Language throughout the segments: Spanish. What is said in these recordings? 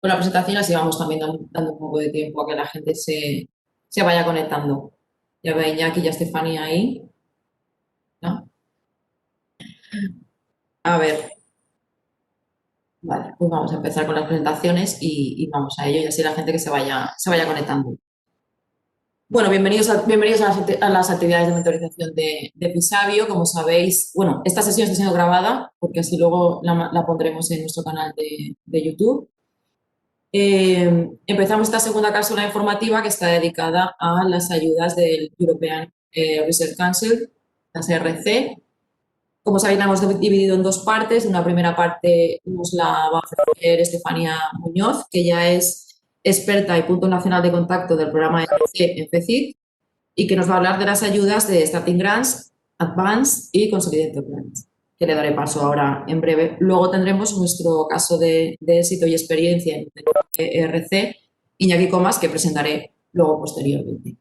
con la presentación, así vamos también dando un poco de tiempo a que la gente se vaya conectando. Ya ve Iñaki y Estefanía ahí, ¿no? A ver, vale, pues vamos a empezar con las presentaciones y vamos a ello y así la gente que se vaya conectando. Bueno, bienvenidos a las actividades de mentorización de Pisabio. Como sabéis, bueno, esta sesión está siendo grabada porque así luego la pondremos en nuestro canal de YouTube. Empezamos esta segunda cápsula informativa que está dedicada a las ayudas del European Research Council, las ERC. Como sabéis, la hemos dividido en dos partes. Una primera parte nos la va a hacer Estefanía Muñoz, que ya es experta y punto nacional de contacto del programa ERC en FECIT y que nos va a hablar de las ayudas de Starting Grants, Advance y Consolidated Grants, que le daré paso ahora en breve. Luego tendremos nuestro caso de éxito y experiencia en ERC, Iñaki Comas, que presentaré luego posteriormente.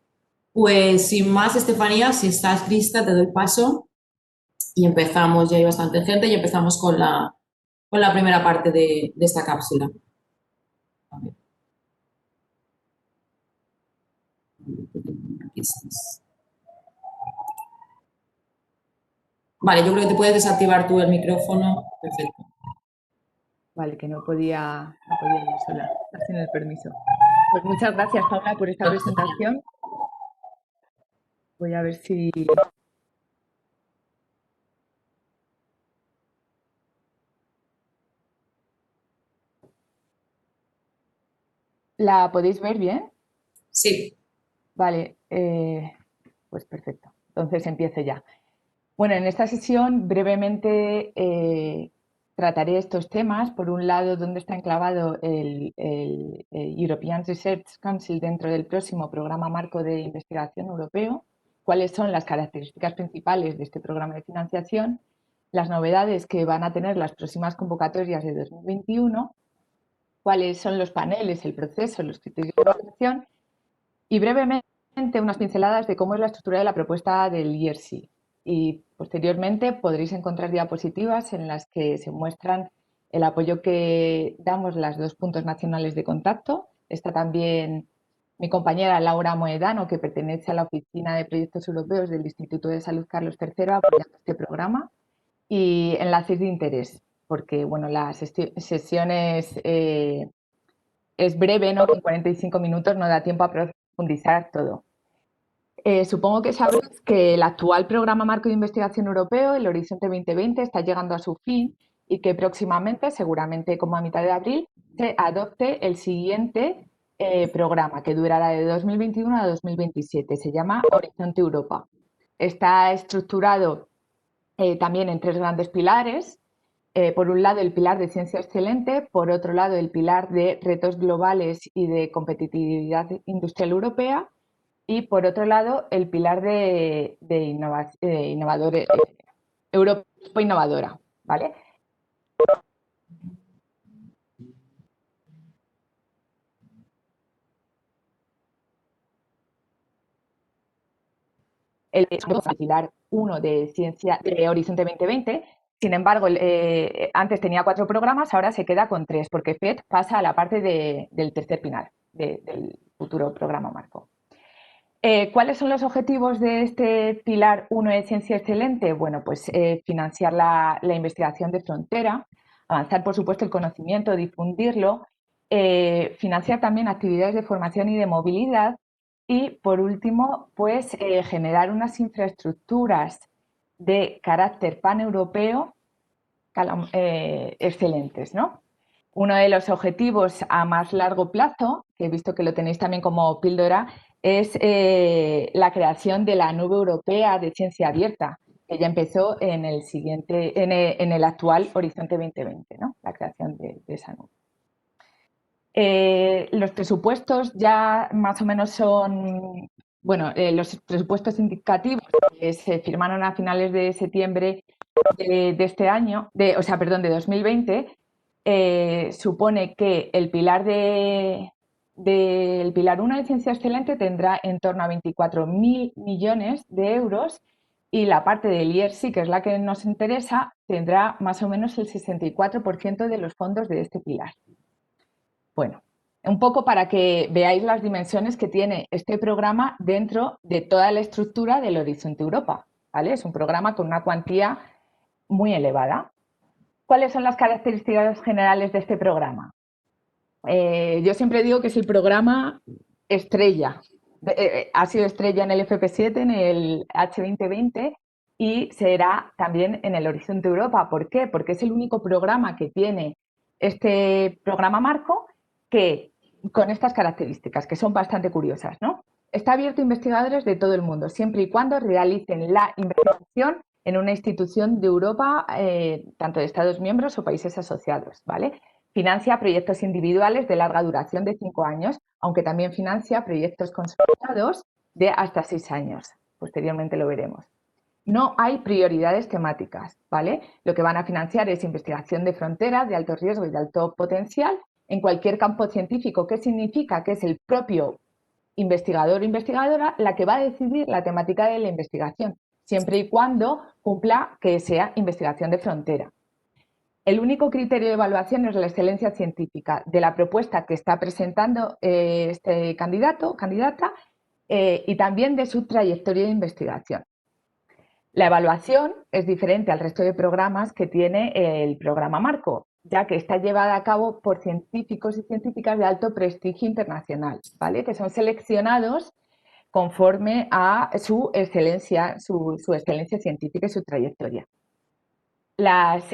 Pues sin más, Estefanía, si estás lista, te doy paso y empezamos. Ya hay bastante gente y empezamos con la primera parte de esta cápsula. A ver. Aquí estás. Vale, yo creo que te puedes desactivar tú el micrófono. Perfecto. Vale, que no podía ir sola, sin el permiso. Pues muchas gracias, Paula, por esta presentación. Voy a ver si... ¿La podéis ver bien? Sí. Vale, pues perfecto. Entonces empiezo ya. Bueno, en esta sesión brevemente trataré estos temas. Por un lado, dónde está enclavado el European Research Council dentro del próximo programa marco de investigación europeo, cuáles son las características principales de este programa de financiación, las novedades que van a tener las próximas convocatorias de 2021, cuáles son los paneles, el proceso, los criterios de evaluación y brevemente unas pinceladas de cómo es la estructura de la propuesta del IRC. Y posteriormente podréis encontrar diapositivas en las que se muestran el apoyo que damos las dos puntos nacionales de contacto. Está también mi compañera Laura Moedano, que pertenece a la Oficina de Proyectos Europeos del Instituto de Salud Carlos III, apoyando este programa, y enlaces de interés, porque bueno, la sesión es breve, ¿no? Con 45 minutos no da tiempo a profundizar todo. Supongo que sabéis que el actual programa marco de investigación europeo, el Horizonte 2020, está llegando a su fin y que próximamente, seguramente como a mitad de abril, se adopte el siguiente programa que durará de 2021 a 2027. Se llama Horizonte Europa. Está estructurado también en tres grandes pilares. Por un lado, el pilar de ciencia excelente, por otro lado, el pilar de retos globales y de competitividad industrial europea, y por otro lado, el pilar de innovadores, Europa innovadora, ¿vale? El pilar 1 de ciencia de Horizonte 2020. Sin embargo, antes tenía 4 programas, ahora se queda con 3, porque FED pasa a la parte del tercer pilar del futuro programa marco. ¿Cuáles son los objetivos de este pilar 1 de ciencia excelente? Bueno, pues financiar la investigación de frontera, avanzar, por supuesto, el conocimiento, difundirlo, financiar también actividades de formación y de movilidad y, por último, pues generar unas infraestructuras de carácter paneuropeo excelentes, ¿no? Uno de los objetivos a más largo plazo, que he visto que lo tenéis también como píldora, es la creación de la nube europea de ciencia abierta, que ya empezó en el actual Horizonte 2020, ¿no? La creación de esa nube. Los presupuestos ya más o menos son, bueno, los presupuestos indicativos que se firmaron a finales de septiembre de este año, de 2020, supone que el pilar del pilar 1 de ciencia excelente tendrá en torno a 24.000 millones de euros y la parte del IERSI, que es la que nos interesa, tendrá más o menos el 64% de los fondos de este pilar. Bueno, un poco para que veáis las dimensiones que tiene este programa dentro de toda la estructura del Horizonte Europa, ¿vale? Es un programa con una cuantía muy elevada. ¿Cuáles son las características generales de este programa? Yo siempre digo que es el programa estrella. Ha sido estrella en el FP7, en el H2020 y será también en el Horizonte Europa. ¿Por qué? Porque es el único programa que tiene este programa marco que con estas características, que son bastante curiosas, ¿no? Está abierto a investigadores de todo el mundo, siempre y cuando realicen la investigación en una institución de Europa, tanto de Estados miembros o países asociados, ¿vale? Financia proyectos individuales de larga duración de 5 años, aunque también financia proyectos consolidados de hasta 6 años. Posteriormente lo veremos. No hay prioridades temáticas, ¿vale? Lo que van a financiar es investigación de fronteras, de alto riesgo y de alto potencial en cualquier campo científico. ¿Qué significa? Que es el propio investigador o investigadora la que va a decidir la temática de la investigación, siempre y cuando cumpla que sea investigación de frontera. El único criterio de evaluación es la excelencia científica de la propuesta que está presentando este candidato o candidata y también de su trayectoria de investigación. La evaluación es diferente al resto de programas que tiene el programa Marco, ya que está llevada a cabo por científicos y científicas de alto prestigio internacional, ¿vale? Que son seleccionados conforme a su excelencia científica y su trayectoria.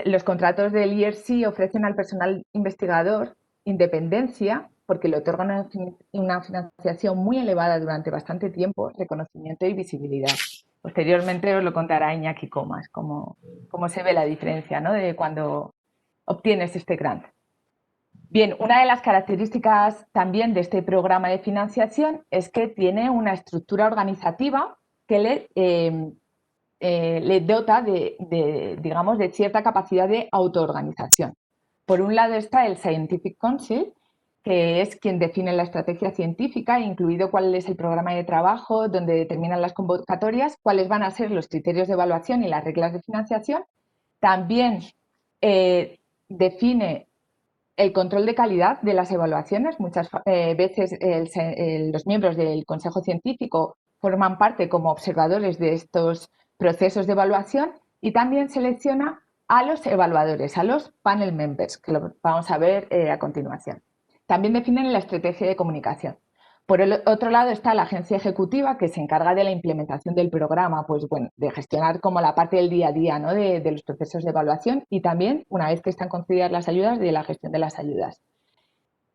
Los contratos del IRC ofrecen al personal investigador independencia porque le otorgan una financiación muy elevada durante bastante tiempo, reconocimiento y visibilidad. Posteriormente os lo contará Iñaki Comas, cómo se ve la diferencia, ¿no?, de cuando obtienes este grant. Bien, una de las características también de este programa de financiación es que tiene una estructura organizativa que le dota digamos, de cierta capacidad de autoorganización. Por un lado está el Scientific Council, que es quien define la estrategia científica, incluido cuál es el programa de trabajo, donde determinan las convocatorias, cuáles van a ser los criterios de evaluación y las reglas de financiación. También define el control de calidad de las evaluaciones. Muchas veces los miembros del Consejo Científico forman parte como observadores de estos procesos de evaluación y también selecciona a los evaluadores, a los panel members, que lo vamos a ver a continuación. También definen la estrategia de comunicación. Por el otro lado está la agencia ejecutiva, que se encarga de la implementación del programa, pues bueno, de gestionar como la parte del día a día, ¿no?, de los procesos de evaluación y también, una vez que están concedidas las ayudas, de la gestión de las ayudas.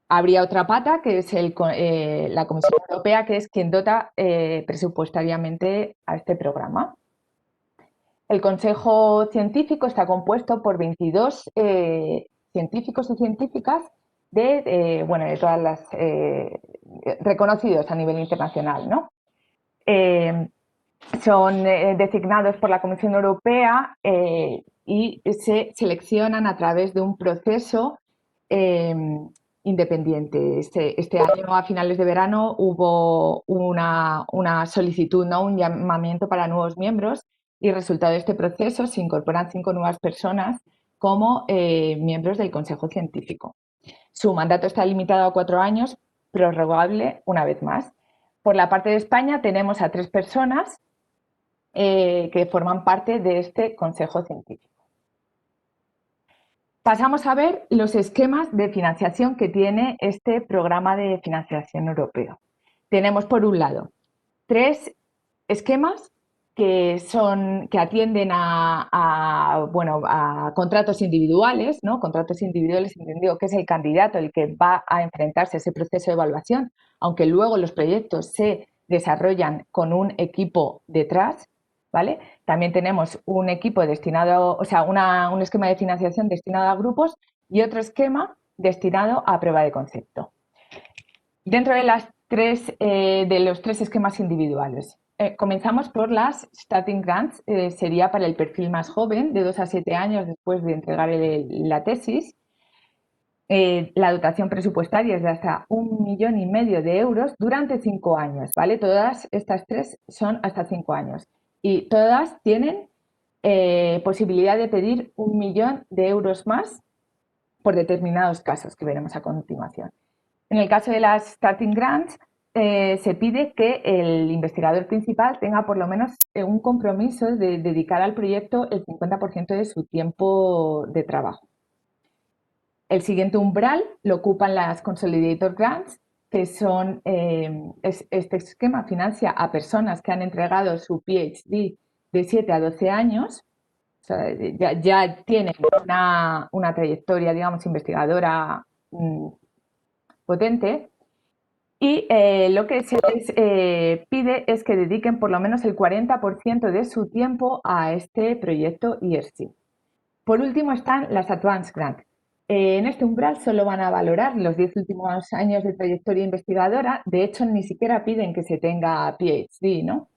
Habría otra pata, que es la Comisión Europea, que es quien dota presupuestariamente a este programa. El Consejo Científico está compuesto por 22 científicos y científicas de todas las reconocidos a nivel internacional, ¿no? Son designados por la Comisión Europea y se seleccionan a través de un proceso independiente. Este año, a finales de verano, hubo una solicitud, ¿no?, un llamamiento para nuevos miembros y resultado de este proceso se incorporan 5 nuevas personas como miembros del Consejo Científico. Su mandato está limitado a 4 años, prorrogable una vez más. Por la parte de España tenemos a 3 personas que forman parte de este Consejo Científico. Pasamos a ver los esquemas de financiación que tiene este programa de financiación europeo. Tenemos, por un lado, 3 esquemas que atienden a contratos individuales, ¿no? Contratos individuales, entendido que es el candidato el que va a enfrentarse a ese proceso de evaluación, aunque luego los proyectos se desarrollan con un equipo detrás, ¿vale? También tenemos un equipo destinado, un esquema de financiación destinado a grupos y otro esquema destinado a prueba de concepto. Dentro de los tres esquemas individuales, comenzamos por las Starting Grants, sería para el perfil más joven, de 2 a 7 años después de entregar la tesis. La dotación presupuestaria es de hasta 1,5 millones de euros durante 5 años, ¿vale? Todas estas 3 son hasta 5 años y todas tienen posibilidad de pedir 1 millón de euros más por determinados casos que veremos a continuación. En el caso de las Starting Grants, se pide que el investigador principal tenga por lo menos un compromiso de dedicar al proyecto el 50% de su tiempo de trabajo. El siguiente umbral lo ocupan las Consolidator Grants, que son, este esquema financia a personas que han entregado su PhD de 7 a 12 años, o sea, ya tienen una trayectoria, digamos, investigadora potente. Y lo que se les pide es que dediquen por lo menos el 40% de su tiempo a este proyecto ERC. Por último están las Advanced Grant. En este umbral solo van a valorar los 10 últimos años de trayectoria investigadora. De hecho, ni siquiera piden que se tenga PhD, ¿no?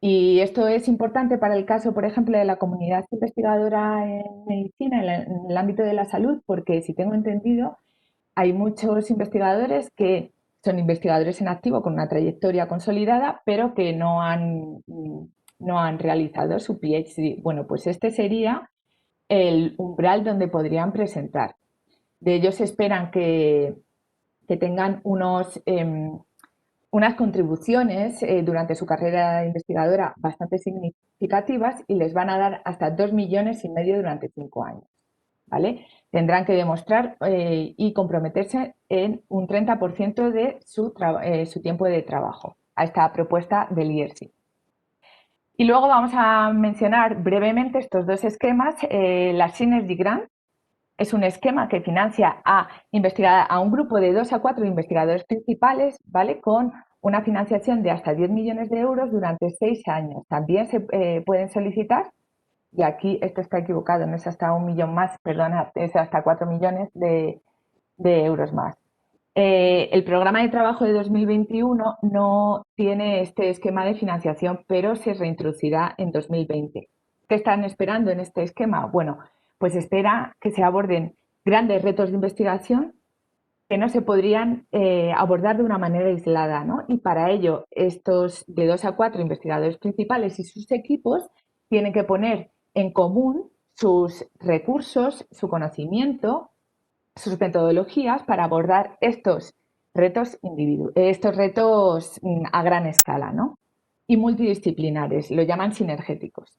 Y esto es importante para el caso, por ejemplo, de la comunidad investigadora en medicina, en el ámbito de la salud, porque si tengo entendido, hay muchos investigadores que son investigadores en activo con una trayectoria consolidada, pero que no han realizado su PhD. Bueno, pues este sería el umbral donde podrían presentar. De ellos esperan que tengan unas contribuciones durante su carrera investigadora bastante significativas y les van a dar hasta 2,5 millones durante 5 años. ¿Vale? Tendrán que demostrar y comprometerse en un 30% de su tiempo de trabajo a esta propuesta del IERSI. Y luego vamos a mencionar brevemente estos dos esquemas. La Synergy Grant es un esquema que financia a un grupo de 2 a 4 investigadores principales, ¿vale? Con una financiación de hasta 10 millones de euros durante 6 años. También se pueden solicitar, y aquí esto está equivocado, no es hasta 1 millón más, perdona, es hasta 4 millones de euros más. El programa de trabajo de 2021 no tiene este esquema de financiación, pero se reintroducirá en 2020. ¿Qué están esperando en este esquema? Bueno, pues espera que se aborden grandes retos de investigación que no se podrían abordar de una manera aislada, ¿no? Y para ello, estos de 2 a 4 investigadores principales y sus equipos tienen que poner en común sus recursos, su conocimiento, sus metodologías para abordar estos retos a gran escala, ¿no? Y multidisciplinares, lo llaman sinergéticos.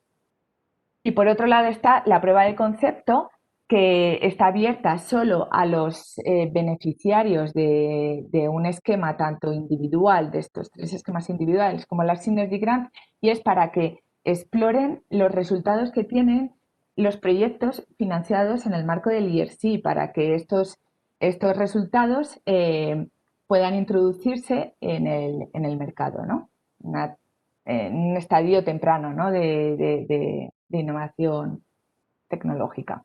Y por otro lado está la prueba de concepto, que está abierta solo a los beneficiarios de un esquema tanto individual, de estos 3 esquemas individuales, como la Synergy Grant, y es para que exploren los resultados que tienen los proyectos financiados en el marco del IRC, para que estos resultados puedan introducirse en el mercado, ¿no? En un estadio temprano, ¿no? de innovación tecnológica.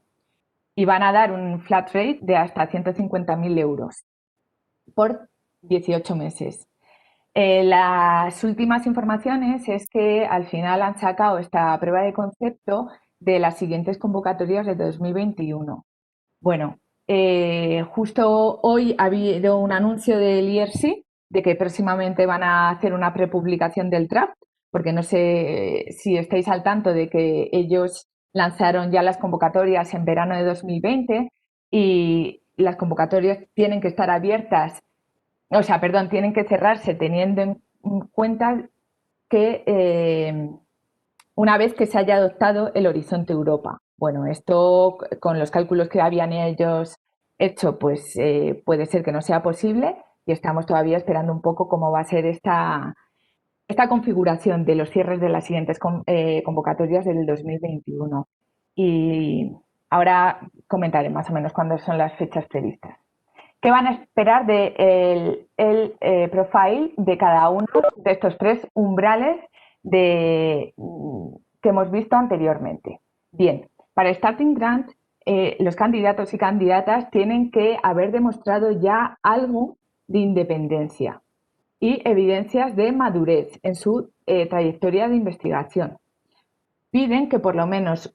Y van a dar un flat rate de hasta 150.000 euros por 18 meses. Las últimas informaciones es que al final han sacado esta prueba de concepto de las siguientes convocatorias de 2021. Bueno, justo hoy ha habido un anuncio del IRC de que próximamente van a hacer una prepublicación del draft, porque no sé si estáis al tanto de que ellos lanzaron ya las convocatorias en verano de 2020 y las convocatorias tienen que estar abiertas, tienen que cerrarse teniendo en cuenta que una vez que se haya adoptado el Horizonte Europa. Bueno, esto con los cálculos que habían ellos hecho, pues puede ser que no sea posible y estamos todavía esperando un poco cómo va a ser esta configuración de los cierres de las siguientes convocatorias del 2021. Y ahora comentaré más o menos cuándo son las fechas previstas. ¿Qué van a esperar del profile de cada uno de estos 3 umbrales que hemos visto anteriormente? Bien, para Starting Grant, los candidatos y candidatas tienen que haber demostrado ya algo de independencia y evidencias de madurez en su trayectoria de investigación. Piden que por lo menos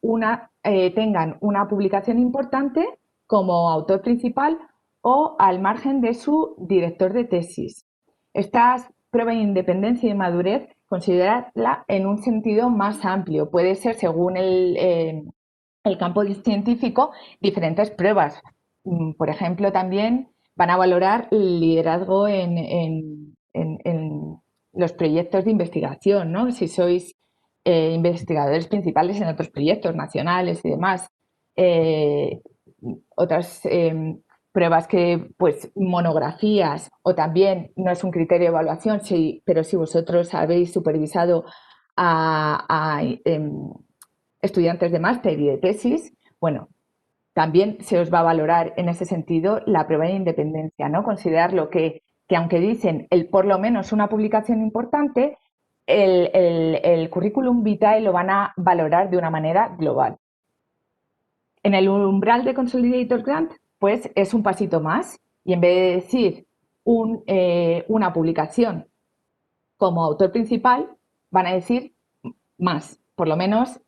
tengan una publicación importante como autor principal o al margen de su director de tesis. Esta prueba de independencia y madurez, considerarla en un sentido más amplio. Puede ser, según el campo científico, diferentes pruebas. Por ejemplo, también van a valorar el liderazgo en los proyectos de investigación, ¿no? Si sois investigadores principales en otros proyectos nacionales y demás. Otras pruebas que, pues, monografías, o también no es un criterio de evaluación, sí, pero si vosotros habéis supervisado a estudiantes de máster y de tesis, bueno, también se os va a valorar en ese sentido la prueba de independencia, ¿no? Considerarlo que aunque dicen el por lo menos una publicación importante, el currículum vitae lo van a valorar de una manera global. En el umbral de Consolidator Grant, pues es un pasito más, y en vez de decir una publicación como autor principal, van a decir más, por lo menos,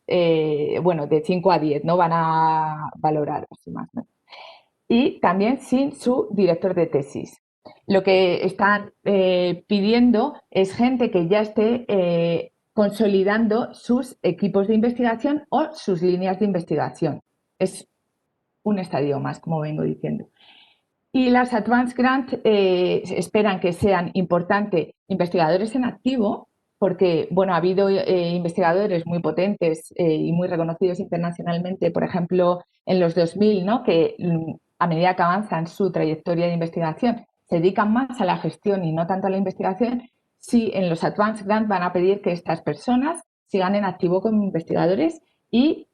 bueno, de 5 a 10, ¿no? Van a valorar así más, ¿no? Y también sin su director de tesis. Lo que están pidiendo es gente que ya esté consolidando sus equipos de investigación o sus líneas de investigación. Es un estadio más, como vengo diciendo. Y las Advanced Grant esperan que sean importantes investigadores en activo, porque bueno, ha habido investigadores muy potentes y muy reconocidos internacionalmente, por ejemplo, en los 2000, ¿no? Que a medida que avanzan su trayectoria de investigación se dedican más a la gestión y no tanto a la investigación. Sí, en los Advanced Grant van a pedir que estas personas sigan en activo como investigadores y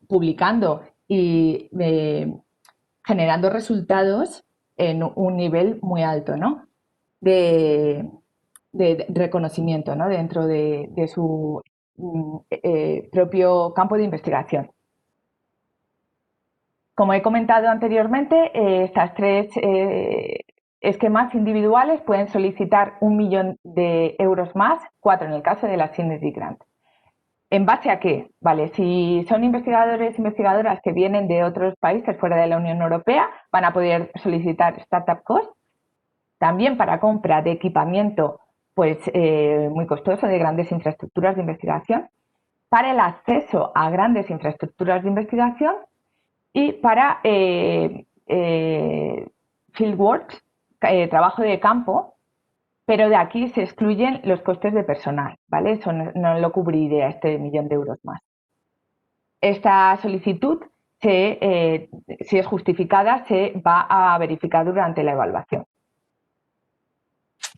publicando y generando resultados en un nivel muy alto, ¿no? De reconocimiento, ¿no? Dentro de su propio campo de investigación. Como he comentado anteriormente, estas tres esquemas individuales pueden solicitar 1 millón de euros más, 4 en el caso de la Synergy Grant. ¿En base a qué? Vale, si son investigadores e investigadoras que vienen de otros países fuera de la Unión Europea, van a poder solicitar Startup Cost. También para compra de equipamiento, pues muy costoso, de grandes infraestructuras de investigación. Para el acceso a grandes infraestructuras de investigación y para fieldwork, trabajo de campo, pero de aquí se excluyen los costes de personal, ¿vale? Eso no lo cubriría este 1 millón de euros más. Esta solicitud, si es justificada, se va a verificar durante la evaluación.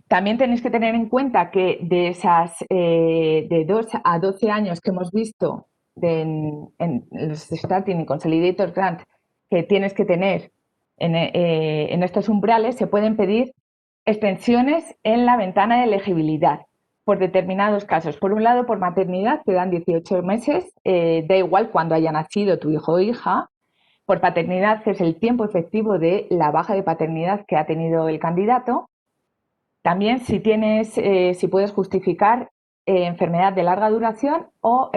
También tenéis que tener en cuenta que de esas de 2 a 12 años que hemos visto en los Starting y Consolidator Grant que tienes que tener en estos umbrales, se pueden pedir extensiones en la ventana de elegibilidad por determinados casos. Por un lado, por maternidad, te dan 18 meses, da igual cuando haya nacido tu hijo o hija. Por paternidad es el tiempo efectivo de la baja de paternidad que ha tenido el candidato. También si puedes justificar enfermedad de larga duración o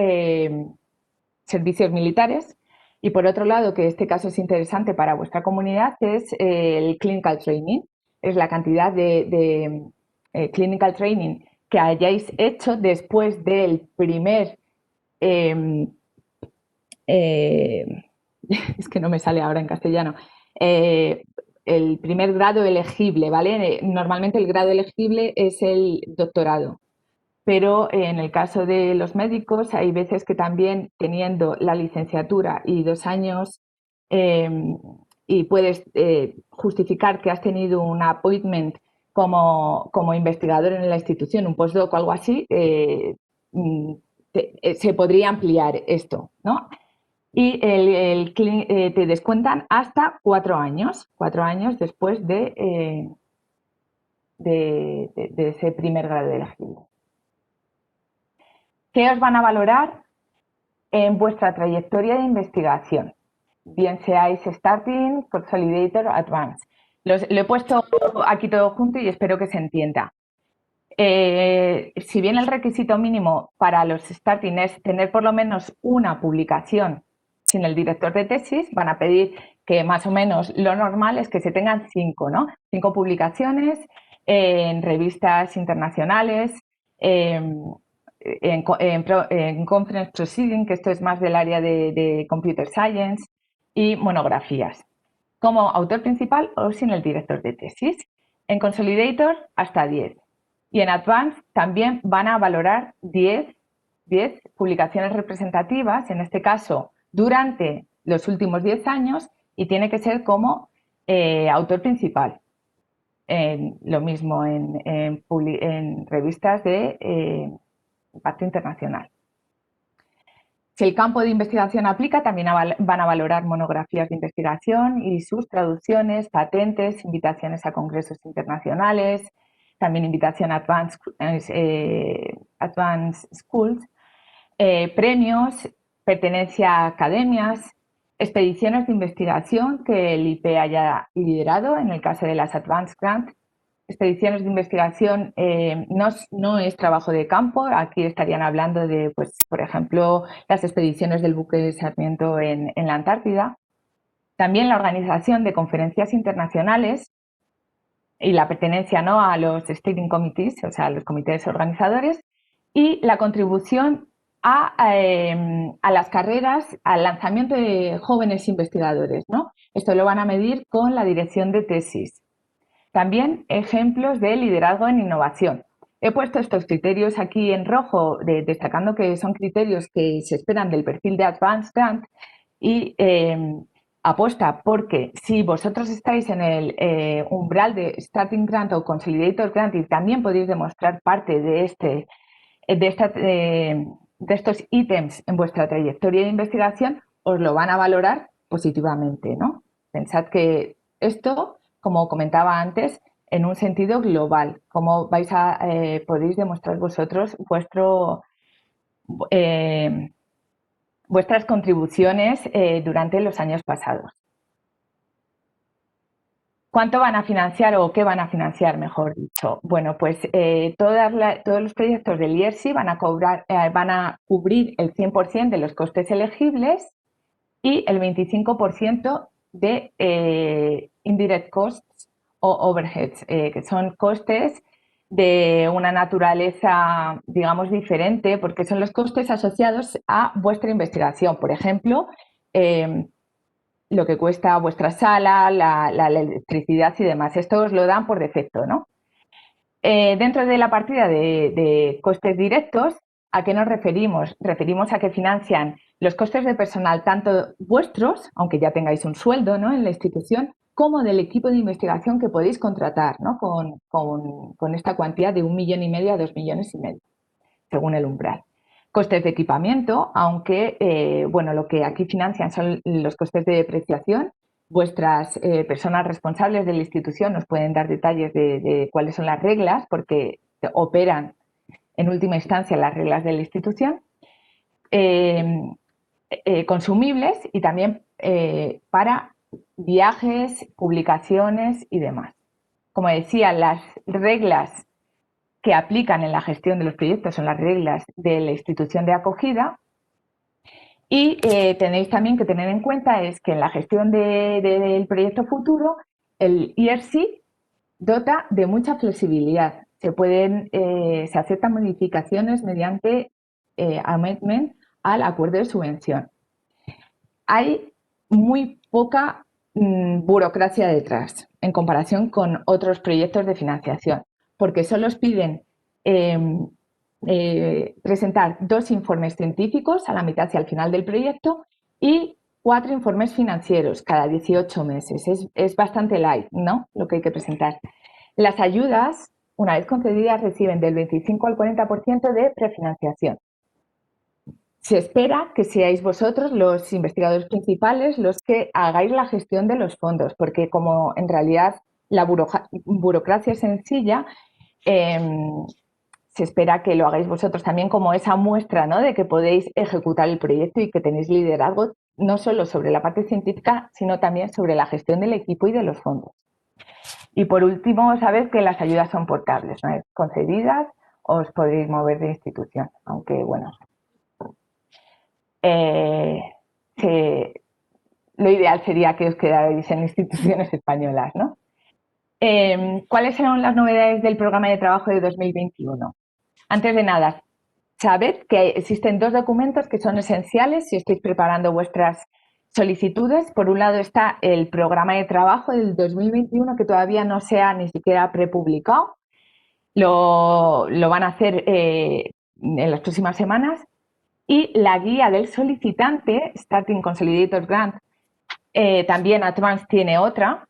servicios militares. Y por otro lado, que este caso es interesante para vuestra comunidad, es el clinical training. Es la cantidad de clinical training que hayáis hecho después del primer es que no me sale ahora en castellano, el primer grado elegible, ¿vale? Normalmente el grado elegible es el doctorado, pero en el caso de los médicos hay veces que también teniendo la licenciatura y 2 años y puedes justificar que has tenido un appointment como investigador en la institución, un postdoc o algo así, se podría ampliar esto, ¿no? Y te descuentan hasta 4 años después de ese primer grado elegible. ¿Qué os van a valorar en vuestra trayectoria de investigación? Bien seáis Starting, Consolidator o Advanced. Lo he puesto aquí todo junto y espero que se entienda. Si bien el requisito mínimo para los Starting es tener por lo menos una publicación sin el director de tesis, van a pedir que más o menos lo normal es que se tengan 5, ¿no? 5 publicaciones en revistas internacionales, en Conference Proceeding, que esto es más del área de Computer Science, y monografías. como autor principal o sin el director de tesis. En Consolidator hasta 10. Y en Advanced también van a valorar 10 publicaciones representativas, en este caso durante los últimos 10 años, y tiene que ser como autor principal. Lo mismo en revistas de impacto internacional. Si el campo de investigación aplica, también van a valorar monografías de investigación y sus traducciones, patentes, invitaciones a congresos internacionales, también invitación a Advanced Schools, premios, pertenencia a academias, expediciones de investigación que el IP haya liderado, en el caso de las Advanced Grants. Expediciones de investigación no es trabajo de campo, aquí estarían hablando de, pues, por ejemplo, las expediciones del buque de Sarmiento en la Antártida. También la organización de conferencias internacionales y la pertenencia, ¿no?, a los steering committees, o sea, a los comités organizadores, y la contribución a las carreras, al lanzamiento de jóvenes investigadores, ¿no? Esto lo van a medir con la dirección de tesis. También ejemplos de liderazgo en innovación. He puesto estos criterios aquí en rojo, destacando que son criterios que se esperan del perfil de Advanced Grant y aposta porque si vosotros estáis en el umbral de Starting Grant o Consolidator Grant y también podéis demostrar parte de estos ítems en vuestra trayectoria de investigación, os lo van a valorar positivamente, ¿no? Pensad que esto, como comentaba antes, en un sentido global, cómo podéis demostrar vosotros vuestras contribuciones durante los años pasados. ¿Cuánto van a financiar o qué van a financiar, mejor dicho? Bueno, pues todos los proyectos del IERSI van a cubrir el 100% de los costes elegibles y el 25% de indirect costs o overheads, que son costes de una naturaleza, digamos, diferente, porque son los costes asociados a vuestra investigación. Por ejemplo, lo que cuesta vuestra sala, la electricidad y demás. Esto os lo dan por defecto, ¿no? Dentro de la partida de costes directos, ¿a qué nos referimos? Referimos a que financian los costes de personal, tanto vuestros, aunque ya tengáis un sueldo, ¿no?, en la institución, como del equipo de investigación que podéis contratar, ¿no?, con esta cuantía de 1,5 millones a 2,5 millones, según el umbral. Costes de equipamiento, aunque bueno, lo que aquí financian son los costes de depreciación. Vuestras personas responsables de la institución nos pueden dar detalles de cuáles son las reglas, porque operan en última instancia las reglas de la institución. Consumibles y también para viajes, publicaciones y demás. Como decía, las reglas que aplican en la gestión de los proyectos son las reglas de la institución de acogida. Y tenéis también que tener en cuenta es que en la gestión del proyecto futuro, el IRC dota de mucha flexibilidad. Se aceptan modificaciones mediante amendment al acuerdo de subvención. Hay muy poca burocracia detrás en comparación con otros proyectos de financiación, porque solo os piden presentar 2 informes científicos a la mitad y al final del proyecto y 4 informes financieros cada 18 meses. Es bastante light, ¿no?, lo que hay que presentar. Las ayudas, una vez concedidas, reciben del 25 al 40% de prefinanciación. Se espera que seáis vosotros, los investigadores principales, los que hagáis la gestión de los fondos, porque como en realidad la burocracia es sencilla, se espera que lo hagáis vosotros también como esa muestra, ¿no?, de que podéis ejecutar el proyecto y que tenéis liderazgo no solo sobre la parte científica, sino también sobre la gestión del equipo y de los fondos. Y por último, sabed que las ayudas son portables, una vez concedidas os podéis mover de institución, aunque bueno, lo ideal sería que os quedarais en instituciones españolas, ¿no? ¿Cuáles son las novedades del programa de trabajo de 2021? Antes de nada, sabed que existen 2 documentos que son esenciales si estáis preparando vuestras solicitudes. Por un lado está el programa de trabajo del 2021 que todavía no se ha ni siquiera prepublicado. Lo van a hacer en las próximas semanas. Y la guía del solicitante, Starting Consolidated Grant, también Advanced tiene otra,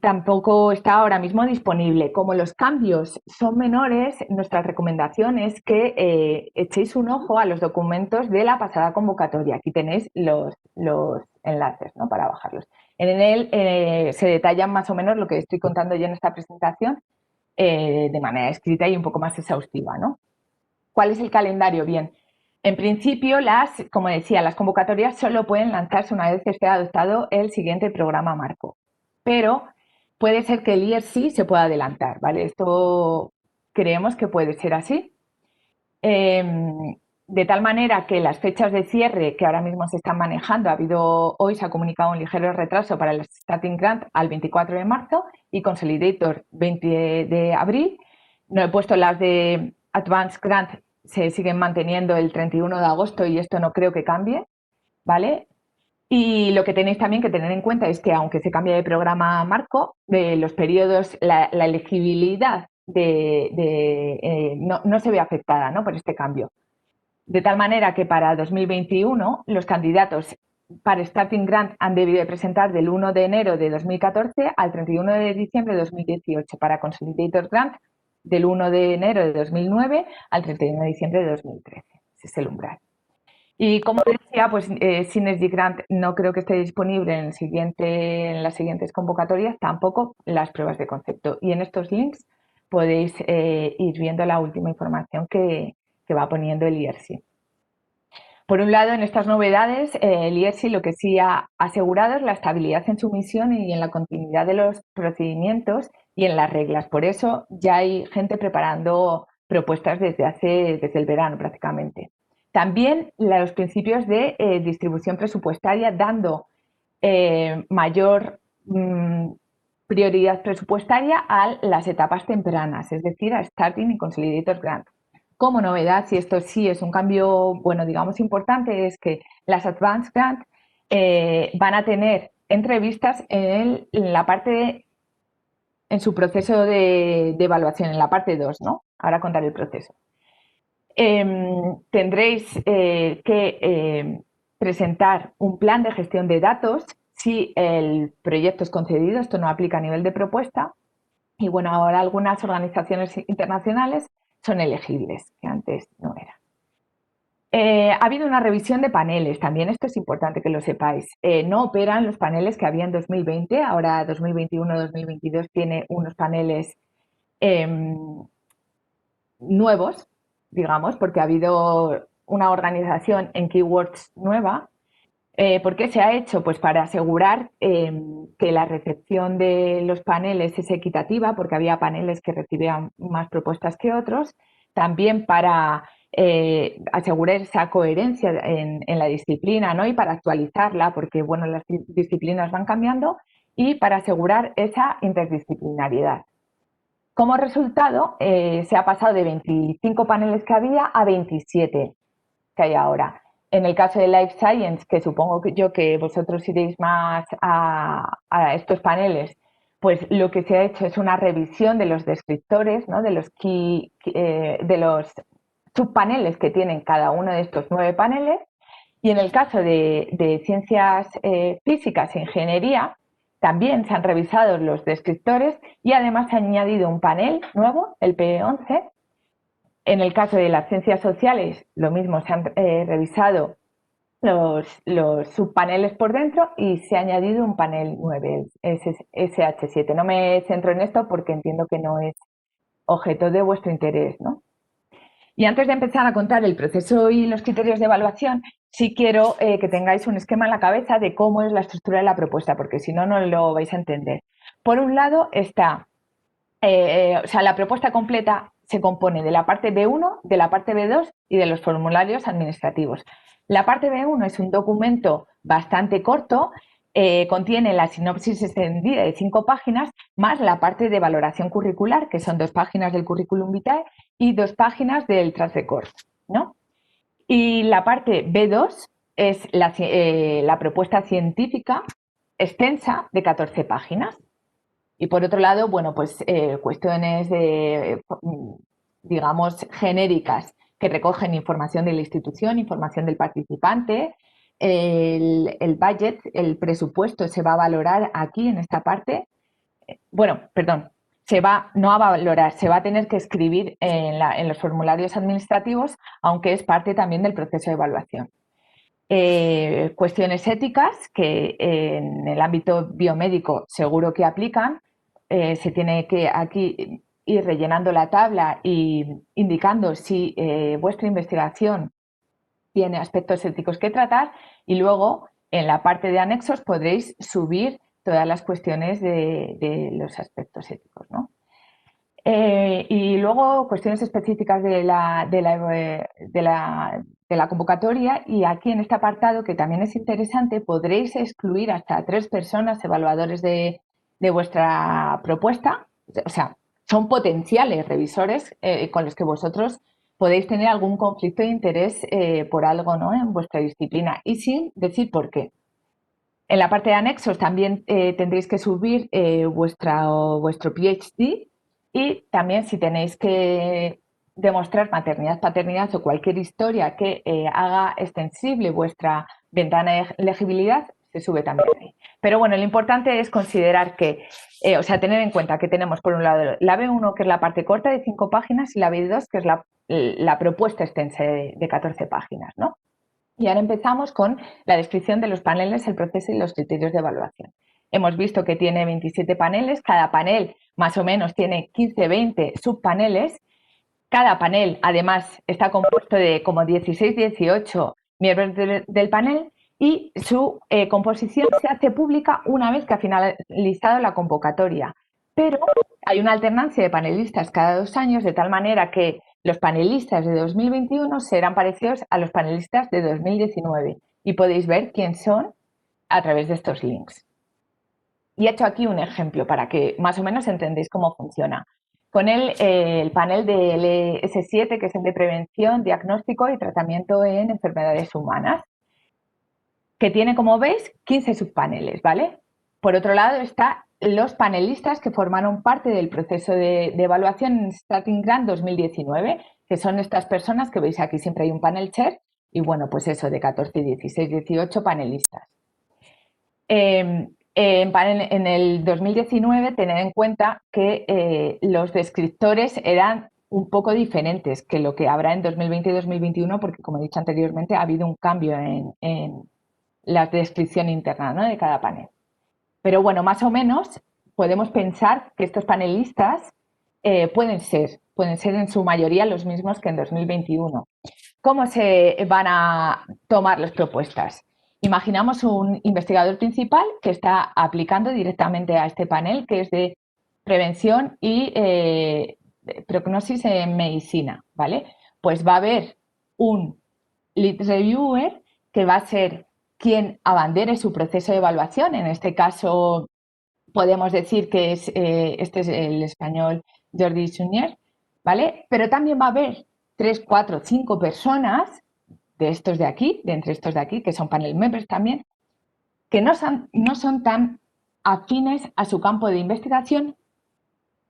tampoco está ahora mismo disponible. Como los cambios son menores, nuestra recomendación es que echéis un ojo a los documentos de la pasada convocatoria. Aquí tenéis los enlaces, ¿no?, para bajarlos. En él se detallan más o menos lo que estoy contando yo en esta presentación de manera escrita y un poco más exhaustiva, ¿no? ¿Cuál es el calendario? Bien, en principio, como decía, las convocatorias solo pueden lanzarse una vez esté adoptado el siguiente programa marco, pero puede ser que el IERC se pueda adelantar, ¿vale? Esto creemos que puede ser así. De tal manera que las fechas de cierre que ahora mismo se están manejando, hoy se ha comunicado un ligero retraso para el Starting Grant al 24 de marzo y Consolidator 20 de abril. No he puesto las de Advanced Grant, se siguen manteniendo el 31 de agosto y esto no creo que cambie, ¿vale? Y lo que tenéis también que tener en cuenta es que aunque se cambie de programa marco, de los periodos, la elegibilidad no se ve afectada, ¿no?, por este cambio. De tal manera que para 2021 los candidatos para Starting Grant han debido presentar del 1 de enero de 2014 al 31 de diciembre de 2018. Para Consolidator Grant, del 1 de enero de 2009 al 31 de diciembre de 2013. Ese es el umbral. Y como decía, pues Synergy Grant no creo que esté disponible en las siguientes convocatorias, tampoco las pruebas de concepto. Y en estos links podéis ir viendo la última información que va poniendo el IERC. Por un lado, en estas novedades, el IERC lo que sí ha asegurado es la estabilidad en su misión y en la continuidad de los procedimientos y en las reglas. Por eso ya hay gente preparando propuestas desde el verano prácticamente. También los principios de distribución presupuestaria, dando mayor prioridad presupuestaria a las etapas tempranas, es decir, a Starting y Consolidated Grant. Como novedad, y esto sí es un cambio, bueno, digamos importante, es que las Advanced Grant van a tener entrevistas en su proceso de evaluación, en la parte 2, ¿no? Ahora contaré el proceso. Tendréis que presentar un plan de gestión de datos si el proyecto es concedido. Esto no aplica a nivel de propuesta. Y bueno, ahora algunas organizaciones internacionales son elegibles, que antes no era. Ha habido una revisión de paneles, también esto es importante que lo sepáis. No operan los paneles que había en 2020, ahora 2021-2022 tiene unos paneles nuevos, digamos, porque ha habido una organización en Keywords nueva. ¿Por qué se ha hecho? Pues para asegurar que la recepción de los paneles es equitativa, porque había paneles que recibían más propuestas que otros. También para asegurar esa coherencia en la disciplina, ¿no?, y para actualizarla, porque bueno, las disciplinas van cambiando, y para asegurar esa interdisciplinariedad. Como resultado, se ha pasado de 25 paneles que había a 27 que hay ahora. En el caso de Life Science, que supongo que vosotros iréis más a estos paneles, pues lo que se ha hecho es una revisión de los descriptores, ¿no?, de los subpaneles que tienen cada uno de estos 9 paneles. Y en el caso de ciencias físicas e ingeniería, también se han revisado los descriptores y además se ha añadido un panel nuevo, el P11. En el caso de las ciencias sociales, lo mismo, se han revisado los subpaneles por dentro y se ha añadido un panel 9, el SH7. No me centro en esto porque entiendo que no es objeto de vuestro interés, ¿no? Y antes de empezar a contar el proceso y los criterios de evaluación, sí quiero que tengáis un esquema en la cabeza de cómo es la estructura de la propuesta, porque si no, no lo vais a entender. Por un lado está, la propuesta completa se compone de la parte B1, de la parte B2 y de los formularios administrativos. La parte B1 es un documento bastante corto, contiene la sinopsis extendida de 5 páginas, más la parte de valoración curricular, que son 2 páginas del currículum vitae y 2 páginas del track record, ¿no? Y la parte B2 es la propuesta científica extensa de 14 páginas. Y por otro lado, bueno, pues cuestiones digamos, genéricas que recogen información de la institución, información del participante. El budget, el presupuesto se va a valorar aquí en esta parte. Bueno, perdón, no a valorar, se va a tener que escribir en los formularios administrativos, aunque es parte también del proceso de evaluación. Cuestiones éticas que en el ámbito biomédico seguro que aplican. Se tiene que aquí ir rellenando la tabla y indicando si vuestra investigación tiene aspectos éticos que tratar, y luego en la parte de anexos podréis subir todas las cuestiones de los aspectos éticos, ¿no? Y luego cuestiones específicas de la convocatoria, y aquí en este apartado, que también es interesante, podréis excluir hasta 3 personas evaluadores de vuestra propuesta. O sea, son potenciales revisores con los que vosotros podéis tener algún conflicto de interés por algo, ¿no?, en vuestra disciplina, y sin decir por qué. En la parte de anexos también tendréis que subir vuestro PhD, y también si tenéis que demostrar maternidad, paternidad o cualquier historia que haga extensible vuestra ventana de elegibilidad, se sube también ahí. Pero bueno, lo importante es considerar que, o sea, tener en cuenta que tenemos por un lado la B1, que es la parte corta de 5 páginas, y la B2, que es la propuesta extensa de 14 páginas, ¿no? Y ahora empezamos con la descripción de los paneles, el proceso y los criterios de evaluación. Hemos visto que tiene 27 paneles, cada panel más o menos tiene 15-20 subpaneles. Cada panel, además, está compuesto de como 16-18 miembros del panel, y su composición se hace pública una vez que ha finalizado la convocatoria. Pero hay una alternancia de panelistas cada 2 años, de tal manera que los panelistas de 2021 serán parecidos a los panelistas de 2019, y podéis ver quién son a través de estos links. Y he hecho aquí un ejemplo para que más o menos entendéis cómo funciona. Con el panel del S7, que es el de prevención, diagnóstico y tratamiento en enfermedades humanas, que tiene, como veis, 15 subpaneles, ¿vale? Por otro lado, están los panelistas que formaron parte del proceso de evaluación en Starting Grant 2019, que son estas personas que veis aquí, siempre hay un panel chair, y bueno, pues eso, de 14, 16, 18 panelistas. En el 2019, tener en cuenta que los descriptores eran un poco diferentes que lo que habrá en 2020 y 2021, porque, como he dicho anteriormente, ha habido un cambio en la descripción interna, ¿no?, de cada panel. Pero bueno, más o menos podemos pensar que estos panelistas pueden ser en su mayoría los mismos que en 2021. ¿Cómo se van a tomar las propuestas? Imaginamos un investigador principal que está aplicando directamente a este panel, que es de prevención y prognosis en medicina, ¿vale? Pues va a haber un lead reviewer que va a ser quien abandere su proceso de evaluación. En este caso podemos decir que este es el español Jordi Sunyer, ¿vale? Pero también va a haber 3, 4, 5 personas de estos de aquí, de entre estos de aquí, que son panel members también, que no son tan afines a su campo de investigación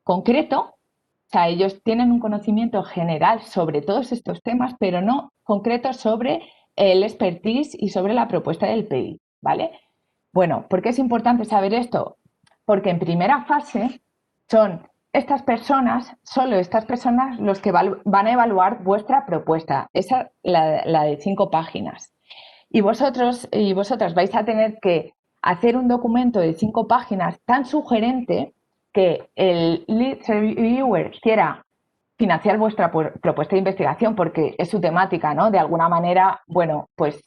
concreto. O sea, ellos tienen un conocimiento general sobre todos estos temas, pero no concreto sobre el expertise y sobre la propuesta del PI, ¿vale? Bueno, ¿por qué es importante saber esto? Porque en primera fase son estas personas, solo estas personas, los que van a evaluar vuestra propuesta, esa la de 5 páginas. Y vosotros y vosotras vais a tener que hacer un documento de 5 páginas tan sugerente que el lead reviewer quiera financiar vuestra propuesta de investigación porque es su temática, ¿no? De alguna manera, bueno, pues,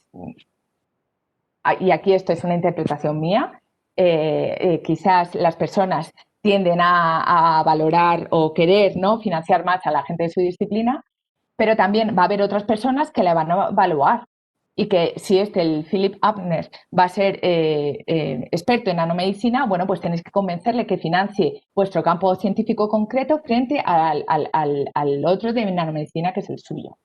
y aquí esto es una interpretación mía, quizás las personas tienden a valorar o querer, ¿no?, financiar más a la gente de su disciplina, pero también va a haber otras personas que la van a evaluar, y que si el Philip Abner, va a ser experto en nanomedicina, bueno, pues tenéis que convencerle que financie vuestro campo científico concreto frente al otro de nanomedicina, que es el suyo.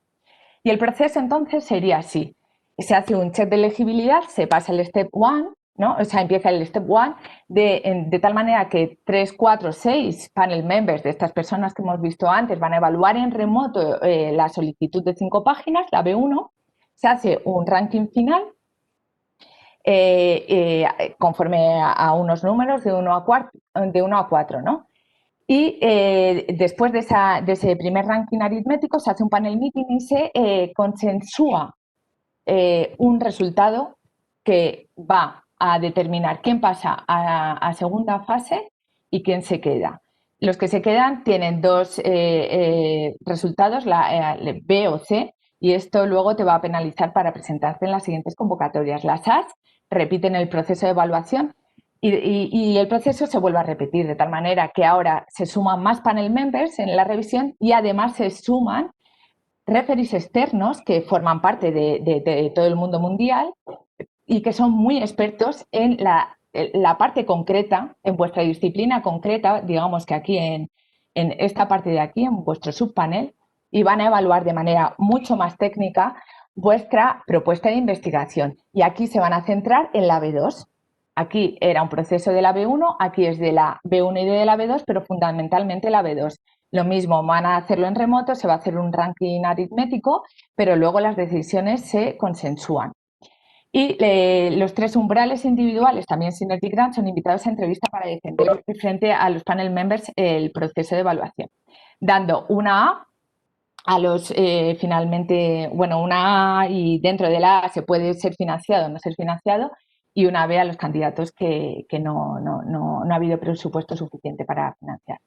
Y el proceso entonces sería así. se hace un check de elegibilidad, se pasa el step 1, ¿no? O sea, empieza el step 1 de tal manera que 3, 4, 6 panel members de estas personas que hemos visto antes van a evaluar en remoto la solicitud de 5 páginas, la B1, se hace un ranking final conforme a unos números de 1 a 4, ¿no? Y después de ese primer ranking aritmético se hace un panel meeting y se consensúa un resultado que va a determinar quién pasa a segunda fase y quién se queda. Los que se quedan tienen dos resultados, la B o C, y esto luego te va a penalizar para presentarte en las siguientes convocatorias. Las As repiten el proceso de evaluación y el proceso se vuelve a repetir, de tal manera que ahora se suman más panel members en la revisión y además se suman referees externos que forman parte de todo el mundo mundial y que son muy expertos en la parte concreta, en vuestra disciplina concreta, digamos que aquí en esta parte de aquí, en vuestro subpanel, y van a evaluar de manera mucho más técnica vuestra propuesta de investigación. Y aquí se van a centrar en la B2. Aquí era un proceso de la B1, aquí es de la B1 y de la B2, pero fundamentalmente la B2. Lo mismo, van a hacerlo en remoto, se va a hacer un ranking aritmético, pero luego las decisiones se consensúan. Y los 3 umbrales individuales, también Synergy Grant, son invitados a entrevista para defender frente a los panel members el proceso de evaluación, dando una A los finalmente, bueno, una A y dentro de la A se puede ser financiado o no ser financiado, y una B a los candidatos que no ha habido presupuesto suficiente para financiar.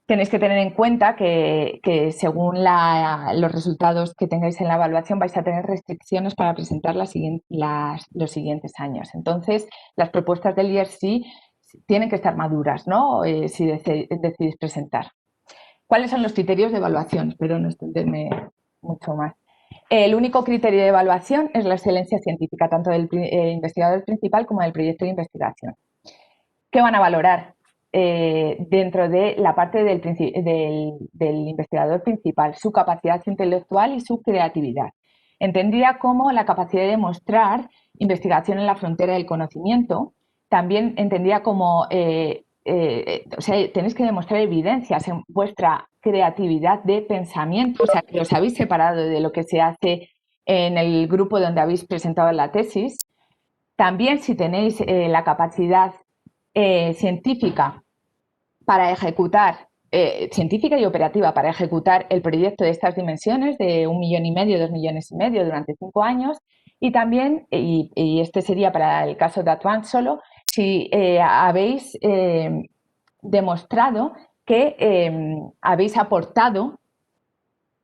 Tenéis que tener en cuenta que según los resultados que tengáis en la evaluación vais a tener restricciones para presentar los siguientes años. Entonces, las propuestas del ERC tienen que estar maduras, ¿no? Si decidís presentar. ¿Cuáles son los criterios de evaluación? Espero no extenderme mucho más. El único criterio de evaluación es la excelencia científica, tanto del investigador principal como del proyecto de investigación. ¿Qué van a valorar? Dentro de la parte del investigador principal, su capacidad intelectual y su creatividad, entendida como la capacidad de demostrar investigación en la frontera del conocimiento, también entendida como, o sea, tenéis que demostrar evidencias en vuestra creatividad de pensamiento, o sea, que os habéis separado de lo que se hace en el grupo donde habéis presentado la tesis. También si tenéis la capacidad científica para ejecutar, científica y operativa para ejecutar el proyecto de estas dimensiones de 1,5 millones, 2,5 millones durante 5 años, y también, y este sería para el caso de Advance solo, si habéis demostrado que habéis aportado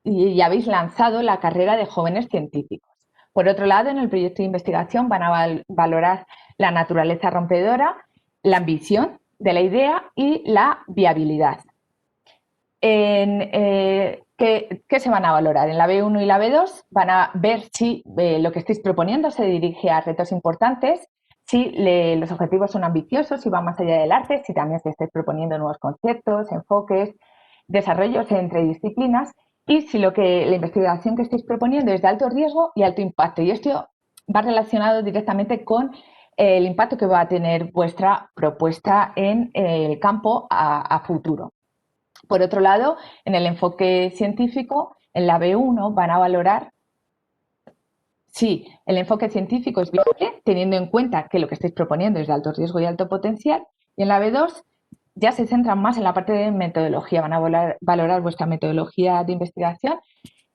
y habéis lanzado la carrera de jóvenes científicos. Por otro lado, en el proyecto de investigación van a valorar la naturaleza rompedora, la ambición de la idea y la viabilidad. ¿Qué se van a valorar? En la B1 y la B2 van a ver si lo que estáis proponiendo se dirige a retos importantes, si los objetivos son ambiciosos, si van más allá del arte, si también se estáis proponiendo nuevos conceptos, enfoques, desarrollos entre disciplinas, y si la investigación que estáis proponiendo es de alto riesgo y alto impacto. Y esto va relacionado directamente con el impacto que va a tener vuestra propuesta en el campo a futuro. Por otro lado, en el enfoque científico, en la B1 van a valorar si el enfoque científico es viable, teniendo en cuenta que lo que estáis proponiendo es de alto riesgo y alto potencial, y en la B2 ya se centran más en la parte de metodología, van a valorar vuestra metodología de investigación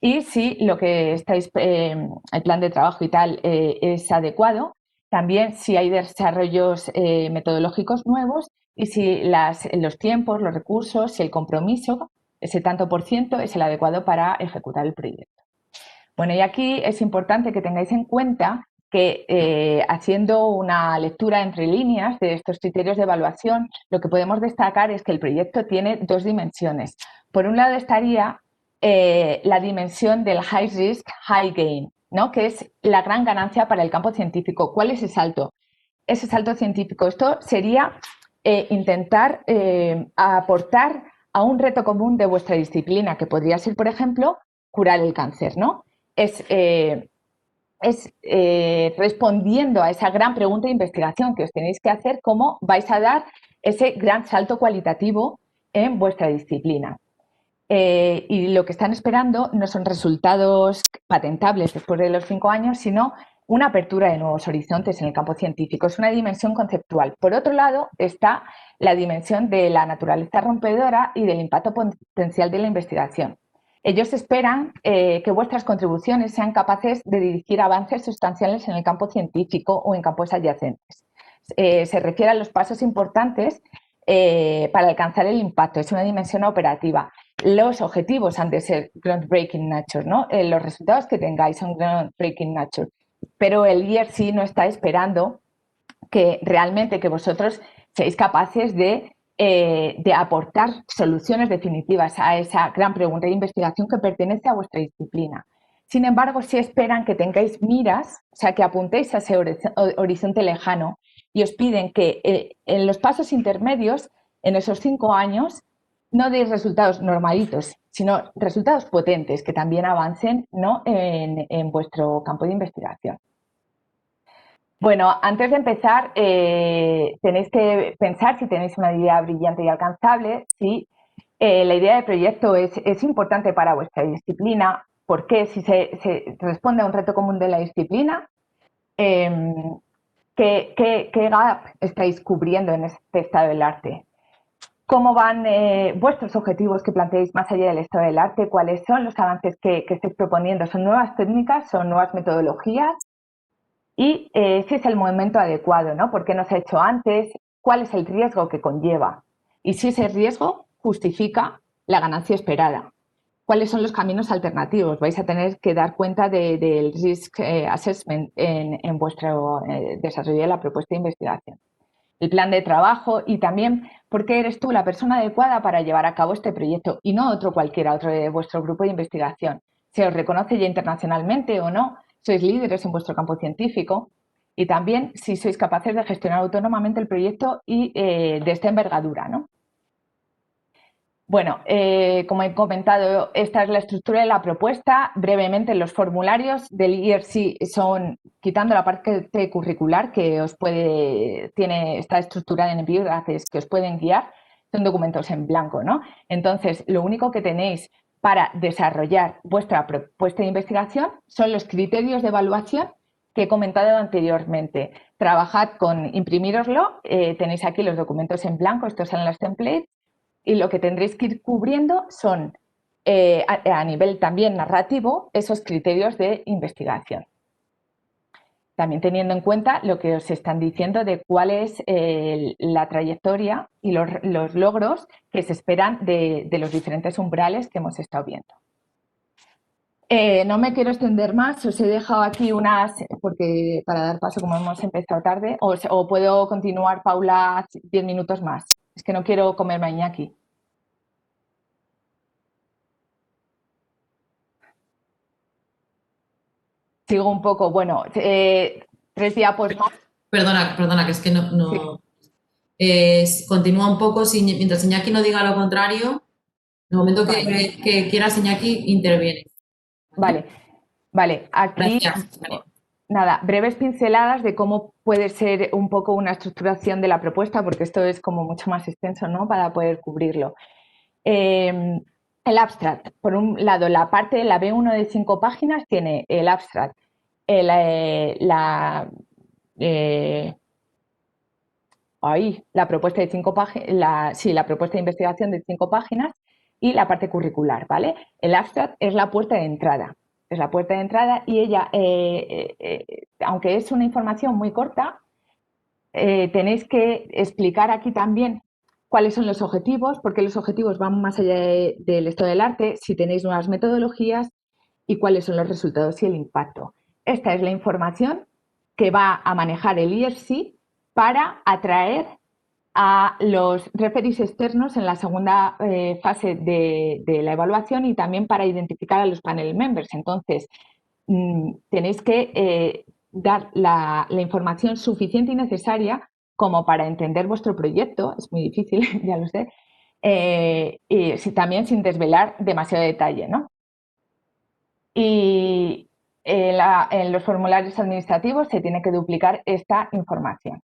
y si lo que estáis, el plan de trabajo y tal, es adecuado, también si hay desarrollos metodológicos nuevos y si los tiempos, los recursos, si el compromiso, ese tanto por ciento, es el adecuado para ejecutar el proyecto. Bueno, y aquí es importante que tengáis en cuenta que haciendo una lectura entre líneas de estos criterios de evaluación, lo que podemos destacar es que el proyecto tiene 2 dimensiones. Por un lado estaría la dimensión del high risk, high gain, ¿no? Que es la gran ganancia para el campo científico. ¿Cuál es ese salto? Ese salto científico. Esto sería intentar aportar a un reto común de vuestra disciplina, que podría ser, por ejemplo, curar el cáncer, ¿no? Es respondiendo a esa gran pregunta de investigación que os tenéis que hacer, cómo vais a dar ese gran salto cualitativo en vuestra disciplina. Y lo que están esperando no son resultados patentables después de los 5 años, sino una apertura de nuevos horizontes en el campo científico. Es una dimensión conceptual. Por otro lado, está la dimensión de la naturaleza rompedora y del impacto potencial de la investigación. Ellos esperan que vuestras contribuciones sean capaces de dirigir avances sustanciales en el campo científico o en campos adyacentes. Se refiere a los pasos importantes para alcanzar el impacto. Es una dimensión operativa. Los objetivos han de ser groundbreaking nature, ¿no? Los resultados que tengáis son groundbreaking nature, pero el ERC no está esperando que realmente que vosotros seáis capaces de aportar soluciones definitivas a esa gran pregunta de investigación que pertenece a vuestra disciplina. Sin embargo, sí esperan que tengáis miras, o sea, que apuntéis a ese horizonte lejano y os piden que en los pasos intermedios, en esos 5 años, no deis resultados normalitos, sino resultados potentes que también avancen, ¿no?, en vuestro campo de investigación. Bueno, antes de empezar, tenéis que pensar si tenéis una idea brillante y alcanzable, si la idea de proyecto es importante para vuestra disciplina, porque si se responde a un reto común de la disciplina, ¿qué gap estáis cubriendo en este estado del arte? ¿Cómo van vuestros objetivos que planteáis más allá del estado del arte? ¿Cuáles son los avances que estáis proponiendo? ¿Son nuevas técnicas? ¿Son nuevas metodologías? Y si es el momento adecuado, ¿no? ¿Por qué no se ha hecho antes? ¿Cuál es el riesgo que conlleva? Y si ese riesgo justifica la ganancia esperada. ¿Cuáles son los caminos alternativos? Vais a tener que dar cuenta del risk assessment en vuestro desarrollo de la propuesta de investigación. El plan de trabajo y también por qué eres tú la persona adecuada para llevar a cabo este proyecto y no otro cualquiera, otro de vuestro grupo de investigación. ¿Se os reconoce ya internacionalmente o no? ¿Sois líderes en vuestro campo científico? Y también si sois capaces de gestionar autónomamente el proyecto y de esta envergadura, ¿no? Bueno, como he comentado, esta es la estructura de la propuesta. Brevemente, los formularios del ERC son, quitando la parte curricular que está estructurada en epígrafes que os pueden guiar, son documentos en blanco, ¿no? Entonces, lo único que tenéis para desarrollar vuestra propuesta de investigación son los criterios de evaluación que he comentado anteriormente. Trabajad con imprimíroslo, tenéis aquí los documentos en blanco, estos son los templates, y lo que tendréis que ir cubriendo son, a nivel también narrativo, esos criterios de investigación. También teniendo en cuenta lo que os están diciendo de cuál es la trayectoria y los logros que se esperan de los diferentes umbrales que hemos estado viendo. No me quiero extender más, os he dejado aquí unas, porque para dar paso, como hemos empezado tarde, o puedo continuar, Paula, 10 minutos más. Es que no quiero comerme a Iñaki. Sigo un poco, bueno, 3 diapos más. Perdona, que es que no. Continúa un poco, mientras Iñaki no diga lo contrario, en el momento que quieras, Iñaki, interviene. Vale, aquí Gracias. nada, breves pinceladas de cómo puede ser un poco una estructuración de la propuesta, porque esto es como mucho más extenso, ¿no?, para poder cubrirlo. El abstract, por un lado, la parte, la B1 de 5 páginas tiene el abstract, la propuesta de 5 páginas, la propuesta de investigación de 5 páginas y la parte curricular, ¿vale? El abstract es la puerta de entrada. Es la puerta de entrada y ella, aunque es una información muy corta, tenéis que explicar aquí también cuáles son los objetivos, porque los objetivos van más allá del estado del arte, si tenéis nuevas metodologías y cuáles son los resultados y el impacto. Esta es la información que va a manejar el ERC para atraer a los referees externos en la segunda fase de la evaluación y también para identificar a los panel members. Entonces, tenéis que dar la información suficiente y necesaria como para entender vuestro proyecto, es muy difícil, ya lo sé, y también sin desvelar demasiado detalle, ¿no? Y en los formularios administrativos se tiene que duplicar esta información.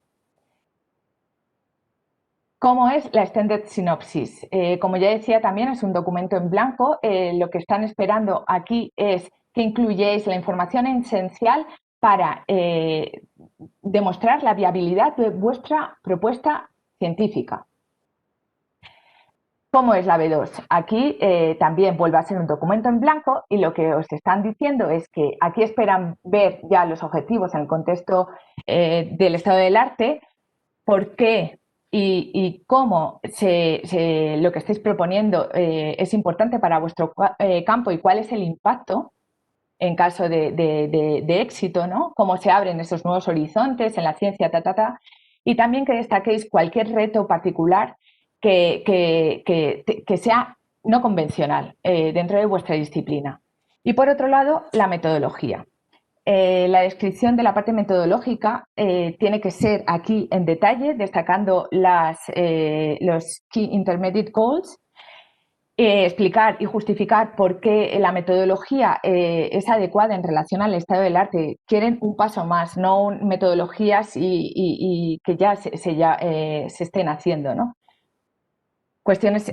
¿Cómo es la Extended Synopsis? Como ya decía, también es un documento en blanco. Lo que están esperando aquí es que incluyáis la información esencial para demostrar la viabilidad de vuestra propuesta científica. ¿Cómo es la B2? Aquí también vuelve a ser un documento en blanco y lo que os están diciendo es que aquí esperan ver ya los objetivos en el contexto del estado del arte, por qué y cómo lo que estáis proponiendo es importante para vuestro campo y cuál es el impacto en caso de éxito, ¿no? Cómo se abren esos nuevos horizontes en la ciencia, y también que destaquéis cualquier reto particular que sea no convencional dentro de vuestra disciplina. Y por otro lado, la metodología. La descripción de la parte metodológica tiene que ser aquí en detalle, destacando los Key Intermediate Goals, explicar y justificar por qué la metodología es adecuada en relación al estado del arte. Quieren un paso más, no metodologías y que ya se estén haciendo, ¿no? Cuestiones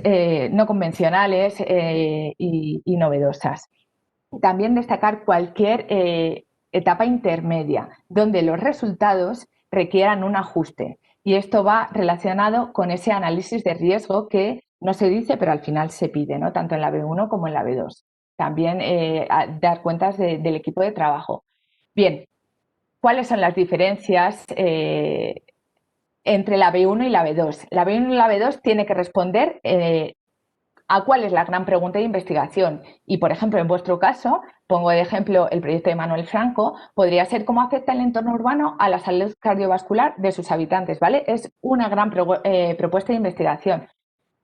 no convencionales y novedosas. También destacar cualquier etapa intermedia donde los resultados requieran un ajuste. Y esto va relacionado con ese análisis de riesgo que no se dice, pero al final se pide, ¿no? Tanto en la B1 como en la B2. También dar cuentas del equipo de trabajo. Bien, ¿cuáles son las diferencias entre la B1 y la B2? La B1 y la B2 tiene que responder a cuál es la gran pregunta de investigación. Y, por ejemplo, en vuestro caso, pongo de ejemplo el proyecto de Manuel Franco, podría ser cómo afecta el entorno urbano a la salud cardiovascular de sus habitantes, ¿vale? Es una gran propuesta de investigación.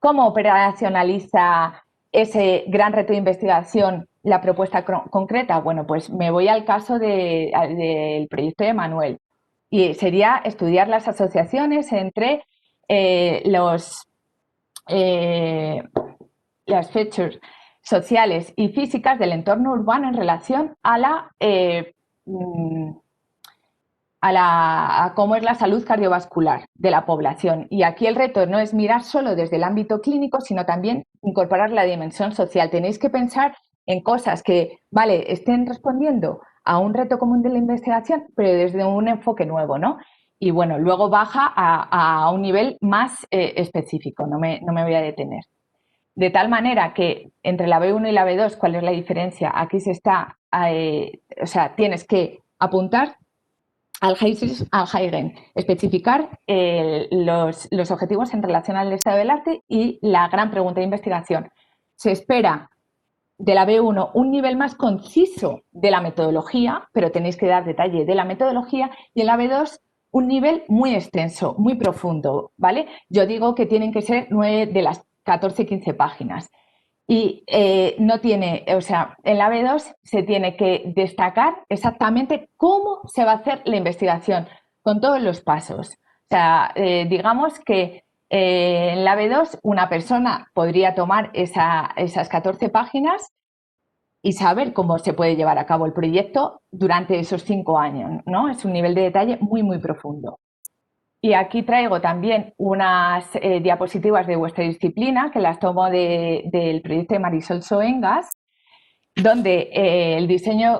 ¿Cómo operacionaliza ese gran reto de investigación la propuesta concreta? Bueno, pues me voy al caso del proyecto de Manuel. Y sería estudiar las asociaciones entre las features sociales y físicas del entorno urbano en relación a cómo es la salud cardiovascular de la población. Y aquí el reto no es mirar solo desde el ámbito clínico, sino también incorporar la dimensión social. Tenéis que pensar en cosas que, vale, estén respondiendo a un reto común de la investigación, pero desde un enfoque nuevo, ¿no? Y bueno, luego baja a un nivel más específico, no me voy a detener. De tal manera que entre la B1 y la B2, ¿cuál es la diferencia? Aquí tienes que apuntar al Heigen, especificar los objetivos en relación al estado del arte y la gran pregunta de investigación. Se espera de la B1 un nivel más conciso de la metodología, pero tenéis que dar detalle de la metodología, y en la B2 un nivel muy extenso, muy profundo, ¿vale? Yo digo que tienen que ser 9 de las 14-15 páginas. Y no tiene, o sea, en la B2 se tiene que destacar exactamente cómo se va a hacer la investigación, con todos los pasos. O sea, digamos que en la B2 una persona podría tomar esas 14 páginas y saber cómo se puede llevar a cabo el proyecto durante esos 5 años, ¿no? Es un nivel de detalle muy, muy profundo. Y aquí traigo también unas diapositivas de vuestra disciplina, que las tomo del proyecto de Marisol Soengas, donde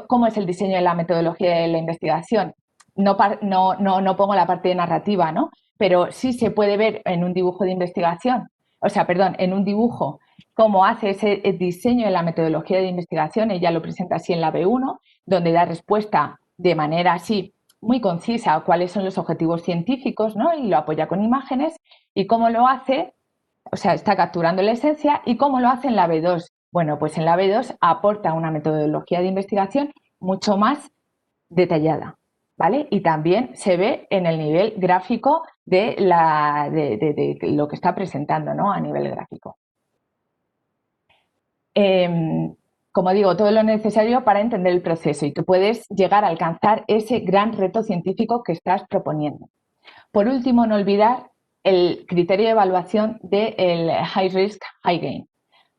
cómo es el diseño de la metodología de la investigación. No pongo la parte narrativa, ¿no? Pero sí se puede ver en un dibujo de investigación, en un dibujo, cómo hace ese diseño de la metodología de investigación. Ella lo presenta así en la B1, donde da respuesta de manera así muy concisa a cuáles son los objetivos científicos, ¿no? Y lo apoya con imágenes. Y cómo lo hace, está capturando la esencia. ¿Y cómo lo hace en la B2? Bueno, pues en la B2 aporta una metodología de investigación mucho más detallada, ¿vale? Y también se ve en el nivel gráfico de lo que está presentando, ¿no? A nivel gráfico. Como digo, todo lo necesario para entender el proceso y que puedes llegar a alcanzar ese gran reto científico que estás proponiendo. Por último, no olvidar el criterio de evaluación del High Risk, High Gain,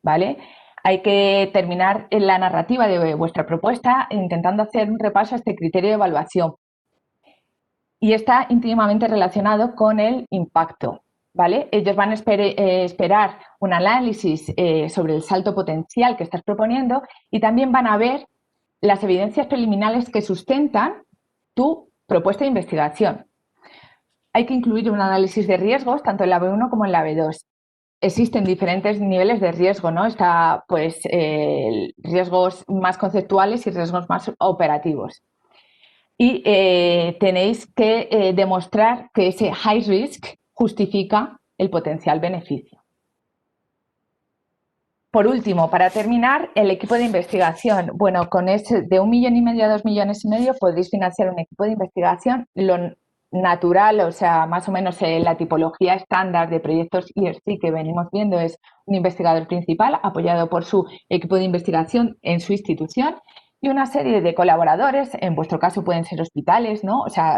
¿vale? hay que terminar la narrativa de vuestra propuesta intentando hacer un repaso a este criterio de evaluación. Y está íntimamente relacionado con el impacto, ¿vale? Ellos van a esperar un análisis sobre el salto potencial que estás proponiendo y también van a ver las evidencias preliminares que sustentan tu propuesta de investigación. Hay que incluir un análisis de riesgos tanto en la B1 como en la B2. Existen diferentes niveles de riesgo, ¿no? Está, pues, riesgos más conceptuales y riesgos más operativos. Y tenéis que demostrar que ese high risk justifica el potencial beneficio. Por último, para terminar, el equipo de investigación. Bueno, con ese de 1,5 millones a 2,5 millones podéis financiar un equipo de investigación. Lo natural, o sea, más o menos la tipología estándar de proyectos ERC que venimos viendo es un investigador principal apoyado por su equipo de investigación en su institución y una serie de colaboradores, en vuestro caso pueden ser hospitales, ¿no? O sea,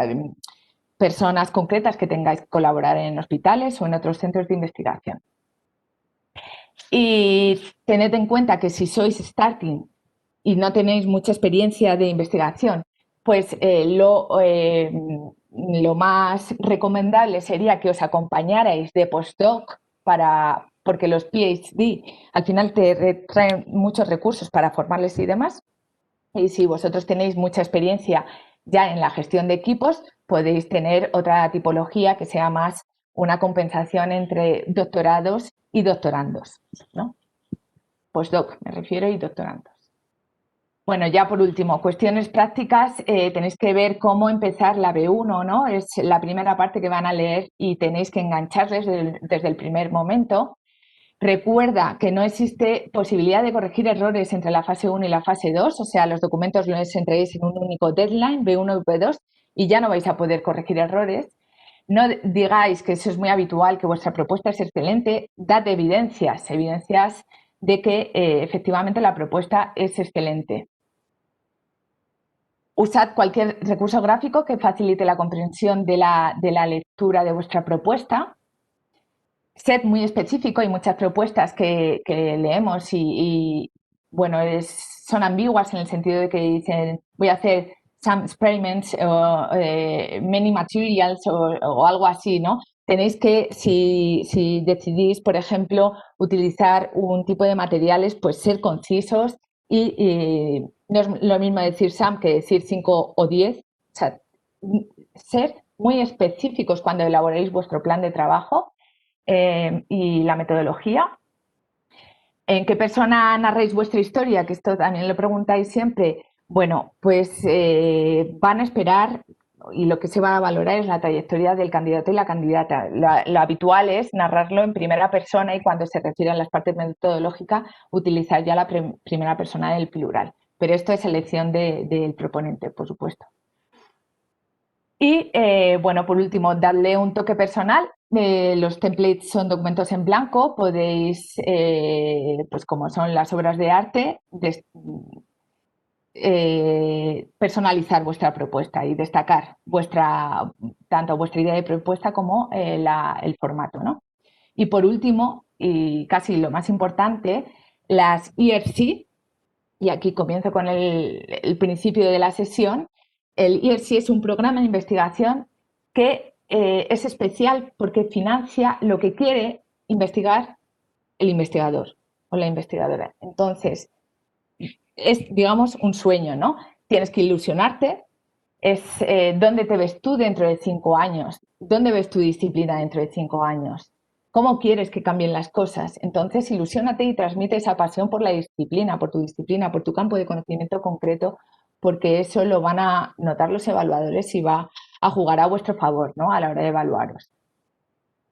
personas concretas que tengáis que colaborar en hospitales o en otros centros de investigación. Y tened en cuenta que si sois starting y no tenéis mucha experiencia de investigación, pues lo más recomendable sería que os acompañarais de postdoc porque los PhD al final te traen muchos recursos para formarles y demás. Y si vosotros tenéis mucha experiencia ya en la gestión de equipos, podéis tener otra tipología que sea más una compensación entre doctorados y doctorandos, ¿no? Postdoc me refiero y doctorandos. Bueno, ya por último, cuestiones prácticas, tenéis que ver cómo empezar la B1, ¿no? Es la primera parte que van a leer y tenéis que engancharles desde el primer momento. Recuerda que no existe posibilidad de corregir errores entre la fase 1 y la fase 2, o sea, los documentos los entreguéis en un único deadline, B1 y B2, y ya no vais a poder corregir errores. No digáis que eso es muy habitual, que vuestra propuesta es excelente, dad evidencias de que efectivamente la propuesta es excelente. Usad cualquier recurso gráfico que facilite la comprensión de la lectura de vuestra propuesta. Sed muy específico, hay muchas propuestas que leemos y bueno, son ambiguas en el sentido de que dicen voy a hacer some experiments o many materials o algo así, ¿no? Tenéis que, si decidís, por ejemplo, utilizar un tipo de materiales, pues ser concisos y no es lo mismo decir some que decir 5 o 10. O sea, ser muy específicos cuando elaboréis vuestro plan de trabajo y la metodología. ¿En qué persona narréis vuestra historia? Que esto también lo preguntáis siempre. Bueno, pues van a esperar y lo que se va a valorar es la trayectoria del candidato y la candidata. Lo habitual es narrarlo en primera persona y cuando se refiere a las partes metodológicas utilizar ya la primera persona del plural. Pero esto es elección del proponente, por supuesto. Y bueno, por último, darle un toque personal. Los templates son documentos en blanco, podéis, pues como son las obras de arte, personalizar vuestra propuesta y destacar tanto vuestra idea de propuesta como el formato, ¿no? Y por último, y casi lo más importante, las ERC, y aquí comienzo con el principio de la sesión. El ERC es un programa de investigación que es especial porque financia lo que quiere investigar el investigador o la investigadora. Entonces, es, digamos, un sueño, ¿no? Tienes que ilusionarte. Es dónde te ves tú dentro de 5 años, dónde ves tu disciplina dentro de 5 años, cómo quieres que cambien las cosas. Entonces, ilusiónate y transmite esa pasión por la disciplina, por tu campo de conocimiento concreto, porque eso lo van a notar los evaluadores y va a jugar a vuestro favor, ¿no? A la hora de evaluaros.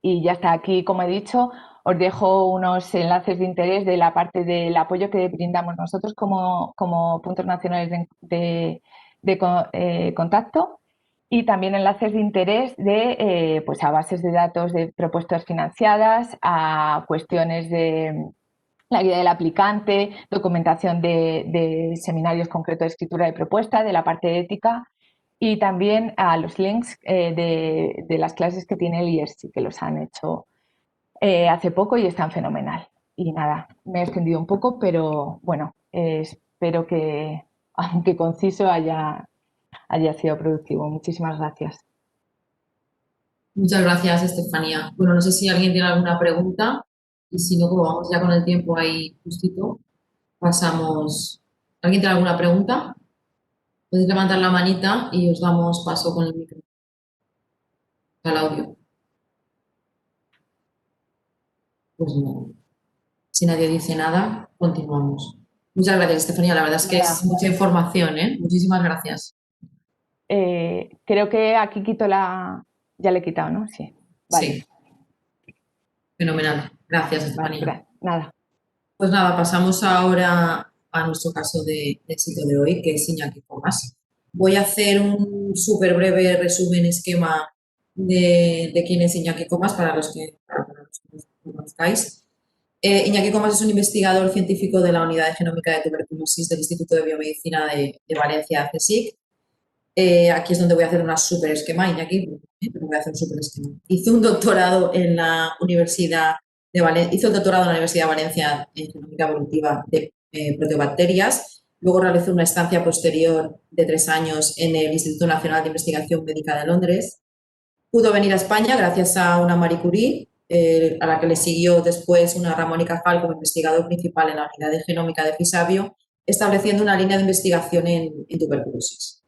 Y ya está, aquí, como he dicho, os dejo unos enlaces de interés de la parte del apoyo que brindamos nosotros como puntos nacionales de contacto y también enlaces de interés pues a bases de datos de propuestas financiadas, a cuestiones de la guía del aplicante, documentación de seminarios concretos de escritura de propuesta, de la parte ética y también a los links de las clases que tiene el IERSI, que los han hecho hace poco y están fenomenal. Y nada, me he extendido un poco, pero bueno, espero que, aunque conciso, haya sido productivo. Muchísimas gracias. Muchas gracias, Estefanía. Bueno, no sé si alguien tiene alguna pregunta y si no, como vamos ya con el tiempo ahí justito, pasamos. ¿Alguien tiene alguna pregunta? Podéis levantar la manita y os damos paso con el micro, al audio. Pues no. Si nadie dice nada, continuamos. Muchas gracias, Estefanía. La verdad es que Nada, es mucha información, ¿eh? Muchísimas gracias. creo que aquí quito la... Ya le he quitado, ¿no? Sí. Vale, Sí, fenomenal. Gracias, vale, Estefanía. nada. Pues nada, pasamos ahora a nuestro caso de éxito de hoy, que es Iñaki Comas. Voy a hacer un súper breve resumen, esquema de quién es Iñaki Comas para los que no conozcáis. Iñaki Comas es un investigador científico de la Unidad de Genómica de Tuberculosis del Instituto de Biomedicina de Valencia, CSIC. Aquí es donde voy a hacer una súper esquema, Iñaki, pero voy a hacer un súper esquema. Hizo un doctorado en la Universidad de Valencia, hizo el doctorado en la Universidad de Valencia en genómica evolutiva de proteobacterias. Luego realizó una estancia posterior de 3 años en el Instituto Nacional de Investigación Médica de Londres. Pudo venir a España gracias a una Marie Curie, a la que le siguió después una Ramón y Cajal como investigador principal en la unidad de genómica de Fisabio, estableciendo una línea de investigación en tuberculosis,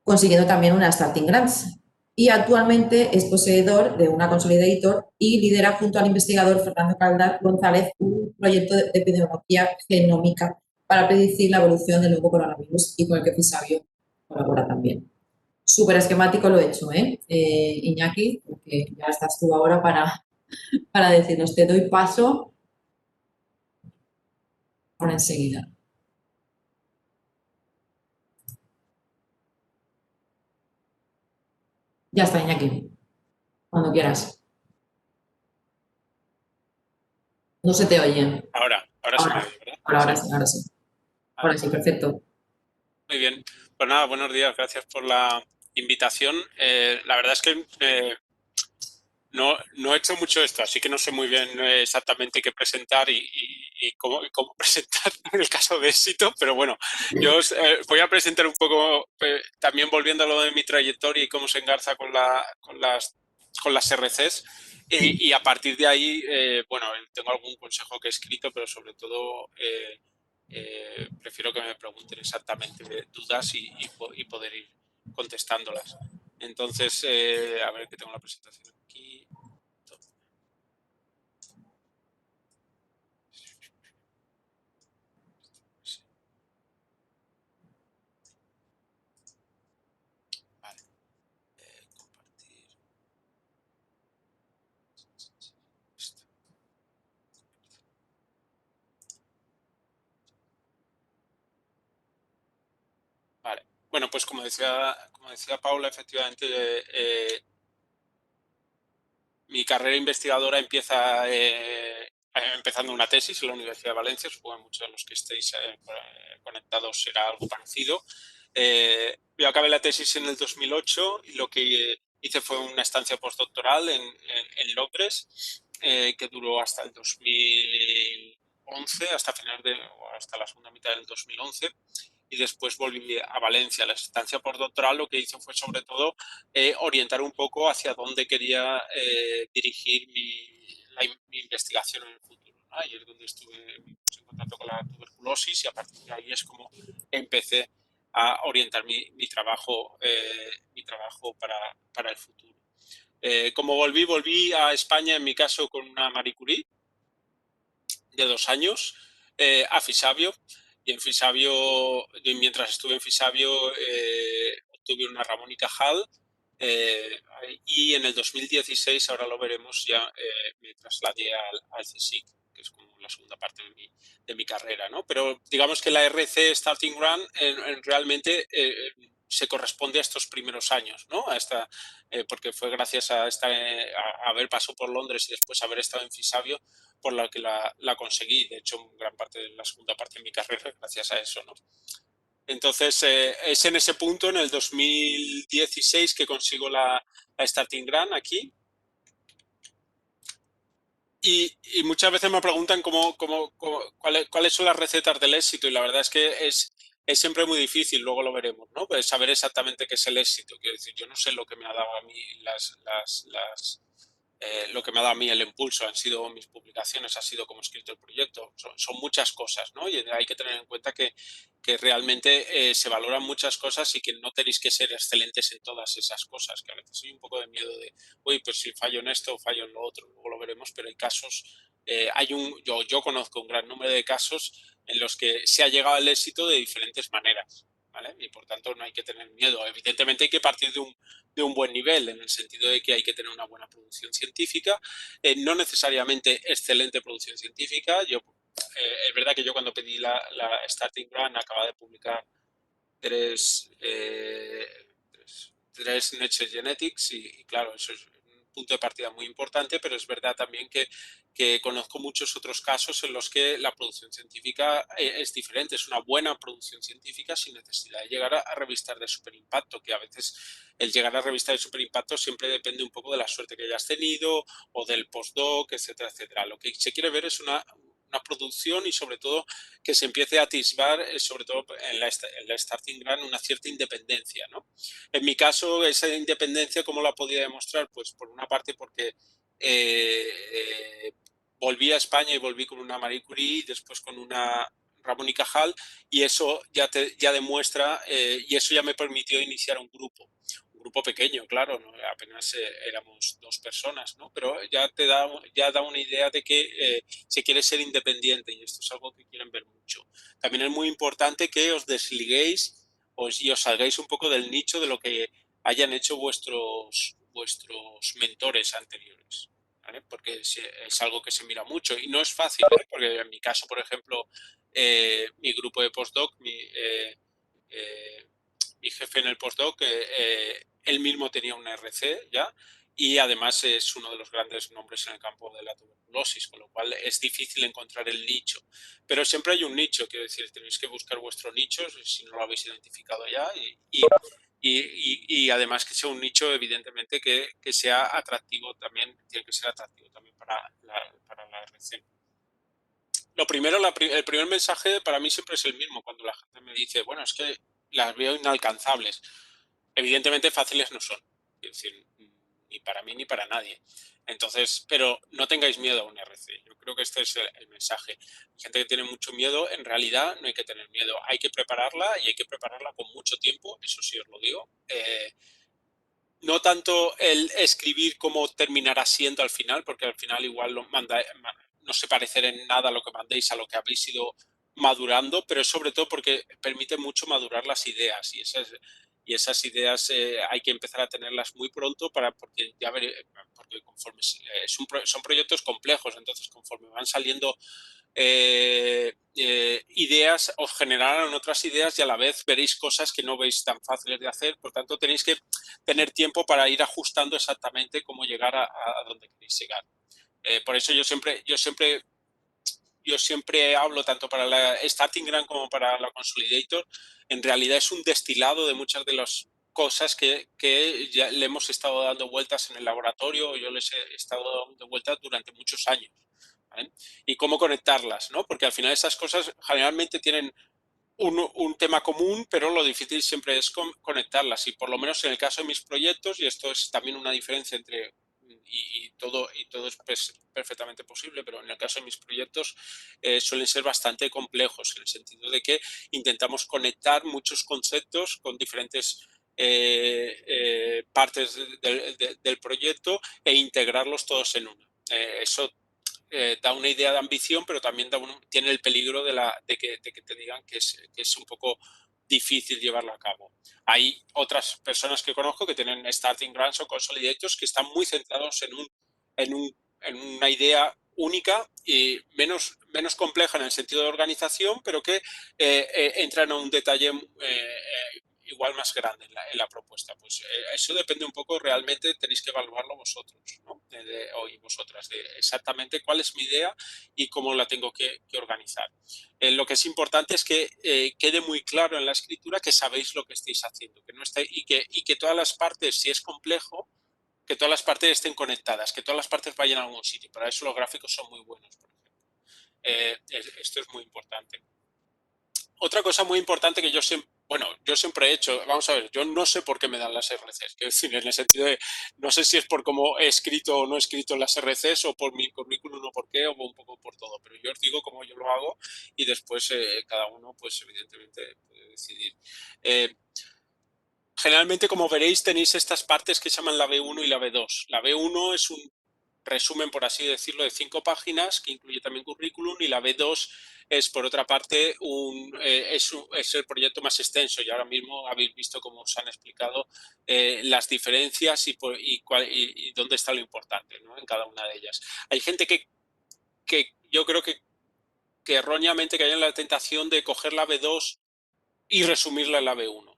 consiguiendo también una Starting Grants. Y actualmente es poseedor de una Consolidator y lidera junto al investigador Fernando Caldar González un proyecto de epidemiología genómica para predecir la evolución del nuevo coronavirus y con el que Fisabio colabora también. Súper esquemático lo he hecho, Iñaki, porque ya estás tú ahora para decirnos, te doy paso por enseguida. Ya está, Iñaki, cuando quieras. No se te oye. Ahora se me Ahora, oye, ¿verdad? ahora Sí. sí, ahora sí. Vale. Ahora sí, perfecto. Muy bien. Pues nada, buenos días. Gracias por la invitación. La verdad es que no he hecho mucho esto, así que no sé muy bien exactamente qué presentar y cómo presentar en el caso de éxito, pero bueno, yo os voy a presentar un poco, también volviendo a lo de mi trayectoria y cómo se engarza con las RCs. Y a partir de ahí, bueno, tengo algún consejo que he escrito, pero sobre todo prefiero que me pregunten exactamente dudas y poder ir contestándolas. Entonces, a ver que tengo la presentación aquí. Vale, compartir. Vale. Bueno, pues como decía Paula, efectivamente, mi carrera investigadora empieza empezando una tesis en la Universidad de Valencia. Supongo que muchos de los que estéis conectados será algo parecido. Yo acabé la tesis en el 2008 y lo que hice fue una estancia postdoctoral en Londres, que duró hasta el 2011, hasta la segunda mitad del 2011. Y después volví a Valencia. La estancia postdoctoral lo que hice fue sobre todo orientar un poco hacia dónde quería dirigir mi investigación en el futuro, ¿no? Ahí es donde estuve en contacto con la tuberculosis y a partir de ahí es como empecé a orientar mi trabajo para el futuro. Como volví a España, en mi caso, con una Marie Curie de 2 años, a Fisabio. Y en Fisabio, mientras estuve en Fisabio, obtuve una Ramón y Cajal. Y en el 2016, ahora lo veremos, ya me trasladé al CSIC, que es como la segunda parte de mi carrera, ¿no? Pero digamos que la RC Starting Run realmente se corresponde a estos primeros años, ¿no? Porque fue gracias a haber pasado por Londres y después haber estado en Fisabio por la que la conseguí. De hecho, gran parte de la segunda parte de mi carrera gracias a eso, ¿no? Entonces, es en ese punto, en el 2016, que consigo la Starting Grant aquí. Y muchas veces me preguntan cuáles son las recetas del éxito y la verdad es que es siempre muy difícil, luego lo veremos, ¿no? Pues saber exactamente qué es el éxito. Quiero decir, yo no sé lo que me ha dado a mí lo que me ha dado a mí el impulso han sido mis publicaciones, ha sido cómo he escrito el proyecto. Son muchas cosas, ¿no? Y hay que tener en cuenta que realmente se valoran muchas cosas y que no tenéis que ser excelentes en todas esas cosas, que a veces hay un poco de miedo de, uy, pues si fallo en esto o fallo en lo otro, luego lo veremos, pero hay casos, yo conozco un gran número de casos en los que se ha llegado al éxito de diferentes maneras. ¿Vale? Y por tanto no hay que tener miedo. Evidentemente hay que partir de un buen nivel, en el sentido de que hay que tener una buena producción científica, no necesariamente excelente producción científica. Es verdad que yo cuando pedí la Starting Grant acababa de publicar tres, tres Nature Genetics y claro, eso es un punto de partida muy importante, pero es verdad también que conozco muchos otros casos en los que la producción científica es diferente, es una buena producción científica sin necesidad de llegar a revistas de superimpacto, que a veces el llegar a revistas de superimpacto siempre depende un poco de la suerte que hayas tenido o del postdoc, etcétera, etcétera. Lo que se quiere ver es una producción y sobre todo que se empiece a atisbar, sobre todo en la Starting Grant, una cierta independencia, ¿no? En mi caso, esa independencia, ¿cómo la podía demostrar? Pues por una parte porque volví a España y volví con una Marie Curie y después con una Ramón y Cajal, y eso ya demuestra, y eso ya me permitió iniciar un grupo pequeño, claro, ¿no? Apenas éramos 2 personas, ¿no? Pero ya da una idea de que se quiere ser independiente y esto es algo que quieren ver mucho. También es muy importante que os desliguéis y os salgáis un poco del nicho de lo que hayan hecho vuestros mentores anteriores. ¿Vale? Porque es algo que se mira mucho y no es fácil, ¿eh? Porque en mi caso, por ejemplo, mi grupo de postdoc, mi jefe en el postdoc, él mismo tenía un RC ya y además es uno de los grandes nombres en el campo de la tuberculosis, con lo cual es difícil encontrar el nicho. Pero siempre hay un nicho, quiero decir, tenéis que buscar vuestro nicho si no lo habéis identificado ya y además que sea un nicho evidentemente que sea atractivo también, tiene que ser atractivo también para la RC. Lo primero, el primer mensaje para mí siempre es el mismo cuando la gente me dice, bueno, es que las veo inalcanzables. Evidentemente fáciles no son, es decir, ni para mí ni para nadie. Entonces, pero no tengáis miedo a un RC. Yo creo que este es el mensaje. Hay gente que tiene mucho miedo, en realidad no hay que tener miedo. Hay que prepararla y hay que prepararla con mucho tiempo, eso sí os lo digo. No tanto el escribir cómo terminará siendo al final, porque al final igual no se parecerá en nada a lo que mandéis, a lo que habéis ido madurando, pero sobre todo porque permite mucho madurar las ideas y esas ideas hay que empezar a tenerlas muy pronto porque conforme son proyectos complejos, entonces conforme van saliendo ideas, os generarán otras ideas y a la vez veréis cosas que no veis tan fáciles de hacer, por tanto tenéis que tener tiempo para ir ajustando exactamente cómo llegar a donde queréis llegar. Por eso yo siempre hablo tanto para la Starting Grant como para la Consolidator. En realidad es un destilado de muchas de las cosas que ya le hemos estado dando vueltas en el laboratorio, yo les he estado dando vueltas durante muchos años. ¿Vale? Y cómo conectarlas, ¿no? Porque al final esas cosas generalmente tienen un tema común, pero lo difícil siempre es conectarlas. Y por lo menos en el caso de mis proyectos, y esto es también una diferencia entre todo es perfectamente posible, pero en el caso de mis proyectos suelen ser bastante complejos, en el sentido de que intentamos conectar muchos conceptos con diferentes partes del proyecto e integrarlos todos en una. Eso da una idea de ambición, pero también tiene el peligro de que te digan que es un poco difícil llevarlo a cabo. Hay otras personas que conozco que tienen Starting Grants o Consolidators que están muy centrados en una idea única y menos compleja en el sentido de organización, pero que entran a un detalle igual más grande en la propuesta. Pues eso depende un poco, realmente tenéis que evaluarlo vosotros, ¿no? Y vosotras, de exactamente cuál es mi idea y cómo la tengo que organizar. Lo que es importante es que quede muy claro en la escritura que sabéis lo que estáis haciendo, que no estáis, y que todas las partes, si es complejo, que todas las partes estén conectadas, que todas las partes vayan a algún sitio. Para eso los gráficos son muy buenos, por ejemplo. Esto es muy importante. Otra cosa muy importante que yo siempre he hecho, vamos a ver, yo no sé por qué me dan las RCs, quiero decir, en el sentido de, no sé si es por cómo he escrito o no he escrito las RCs o por mi currículum o por qué, o un poco por todo, pero yo os digo cómo yo lo hago y después cada uno, pues evidentemente, puede decidir. Generalmente, como veréis, tenéis estas partes que se llaman la B1 y la B2. La B1 es un resumen, por así decirlo, de 5 páginas, que incluye también currículum, y la B2 es, por otra parte, es el proyecto más extenso, y ahora mismo habéis visto cómo os han explicado las diferencias y dónde está lo importante, ¿no?, en cada una de ellas. Hay gente que yo creo que erróneamente cae en la tentación de coger la B2 y resumirla en la B1.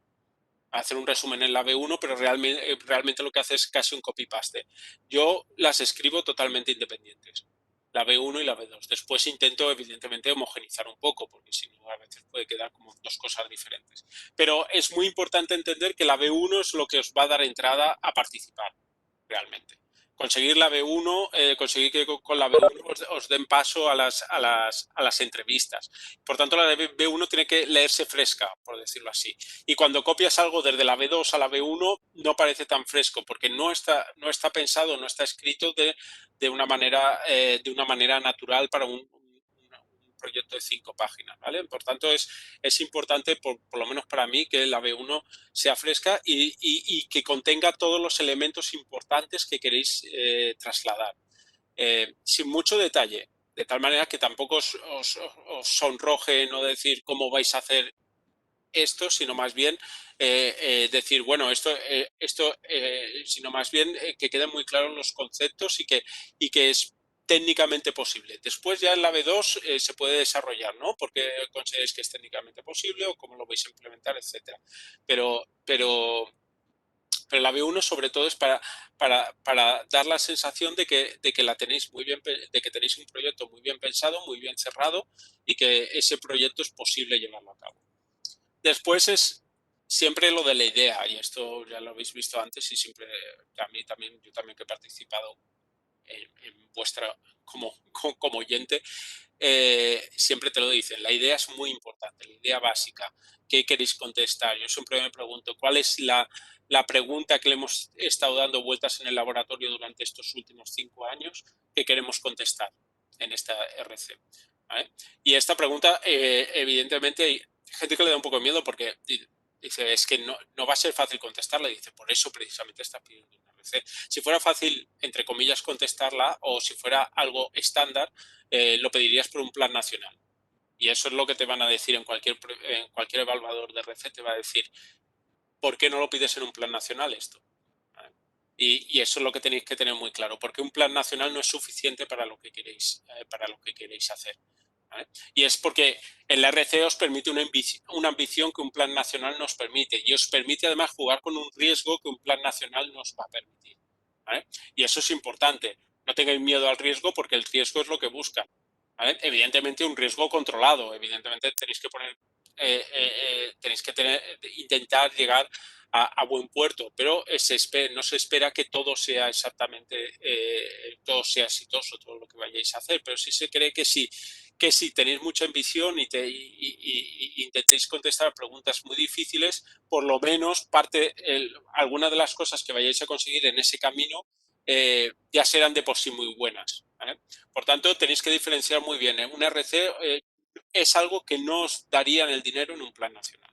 Hacer un resumen en la B1, pero realmente lo que hace es casi un copy-paste. Yo las escribo totalmente independientes, la B1 y la B2. Después intento, evidentemente, homogenizar un poco, porque si no, a veces puede quedar como dos cosas diferentes. Pero es muy importante entender que la B1 es lo que os va a dar entrada a participar, realmente. Conseguir la B1, conseguir que con la B1 os den paso a las entrevistas. Por tanto, la B1 tiene que leerse fresca, por decirlo así. Y cuando copias algo desde la B2 a la B1, no parece tan fresco, porque no está pensado, no está escrito de una manera natural para un proyecto de 5 páginas, ¿vale? Por tanto, es importante, por lo menos para mí, que la B1 sea fresca y que contenga todos los elementos importantes que queréis trasladar. Sin mucho detalle, de tal manera que tampoco os sonroje no decir cómo vais a hacer esto, sino más bien decir, bueno, sino más bien que queden muy claros los conceptos y que es técnicamente posible. Después ya en la B2 se puede desarrollar, ¿no? Porque consideréis que es técnicamente posible o cómo lo vais a implementar, etcétera. Pero la B1 sobre todo es para dar la sensación de que la tenéis muy bien, de que tenéis un proyecto muy bien pensado, muy bien cerrado y que ese proyecto es posible llevarlo a cabo. Después es siempre lo de la idea, y esto ya lo habéis visto antes y siempre, yo también que he participado en vuestra, como oyente, siempre te lo dicen, la idea es muy importante, la idea básica, ¿qué queréis contestar? Yo siempre me pregunto, ¿cuál es la pregunta que le hemos estado dando vueltas en el laboratorio durante estos últimos 5 años que queremos contestar en esta RC? ¿Vale? Y esta pregunta, evidentemente, hay gente que le da un poco de miedo porque dice, es que no va a ser fácil contestarla, y dice, por eso precisamente está pidiendo una RC. Si fuera fácil, entre comillas, contestarla, o si fuera algo estándar, lo pedirías por un plan nacional. Y eso es lo que te van a decir en cualquier evaluador de RC, te va a decir, ¿por qué no lo pides en un plan nacional esto? ¿Vale? Y eso es lo que tenéis que tener muy claro, porque un plan nacional no es suficiente para lo que queréis hacer. ¿Vale? Y es porque el RC os permite una ambición que un plan nacional nos permite, y os permite además jugar con un riesgo que un plan nacional nos va a permitir. ¿Vale? Y eso es importante. No tengáis miedo al riesgo, porque el riesgo es lo que buscan. ¿Vale? Evidentemente un riesgo controlado. Evidentemente tenéis que intentar llegar a buen puerto, pero no se espera que todo sea exactamente, todo sea exitoso, todo lo que vayáis a hacer, pero sí se cree que si tenéis mucha ambición y intentéis contestar preguntas muy difíciles, por lo menos alguna de las cosas que vayáis a conseguir en ese camino ya serán de por sí muy buenas. ¿Vale? Por tanto, tenéis que diferenciar muy bien. Un RC es algo que no os darían el dinero en un plan nacional,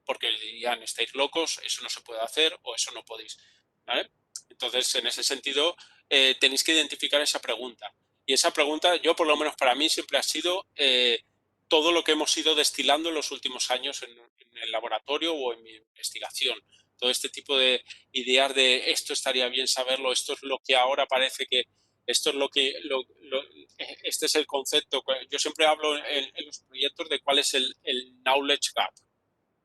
porque dirían, estáis locos, eso no se puede hacer o eso no podéis. ¿Vale? Entonces, en ese sentido, tenéis que identificar esa pregunta. Y esa pregunta, yo por lo menos para mí, siempre ha sido todo lo que hemos ido destilando en los últimos años en el laboratorio o en mi investigación. Todo este tipo de ideas de esto estaría bien saberlo, esto es lo que ahora parece que, esto es este es el concepto. Yo siempre hablo en los proyectos de cuál es el knowledge gap.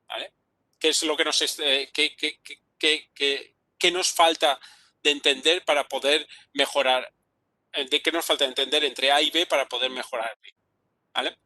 ¿Vale? ¿Qué es lo que qué nos falta de entender para poder mejorar? ¿De qué nos falta de entender entre A y B para poder mejorar B? ¿Vale?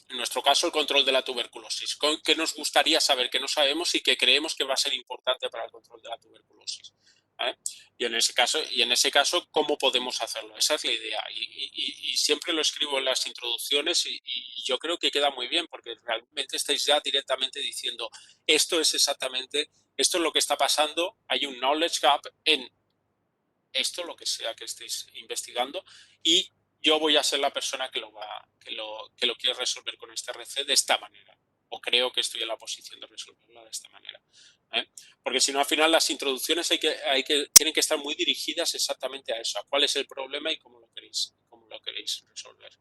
En nuestro caso, el control de la tuberculosis. ¿Qué nos gustaría saber que no sabemos y que creemos que va a ser importante para el control de la tuberculosis? ¿vale? Y en ese caso, ¿cómo podemos hacerlo? Esa es la idea. Y siempre lo escribo en las introducciones y yo creo que queda muy bien porque realmente estáis ya directamente diciendo esto es exactamente, esto es lo que está pasando, hay un knowledge gap en esto, lo que sea que estéis investigando, y yo voy a ser la persona que lo quiere resolver con este RC de esta manera, o creo que estoy en la posición de resolverla de esta manera. Porque si no, al final las introducciones tienen que estar muy dirigidas exactamente a eso, a cuál es el problema y cómo lo queréis resolver.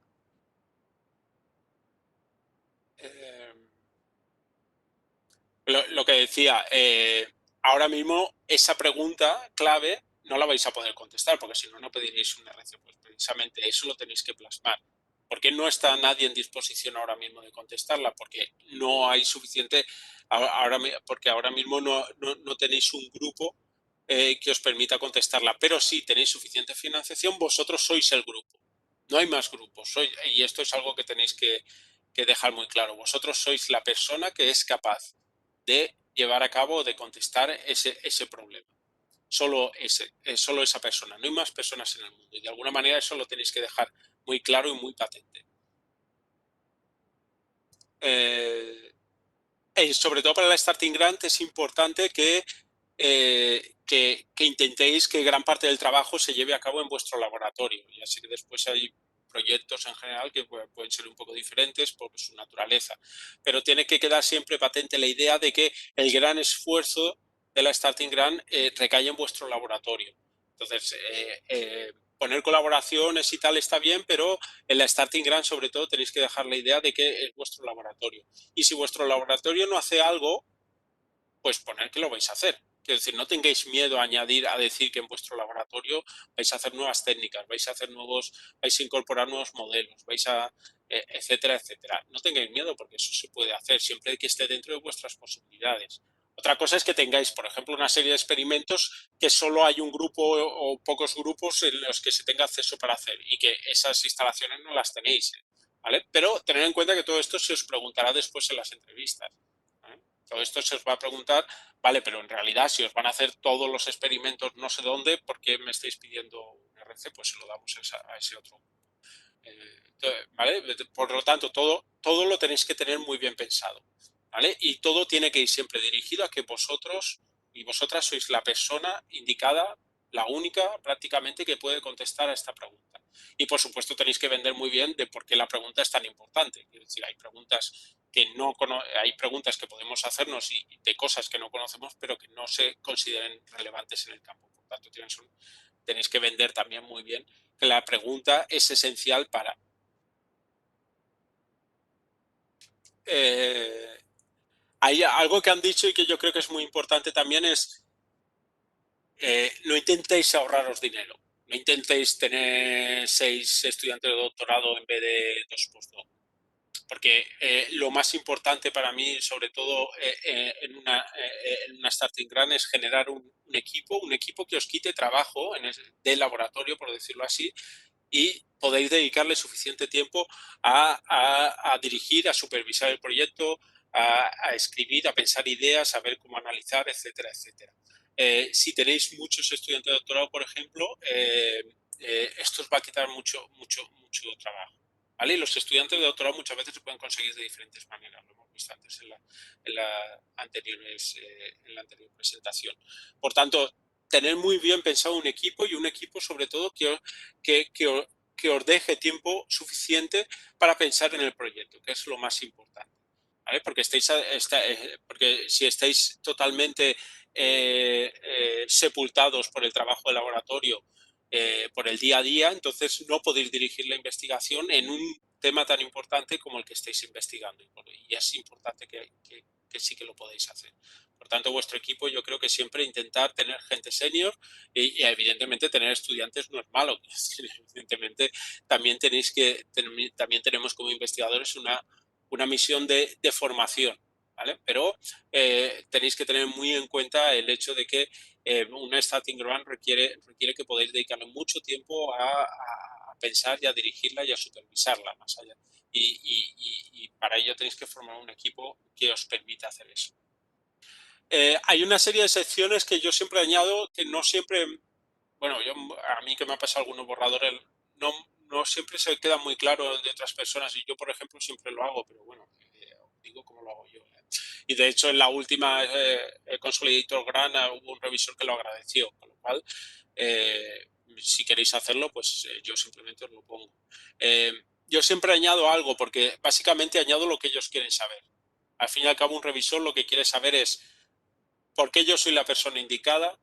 Lo que decía, ahora mismo esa pregunta clave no la vais a poder contestar, porque si no, no pediréis un RC. Pues precisamente eso lo tenéis que plasmar. ¿Por qué no está nadie en disposición ahora mismo de contestarla? Porque no hay suficiente, porque ahora mismo no tenéis un grupo que os permita contestarla, pero si tenéis suficiente financiación, vosotros sois el grupo. No hay más grupos. Y esto es algo que tenéis que dejar muy claro. Vosotros sois la persona que es capaz de llevar a cabo o de contestar ese problema. Solo esa persona, no hay más personas en el mundo. Y de alguna manera eso lo tenéis que dejar muy claro y muy patente. Sobre todo para la Starting Grant es importante que intentéis que gran parte del trabajo se lleve a cabo en vuestro laboratorio. Y así que después hay proyectos en general que pueden ser un poco diferentes por su naturaleza. Pero tiene que quedar siempre patente la idea de que el gran esfuerzo de la Starting Grant recae en vuestro laboratorio. Entonces, poner colaboraciones y tal está bien, pero en la Starting Grant sobre todo tenéis que dejar la idea de que es vuestro laboratorio. Y si vuestro laboratorio no hace algo, pues poner que lo vais a hacer. Quiero decir, no tengáis miedo a decir que en vuestro laboratorio vais a hacer nuevas técnicas, vais a incorporar nuevos modelos, etcétera, etcétera. No tengáis miedo porque eso se puede hacer siempre que esté dentro de vuestras posibilidades. Otra cosa es que tengáis, por ejemplo, una serie de experimentos que solo hay un grupo o pocos grupos en los que se tenga acceso para hacer y que esas instalaciones no las tenéis, ¿vale? Pero tened en cuenta que todo esto se os preguntará después en las entrevistas, ¿vale? Todo esto se os va a preguntar, vale, pero en realidad si os van a hacer todos los experimentos no sé dónde, ¿por qué me estáis pidiendo un RC? Pues se lo damos a ese otro grupo. ¿Vale? Por lo tanto, todo lo tenéis que tener muy bien pensado, ¿vale? Y todo tiene que ir siempre dirigido a que vosotros y vosotras sois la persona indicada, la única prácticamente que puede contestar a esta pregunta. Y por supuesto tenéis que vender muy bien de por qué la pregunta es tan importante. Es decir, hay preguntas que podemos hacernos y de cosas que no conocemos, pero que no se consideren relevantes en el campo. Por tanto, tenéis que vender también muy bien que la pregunta es esencial para. Hay algo que han dicho y que yo creo que es muy importante también es no intentéis ahorraros dinero. No intentéis tener 6 estudiantes de doctorado en vez de 2 postdoc. Porque lo más importante para mí, sobre todo en una starting grant, es generar un equipo que os quite trabajo del laboratorio, por decirlo así, y podéis dedicarle suficiente tiempo a dirigir, a supervisar el proyecto, a escribir, a pensar ideas, a ver cómo analizar, etcétera, etcétera. Si tenéis muchos estudiantes de doctorado, por ejemplo, esto os va a quitar mucho trabajo. ¿Vale? Y los estudiantes de doctorado muchas veces se pueden conseguir de diferentes maneras, lo hemos visto antes en la anterior presentación. Por tanto, tener muy bien pensado un equipo y un equipo sobre todo que os deje tiempo suficiente para pensar en el proyecto, que es lo más importante. ¿Vale? Porque si estáis totalmente sepultados por el trabajo de laboratorio, por el día a día, entonces no podéis dirigir la investigación en un tema tan importante como el que estáis investigando. Y es importante que sí que lo podéis hacer. Por tanto, vuestro equipo yo creo que siempre intentar tener gente senior y evidentemente tener estudiantes no es malo. Evidentemente también tenemos como investigadores una misión de formación, ¿vale? Pero tenéis que tener muy en cuenta el hecho de que una starting grant requiere que podáis dedicarle mucho tiempo a pensar y a dirigirla y a supervisarla más allá. Y para ello tenéis que formar un equipo que os permita hacer eso. Hay una serie de secciones que yo siempre añado que no siempre, bueno, a mí que me ha pasado algunos borradores, no, no siempre se queda muy claro de otras personas y yo, por ejemplo, siempre lo hago, pero bueno, os digo cómo lo hago yo. Y de hecho, en la última Consolidator Grant hubo un revisor que lo agradeció, con lo cual, si queréis hacerlo, pues yo simplemente os lo pongo. Yo siempre añado algo, porque básicamente añado lo que ellos quieren saber. Al fin y al cabo, un revisor lo que quiere saber es por qué yo soy la persona indicada,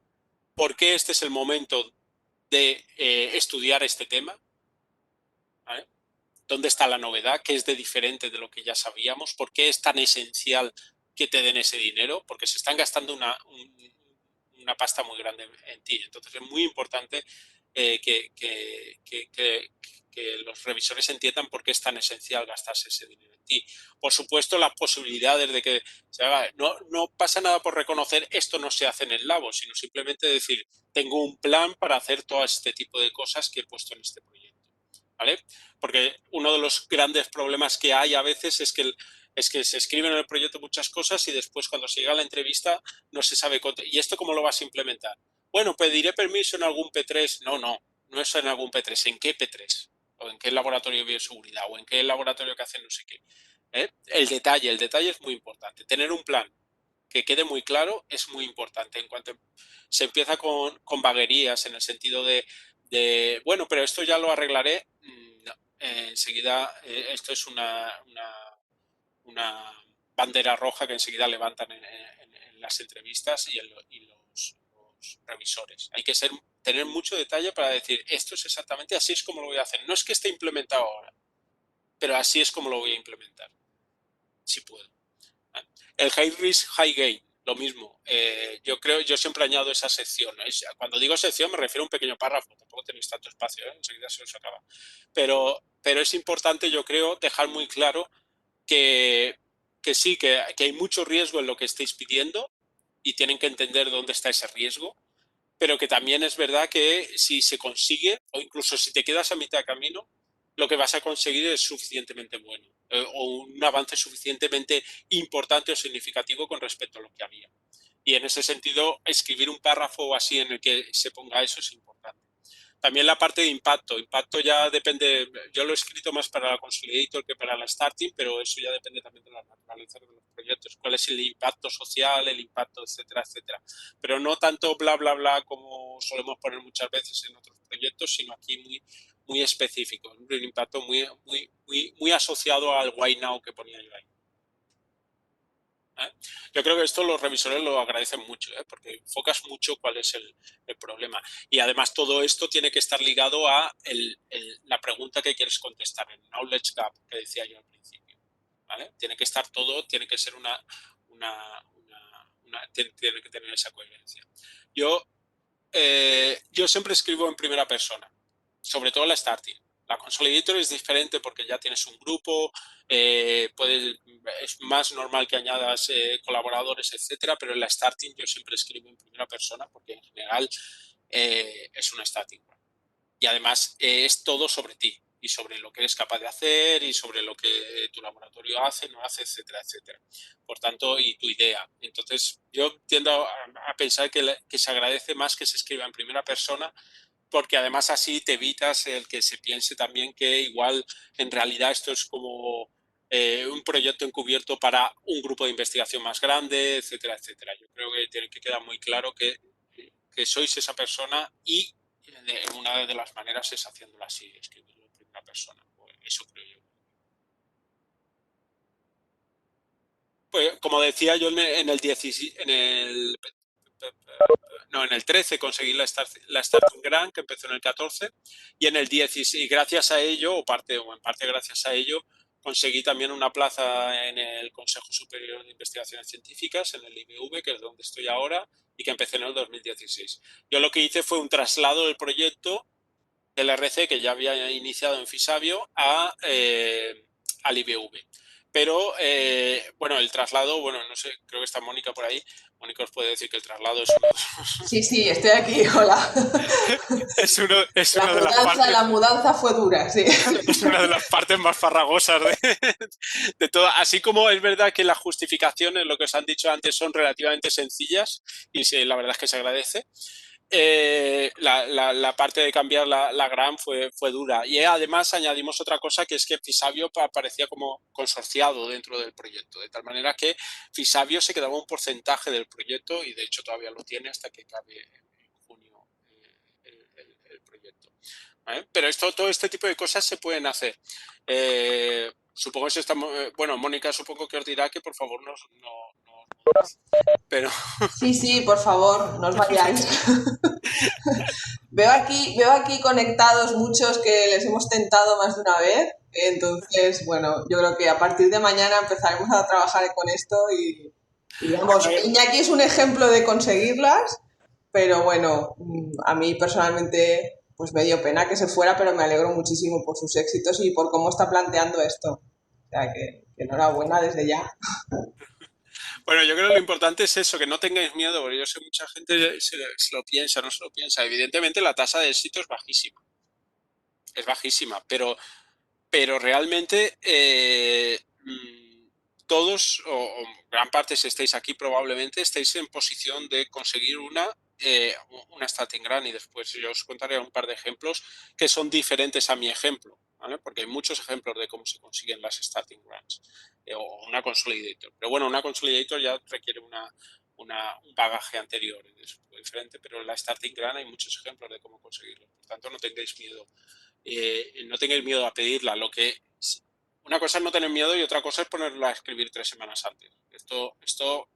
por qué este es el momento de estudiar este tema, ¿vale? ¿Dónde está la novedad? ¿Qué es de diferente de lo que ya sabíamos? ¿Por qué es tan esencial que te den ese dinero? Porque se están gastando una pasta muy grande en ti. Entonces es muy importante que los revisores entiendan por qué es tan esencial gastarse ese dinero en ti. Por supuesto, las posibilidades de que se haga, no pasa nada por reconocer esto no se hace en el labo, sino simplemente decir, tengo un plan para hacer todo este tipo de cosas que he puesto en este proyecto. ¿Vale? Porque uno de los grandes problemas que hay a veces es que se escriben en el proyecto muchas cosas y después cuando se llega a la entrevista no se sabe. ¿Y esto cómo lo vas a implementar? Bueno, pediré permiso en algún P3. No es en algún P3. ¿En qué P3? ¿O en qué laboratorio de bioseguridad? ¿O en qué laboratorio que hacen no sé qué? El detalle es muy importante. Tener un plan que quede muy claro es muy importante. En cuanto se empieza con vaguerías en el sentido bueno, pero esto ya lo arreglaré, no, enseguida esto es una bandera roja que enseguida levantan en las entrevistas y los revisores. Hay que tener mucho detalle para decir, esto es exactamente así es como lo voy a hacer. No es que esté implementado ahora, pero así es como lo voy a implementar, si puedo. El high risk, high gain, lo mismo. Yo siempre añado esa sección. Cuando digo sección me refiero a un pequeño párrafo, tampoco tenéis tanto espacio, enseguida se os acaba. Pero es importante, yo creo, dejar muy claro que, sí, que hay mucho riesgo en lo que estáis pidiendo y tienen que entender dónde está ese riesgo, pero que también es verdad que si se consigue, o incluso si te quedas a mitad de camino, lo que vas a conseguir es suficientemente bueno o un avance suficientemente importante o significativo con respecto a lo que había. Y en ese sentido, escribir un párrafo así en el que se ponga eso es importante. También la parte de impacto. Impacto ya depende, yo lo he escrito más para la Consolidator que para la Starting, pero eso ya depende también de la naturaleza de los proyectos. ¿Cuál es el impacto social, el impacto, etcétera, etcétera? Pero no tanto bla, bla, bla como solemos poner muchas veces en otros proyectos, sino aquí muy específico. Un impacto muy asociado al why now que ponía yo ahí. Yo creo que esto los revisores lo agradecen mucho, porque enfocas mucho cuál es el problema. Y además todo esto tiene que estar ligado a la pregunta que quieres contestar, el knowledge gap que decía yo al principio. ¿Vale? Tiene que estar todo, tiene que ser tiene que tener esa coherencia. Yo siempre escribo en primera persona, sobre todo la starting. La Consolidator es diferente porque ya tienes un grupo, es más normal que añadas colaboradores, etcétera, pero en la starting yo siempre escribo en primera persona porque en general es una starting. Y además es todo sobre ti y sobre lo que eres capaz de hacer y sobre lo que tu laboratorio hace, no hace, etcétera, etcétera. Por tanto, y tu idea. Entonces, yo tiendo a pensar que se agradece más que se escriba en primera persona porque además así te evitas el que se piense también que igual en realidad esto es como un proyecto encubierto para un grupo de investigación más grande, etcétera, etcétera. Yo creo que tiene que quedar muy claro que sois esa persona y una de las maneras es haciéndolo así, escribirlo en primera persona. Eso creo yo. Pues como decía yo en el 17, en el 13 conseguí la Starting Grant, que empezó en el 14, y en el 16, gracias a ello, o en parte gracias a ello, conseguí también una plaza en el Consejo Superior de Investigaciones Científicas, en el IBV, que es donde estoy ahora, y que empecé en el 2016. Yo lo que hice fue un traslado del proyecto del RC, que ya había iniciado en Fisabio, al IBV. pero, bueno, el traslado, bueno, no sé, creo que está Mónica por ahí. Mónica os puede decir que el traslado es Sí, sí, estoy aquí, hola. es una de La mudanza fue dura, sí. es una de las partes más farragosas de todo. Así como es verdad que las justificaciones, lo que os han dicho antes, son relativamente sencillas y la verdad es que se agradece. La parte de cambiar la GRAM fue dura. Y además añadimos otra cosa, que es que Fisabio aparecía como consorciado dentro del proyecto, de tal manera que Fisabio se quedaba un porcentaje del proyecto y de hecho todavía lo tiene hasta que acabe en junio el proyecto. ¿Vale? Pero todo este tipo de cosas se pueden hacer. Supongo que bueno, Mónica supongo que os dirá que por favor no pero Sí, por favor, no os vayáis. Veo aquí conectados muchos que les hemos tentado más de una vez. Entonces, bueno, yo creo que a partir de mañana empezaremos a trabajar con esto y vamos, Iñaki es un ejemplo de conseguirlas, pero bueno, a mí personalmente pues me dio pena que se fuera, pero me alegro muchísimo por sus éxitos y por cómo está planteando esto. O sea que enhorabuena desde ya. bueno, yo creo que lo importante es eso, que no tengáis miedo, porque yo sé que mucha gente se lo piensa, no se lo piensa. Evidentemente la tasa de éxito es bajísima, pero realmente todos o gran parte, si estáis aquí probablemente, estáis en posición de conseguir una starting grant, y después yo os contaré un par de ejemplos que son diferentes a mi ejemplo, ¿vale? Porque hay muchos ejemplos de cómo se consiguen las starting grants o una consolidator. Pero bueno, una consolidator ya requiere un bagaje anterior, es un poco diferente, pero en la starting grant hay muchos ejemplos de cómo conseguirlo. Por tanto, no tengáis miedo. No tengáis miedo a pedirla. Una cosa es no tener miedo y otra cosa es ponerla a escribir 3 semanas antes. Esto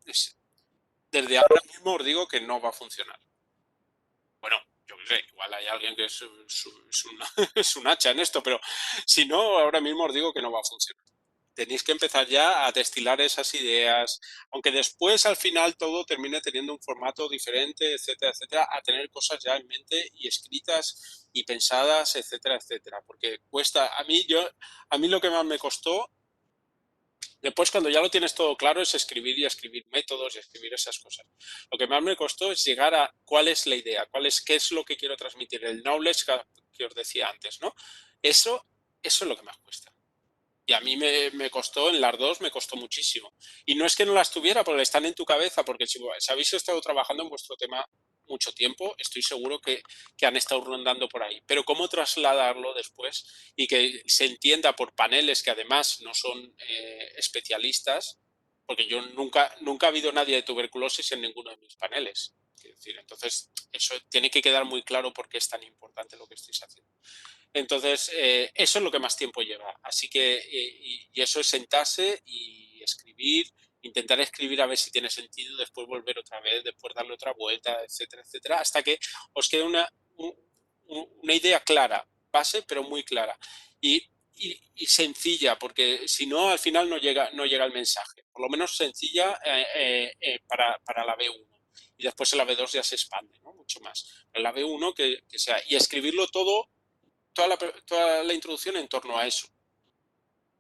es, desde ahora mismo os digo que no va a funcionar. Bueno, yo qué sé, igual hay alguien que es un hacha en esto, pero si no, ahora mismo os digo que no va a funcionar. Tenéis que empezar ya a destilar esas ideas, aunque después al final todo termine teniendo un formato diferente, etcétera, etcétera, a tener cosas ya en mente y escritas y pensadas, etcétera, etcétera, porque cuesta, a mí lo que más me costó, después cuando ya lo tienes todo claro, es escribir y escribir métodos y escribir esas cosas. Lo que más me costó es llegar a cuál es la idea, qué es lo que quiero transmitir, el knowledge que os decía antes, ¿no? Eso es lo que más cuesta. Y a mí me costó, en las dos me costó muchísimo. Y no es que no las tuviera, porque están en tu cabeza, porque si habéis estado trabajando en vuestro tema mucho tiempo, estoy seguro que han estado rondando por ahí. Pero cómo trasladarlo después y que se entienda por paneles que además no son especialistas, porque yo nunca ha habido nadie de tuberculosis en ninguno de mis paneles. Es decir, entonces, eso tiene que quedar muy claro por qué es tan importante lo que estáis haciendo. Entonces, eso es lo que más tiempo lleva. Así que, y eso es sentarse y escribir, intentar escribir a ver si tiene sentido, después volver otra vez, después darle otra vuelta, etcétera, etcétera, hasta que os quede una idea clara, base, pero muy clara. Y sencilla, porque si no, al final no llega el mensaje. Por lo menos sencilla para la B1. Y después en la B2 ya se expande, ¿no? Mucho más. En la B1 que sea. Y escribirlo toda la introducción en torno a eso.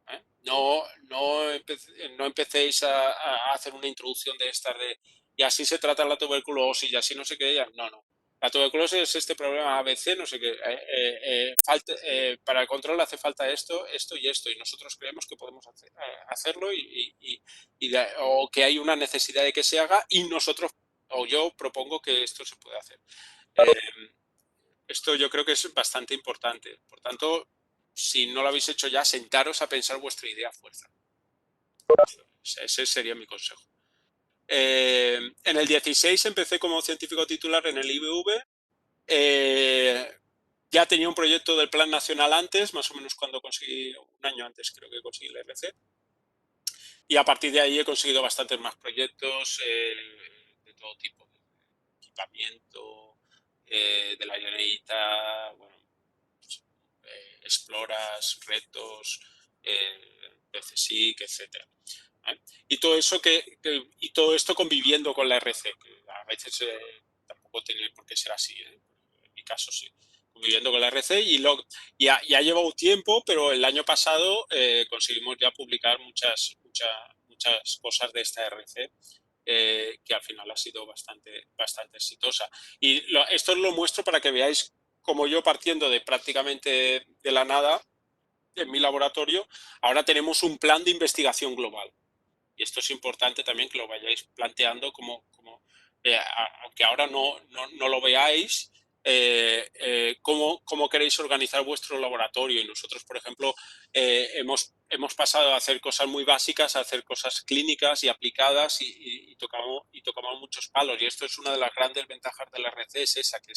¿Eh? No empecéis a hacer una introducción de estas y así se trata la tuberculosis y así no sé qué. No. La tuberculosis es este problema ABC, no sé qué. Para el control hace falta esto y esto. Y nosotros creemos que podemos hacerlo o que hay una necesidad de que se haga y nosotros o yo propongo que esto se puede hacer. Esto yo creo que es bastante importante. Por tanto, si no lo habéis hecho ya, sentaros a pensar vuestra idea a fuerza. Ese sería mi consejo. En el 16 empecé como científico titular en el IBV. Ya tenía un proyecto del Plan Nacional antes, más o menos cuando conseguí, un año antes creo que conseguí el RC. Y a partir de ahí he conseguido bastantes más proyectos de todo tipo. De equipamiento, de la Generalitat, bueno, exploras, retos, PCSIC, etcétera. Y todo eso y todo esto conviviendo con la RC, que a veces tampoco tiene por qué ser así, en mi caso sí. conviviendo con la RC y ya lleva un tiempo, pero el año pasado conseguimos ya publicar muchas cosas de esta RC. Que al final ha sido bastante exitosa. Y esto os lo muestro para que veáis cómo yo, partiendo de prácticamente de la nada en mi laboratorio, ahora tenemos un plan de investigación global. Y esto es importante también que lo vayáis planteando aunque ahora no lo veáis, cómo queréis organizar vuestro laboratorio. Y nosotros, por ejemplo, hemos pasado a hacer cosas muy básicas, a hacer cosas clínicas y aplicadas y tocamos muchos palos. Y esto es una de las grandes ventajas de la RC, es esa, que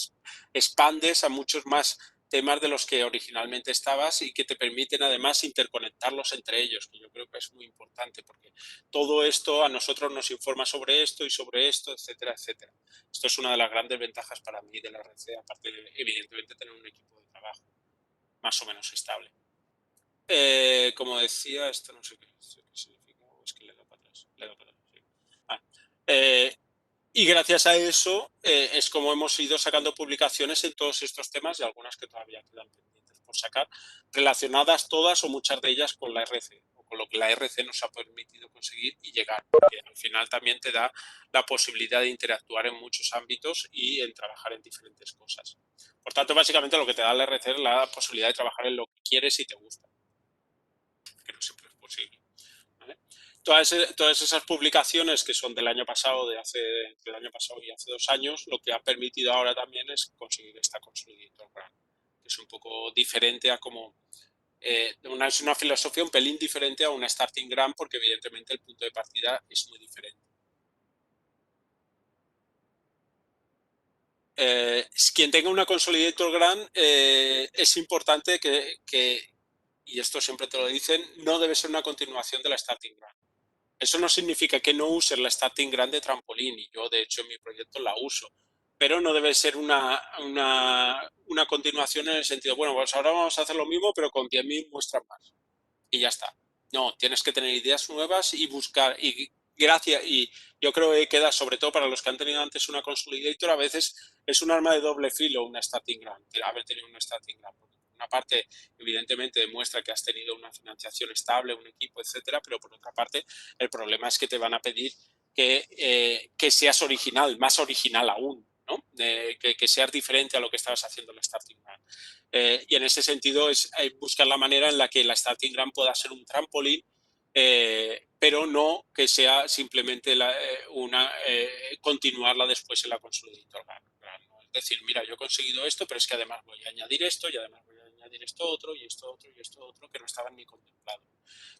expandes a muchos más temas de los que originalmente estabas y que te permiten además interconectarlos entre ellos, que yo creo que es muy importante porque todo esto a nosotros nos informa sobre esto y sobre esto, etcétera, etcétera. Esto es una de las grandes ventajas para mí de la RC, aparte de, evidentemente, tener un equipo de trabajo más o menos estable. Como decía, esto no sé qué significa, o es que le he dado para atrás. Sí. Y gracias a eso es como hemos ido sacando publicaciones en todos estos temas y algunas que todavía quedan pendientes por sacar, relacionadas todas o muchas de ellas con la RC o con lo que la RC nos ha permitido conseguir y llegar, porque al final también te da la posibilidad de interactuar en muchos ámbitos y en trabajar en diferentes cosas. Por tanto, básicamente lo que te da la RC es la posibilidad de trabajar en lo que quieres y te gusta, que no siempre es posible. ¿Vale? Todas esas publicaciones que son del año pasado, entre el año pasado y hace 2 años, lo que ha permitido ahora también es conseguir esta Consolidator Grant, que es un poco diferente a como... es una filosofía un pelín diferente a una Starting Grant porque evidentemente el punto de partida es muy diferente. Quien tenga una Consolidator Grant es importante y esto siempre te lo dicen, no debe ser una continuación de la Starting Grant. Eso no significa que no uses la Starting Grant de trampolín, y yo de hecho en mi proyecto la uso, pero no debe ser una continuación en el sentido, bueno, pues ahora vamos a hacer lo mismo pero con 10.000 muestras más y ya está. No, tienes que tener ideas nuevas y buscar, y yo creo que queda, sobre todo para los que han tenido antes una Consolidator, a veces es un arma de doble filo una Starting Grant, haber tenido una Starting Grant. Una parte, evidentemente, demuestra que has tenido una financiación estable, un equipo, etcétera, pero por otra parte, el problema es que te van a pedir que seas original, más original aún, ¿no? Que seas diferente a lo que estabas haciendo en la Starting Grant. Y en ese sentido es buscar la manera en la que la Starting Grant pueda ser un trampolín, pero no que sea simplemente continuarla después en la Consolidator Grant. Es decir, mira, yo he conseguido esto, pero es que además voy a añadir esto y además voy a añadir esto otro y esto otro y esto otro que no estaban ni contemplados.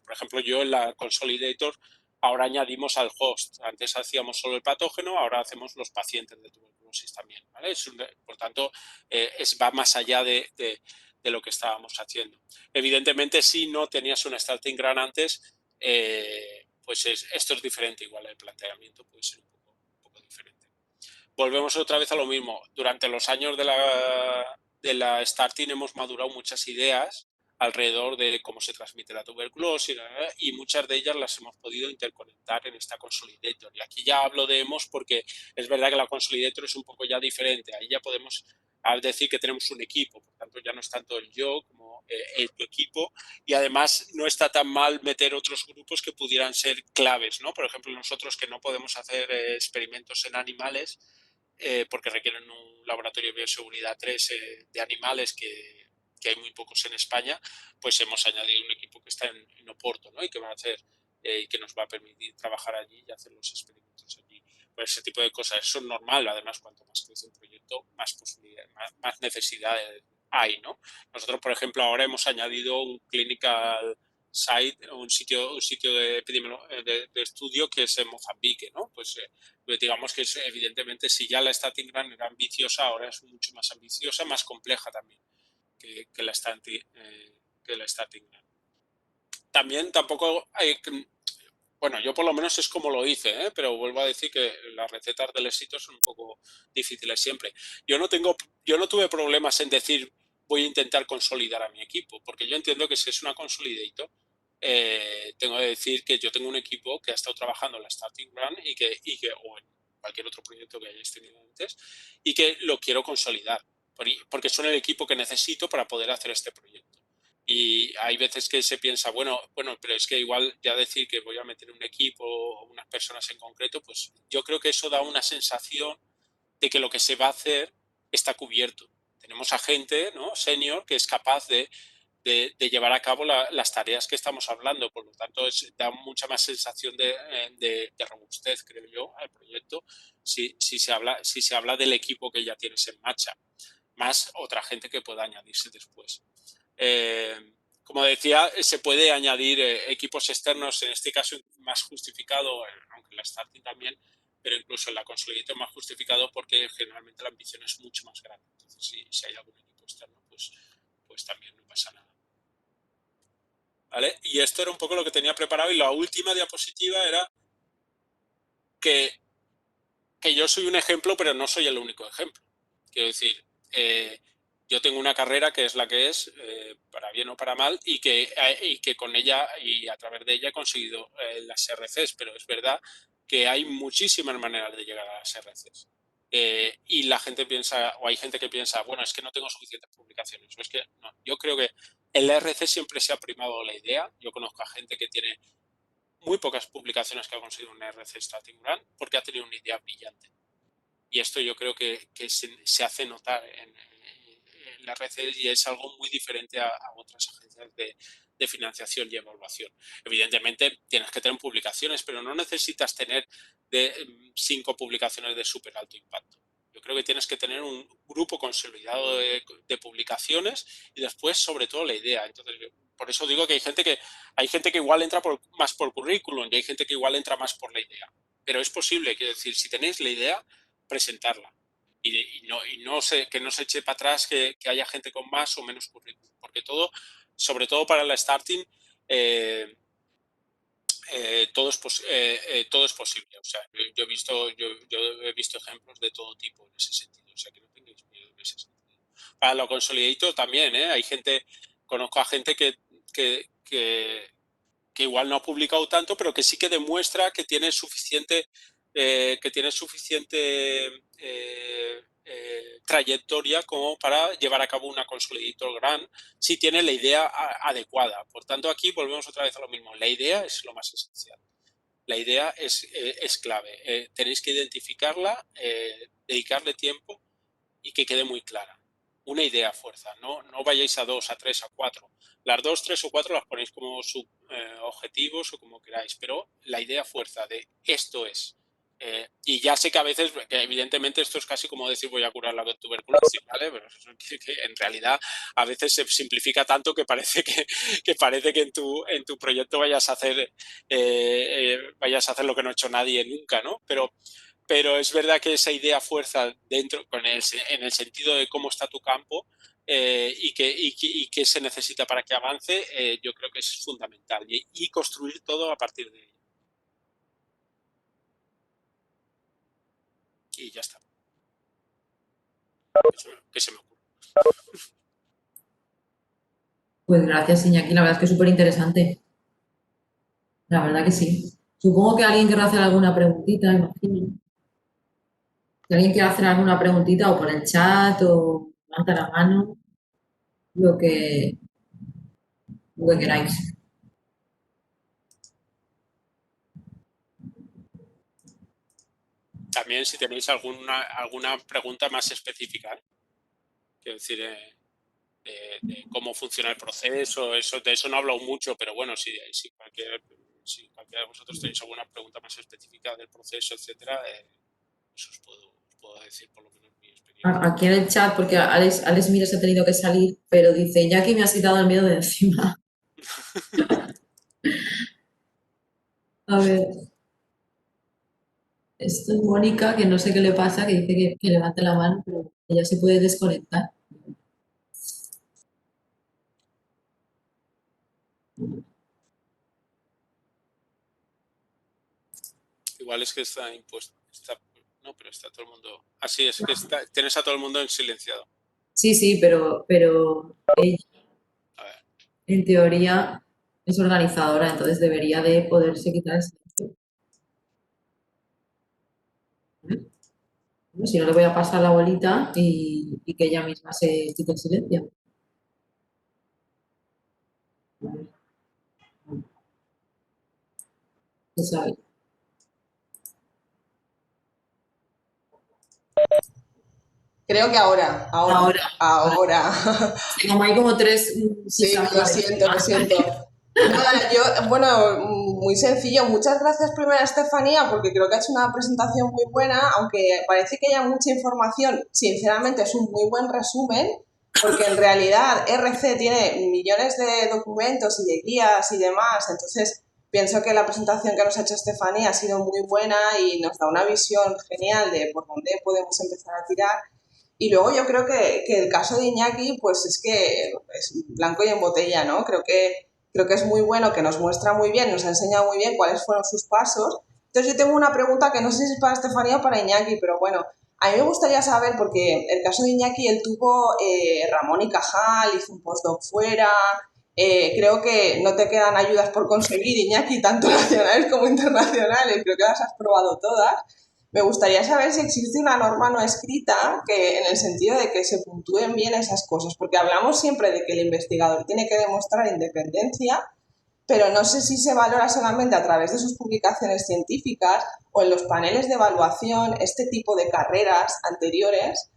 Por ejemplo, yo en la Consolidator ahora añadimos al host. Antes hacíamos solo el patógeno, ahora hacemos los pacientes de tuberculosis también, ¿vale? Por tanto, va más allá de lo que estábamos haciendo. Evidentemente, si no tenías una Starting Grant antes, pues esto es diferente, igual el planteamiento puede ser un poco diferente. Volvemos otra vez a lo mismo. Durante los años de la Starting hemos madurado muchas ideas alrededor de cómo se transmite la tuberculosis y muchas de ellas las hemos podido interconectar en esta Consolidator. Y aquí ya hablo de EMOS porque es verdad que la Consolidator es un poco ya diferente. Ahí ya podemos decir que tenemos un equipo, por tanto ya no es tanto el yo como tu equipo y además no está tan mal meter otros grupos que pudieran ser claves, ¿no? Por ejemplo, nosotros que no podemos hacer experimentos en animales porque requieren un laboratorio de bioseguridad 3 de animales que hay muy pocos en España, pues hemos añadido un equipo que está en Oporto, ¿no? Y que va a hacer y que nos va a permitir trabajar allí y hacer los experimentos allí. Pues ese tipo de cosas, eso es normal, además cuanto más crece un proyecto, más posibilidades, más necesidades hay, ¿no? Nosotros, por ejemplo, ahora hemos añadido un clinical site, un sitio de estudio que es en Mozambique, ¿no? Pues digamos que es, evidentemente si ya la Starting Grant era ambiciosa, ahora es mucho más ambiciosa, más compleja también que la Starting Grant. También tampoco hay... Bueno, yo por lo menos es como lo hice, pero vuelvo a decir que las recetas del éxito son un poco difíciles siempre. Yo no tuve problemas en decir voy a intentar consolidar a mi equipo, porque yo entiendo que si es una consolidator, tengo que decir que yo tengo un equipo que ha estado trabajando en la Starting Grant o en cualquier otro proyecto que hayáis tenido antes y que lo quiero consolidar. porque son el equipo que necesito para poder hacer este proyecto. Y hay veces que se piensa, bueno, pero es que igual ya decir que voy a meter un equipo o unas personas en concreto, pues yo creo que eso da una sensación de que lo que se va a hacer está cubierto. Tenemos a gente, ¿no?, senior, que es capaz de llevar a cabo las tareas que estamos hablando. Por lo tanto, da mucha más sensación de robustez, creo yo, al proyecto si se habla del equipo que ya tienes en marcha, más otra gente que pueda añadirse después. Como decía, se puede añadir equipos externos, en este caso más justificado, aunque en la starting también, pero incluso en la Consolidator más justificado porque generalmente la ambición es mucho más grande. Entonces, si hay algún equipo externo, pues también no pasa nada. ¿Vale? Y esto era un poco lo que tenía preparado, y la última diapositiva era que yo soy un ejemplo, pero no soy el único ejemplo. Quiero decir, yo tengo una carrera que es la que es, para bien o para mal, y que con ella y a través de ella he conseguido las RCs, pero es verdad que hay muchísimas maneras de llegar a las RCs. Y la gente piensa, o hay gente que piensa, bueno, es que no tengo suficientes publicaciones. O es que no. Yo creo que en la RC siempre se ha primado la idea. Yo conozco a gente que tiene muy pocas publicaciones que ha conseguido una RC Starting Grant porque ha tenido una idea brillante. Y esto yo creo que se hace notar en la RC, y es algo muy diferente a otras agencias de financiación y evaluación. Evidentemente tienes que tener publicaciones, pero no necesitas tener 5 publicaciones de súper alto impacto. Yo creo que tienes que tener un grupo consolidado de publicaciones y después, sobre todo, la idea. Entonces, por eso digo que hay gente que igual entra más por currículum y hay gente que igual entra más por la idea. Pero es posible, quiero decir, si tenéis la idea, presentarla. Y que no se eche para atrás que haya gente con más o menos currículum. Porque sobre todo para la starting, todo es posible. O sea, yo he visto ejemplos de todo tipo en ese sentido. O sea, que no tengáis miedo en ese sentido. Para lo Consolidator también, hay gente, conozco a gente que igual no ha publicado tanto, pero que sí que demuestra que tiene suficiente trayectoria como para llevar a cabo una Consolidator Grant si tiene la idea adecuada. Por tanto, aquí volvemos otra vez a lo mismo. La idea es lo más esencial. La idea es clave. Tenéis que identificarla, dedicarle tiempo y que quede muy clara. Una idea a fuerza, no vayáis a 2, a 3, a 4. Las 2, 3 o 4 las ponéis como objetivos o como queráis, pero la idea a fuerza de esto es. Y ya sé que a veces, que evidentemente esto es casi como decir voy a curar la tuberculosis, ¿vale? Pero que en realidad a veces se simplifica tanto que parece que en tu proyecto vayas a hacer lo que no ha hecho nadie nunca, ¿no? Pero es verdad que esa idea fuerza dentro, en el sentido de cómo está tu campo y qué se necesita para que avance, yo creo que es fundamental. Y construir todo a partir de ello. Y ya está. ¿Qué se me ocurre? Pues gracias, Iñaki. La verdad es que es súper interesante. La verdad que sí. Supongo que alguien querrá hacer alguna preguntita, imagino. Si alguien quiere hacer alguna preguntita o por el chat o levanta la mano, lo que queráis. También si tenéis alguna pregunta más específica, quiero decir, de cómo funciona el proceso, de eso no he hablado mucho, pero bueno, si cualquiera de vosotros tenéis alguna pregunta más específica del proceso, etcétera, eso os puedo decir por lo menos mi experiencia. Aquí en el chat, porque Alex Mira se ha tenido que salir, pero dice, Iñaki me has quitado el miedo de encima. A ver. Esto es Mónica, que no sé qué le pasa, que dice que levante la mano, pero ella se puede desconectar. Igual es que está impuesto. No, pero está todo el mundo. Así es que tienes a todo el mundo en silenciado. Sí, pero ella, A ver. en teoría, es organizadora, entonces debería de poderse quitar el silencio. Si no, le voy a pasar la bolita y que ella misma se quite el silencio. Se sabe. Creo que ahora. Sí, como hay como tres Sí, pisadas. lo siento, lo siento. Nada, yo, bueno, muy sencillo. Muchas gracias primero a Estefanía porque creo que ha hecho una presentación muy buena, aunque parece que haya mucha información, sinceramente es un muy buen resumen, porque en realidad RC tiene millones de documentos y de guías y demás, entonces pienso que la presentación que nos ha hecho Estefanía ha sido muy buena y nos da una visión genial de por dónde podemos empezar a tirar. Y luego yo creo que el caso de Iñaki, pues es que es blanco y en botella, ¿no? Creo que es muy bueno, que nos muestra muy bien, nos ha enseñado muy bien cuáles fueron sus pasos. Entonces yo tengo una pregunta que no sé si es para Estefanía o para Iñaki, pero bueno, a mí me gustaría saber, porque el caso de Iñaki, él tuvo Ramón y Cajal, hizo un postdoc fuera, creo que no te quedan ayudas por conseguir, Iñaki, tanto nacionales como internacionales, creo que las has probado todas. Me gustaría saber si existe una norma no escrita que, en el sentido de que se puntúen bien esas cosas, porque hablamos siempre de que el investigador tiene que demostrar independencia, pero no sé si se valora solamente a través de sus publicaciones científicas o en los paneles de evaluación, este tipo de carreras anteriores,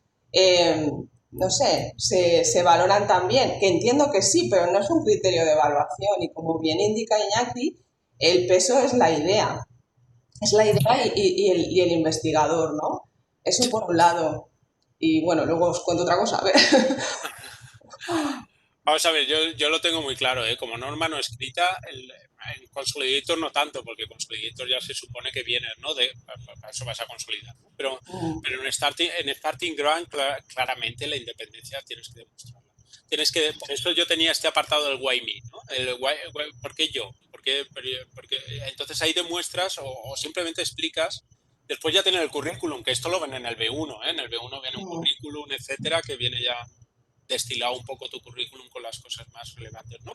no sé, se valoran también, que entiendo que sí, pero no es un criterio de evaluación y como bien indica Iñaki, el peso es la idea. Es la idea y el investigador, ¿no? Eso por un lado. Y bueno, luego os cuento otra cosa. A ver. Vamos a ver, yo lo tengo muy claro, ¿eh? Como norma no escrita, en Consolidator no tanto, porque Consolidator ya se supone que viene, ¿no? Para eso vas a consolidar, ¿no? Pero en Starting Ground claramente la independencia tienes que demostrarla. Por eso yo tenía este apartado del why me, ¿no? ¿Por qué yo? Porque entonces ahí demuestras o simplemente explicas. Después ya tienen el currículum, que esto lo ven en el B1, ¿eh? En el B1 viene un currículum, etcétera, que viene ya destilado un poco tu currículum con las cosas más relevantes, ¿no?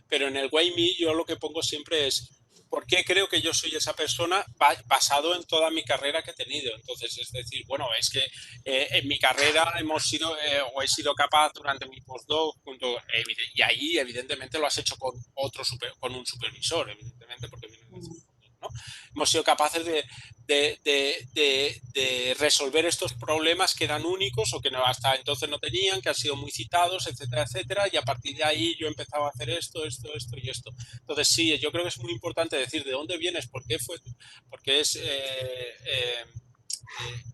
Pero en el Why Me yo lo que pongo siempre es ¿por qué creo que yo soy esa persona basado en toda mi carrera que he tenido? Entonces, es decir, bueno, es que en mi carrera he sido capaz durante mi postdoc, y ahí evidentemente lo has hecho con con un supervisor, evidentemente, porque viene de hacer un postdoc, ¿no? Hemos sido capaces de resolver estos problemas que eran únicos o que hasta entonces no tenían, que han sido muy citados, etcétera, etcétera, y a partir de ahí yo empezaba a hacer esto y esto. Entonces sí, yo creo que es muy importante decir de dónde vienes, porque es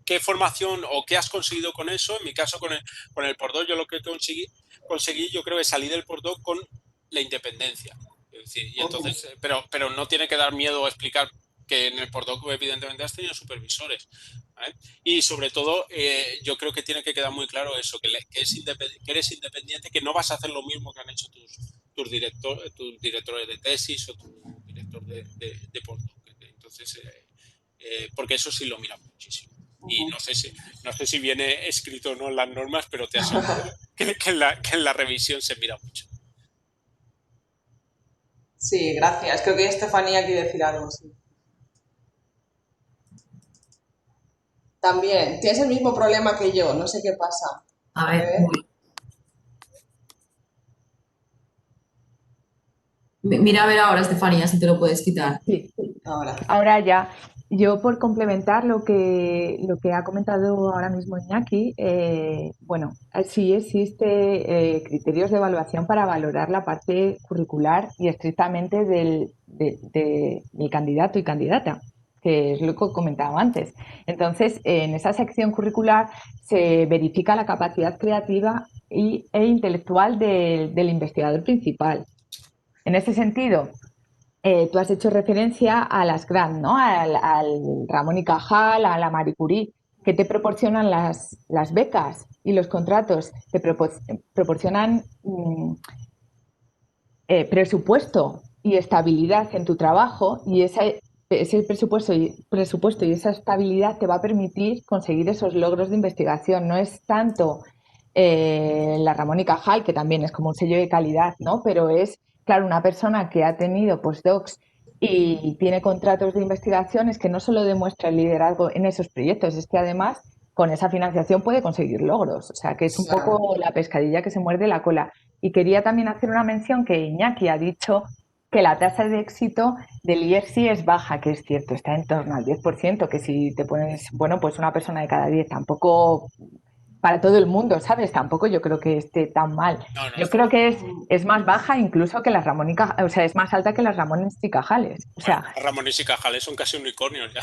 qué formación o qué has conseguido con eso. En mi caso con el postdoc yo lo que conseguí yo creo que salí del postdoc con la independencia. Es decir, y entonces, pero no tiene que dar miedo a explicar que en el postdoc evidentemente has tenido supervisores, ¿vale? Y sobre todo yo creo que tiene que quedar muy claro eso, que eres independiente, que no vas a hacer lo mismo que han hecho tus directores de tesis o tu director de postdoc. Entonces, porque eso sí lo mira muchísimo. Y no sé si viene escrito o no en las normas, pero te aseguro que en la revisión se mira mucho. Sí, gracias. Creo que Estefanía quiere decir algo. Sí. También, tienes el mismo problema que yo, no sé qué pasa. A ver, mira a ver ahora, Estefanía, si te lo puedes quitar. Sí, Ahora. ahora ya. Yo por complementar lo que ha comentado ahora mismo Iñaki, bueno, sí existe criterios de evaluación para valorar la parte curricular y estrictamente del candidato y candidata, que es lo que comentaba antes. Entonces, en esa sección curricular se verifica la capacidad creativa e intelectual del investigador principal. En ese sentido, tú has hecho referencia a las GRANT, ¿no? Al Ramón y Cajal, a la Marie Curie, que te proporcionan las becas y los contratos, te proporcionan presupuesto y estabilidad en tu trabajo y ese presupuesto y esa estabilidad te va a permitir conseguir esos logros de investigación. No es tanto la Ramón y Cajal, que también es como un sello de calidad, ¿no? Pero es, claro, una persona que ha tenido postdocs y tiene contratos de investigación es que no solo demuestra el liderazgo en esos proyectos, es que además con esa financiación puede conseguir logros. O sea, que es un poco la pescadilla que se muerde la cola. Y quería también hacer una mención que Iñaki ha dicho que la tasa de éxito del IERSI es baja, que es cierto, está en torno al 10%, que si te pones, bueno, pues una persona de cada 10 tampoco para todo el mundo, ¿sabes? Tampoco yo creo que esté tan mal. No, no, Yo creo que es más baja incluso que las Ramón y Cajal, o sea, es más alta que las Ramones y Cajales. O sea, bueno, Ramones y Cajales son casi unicornios ya.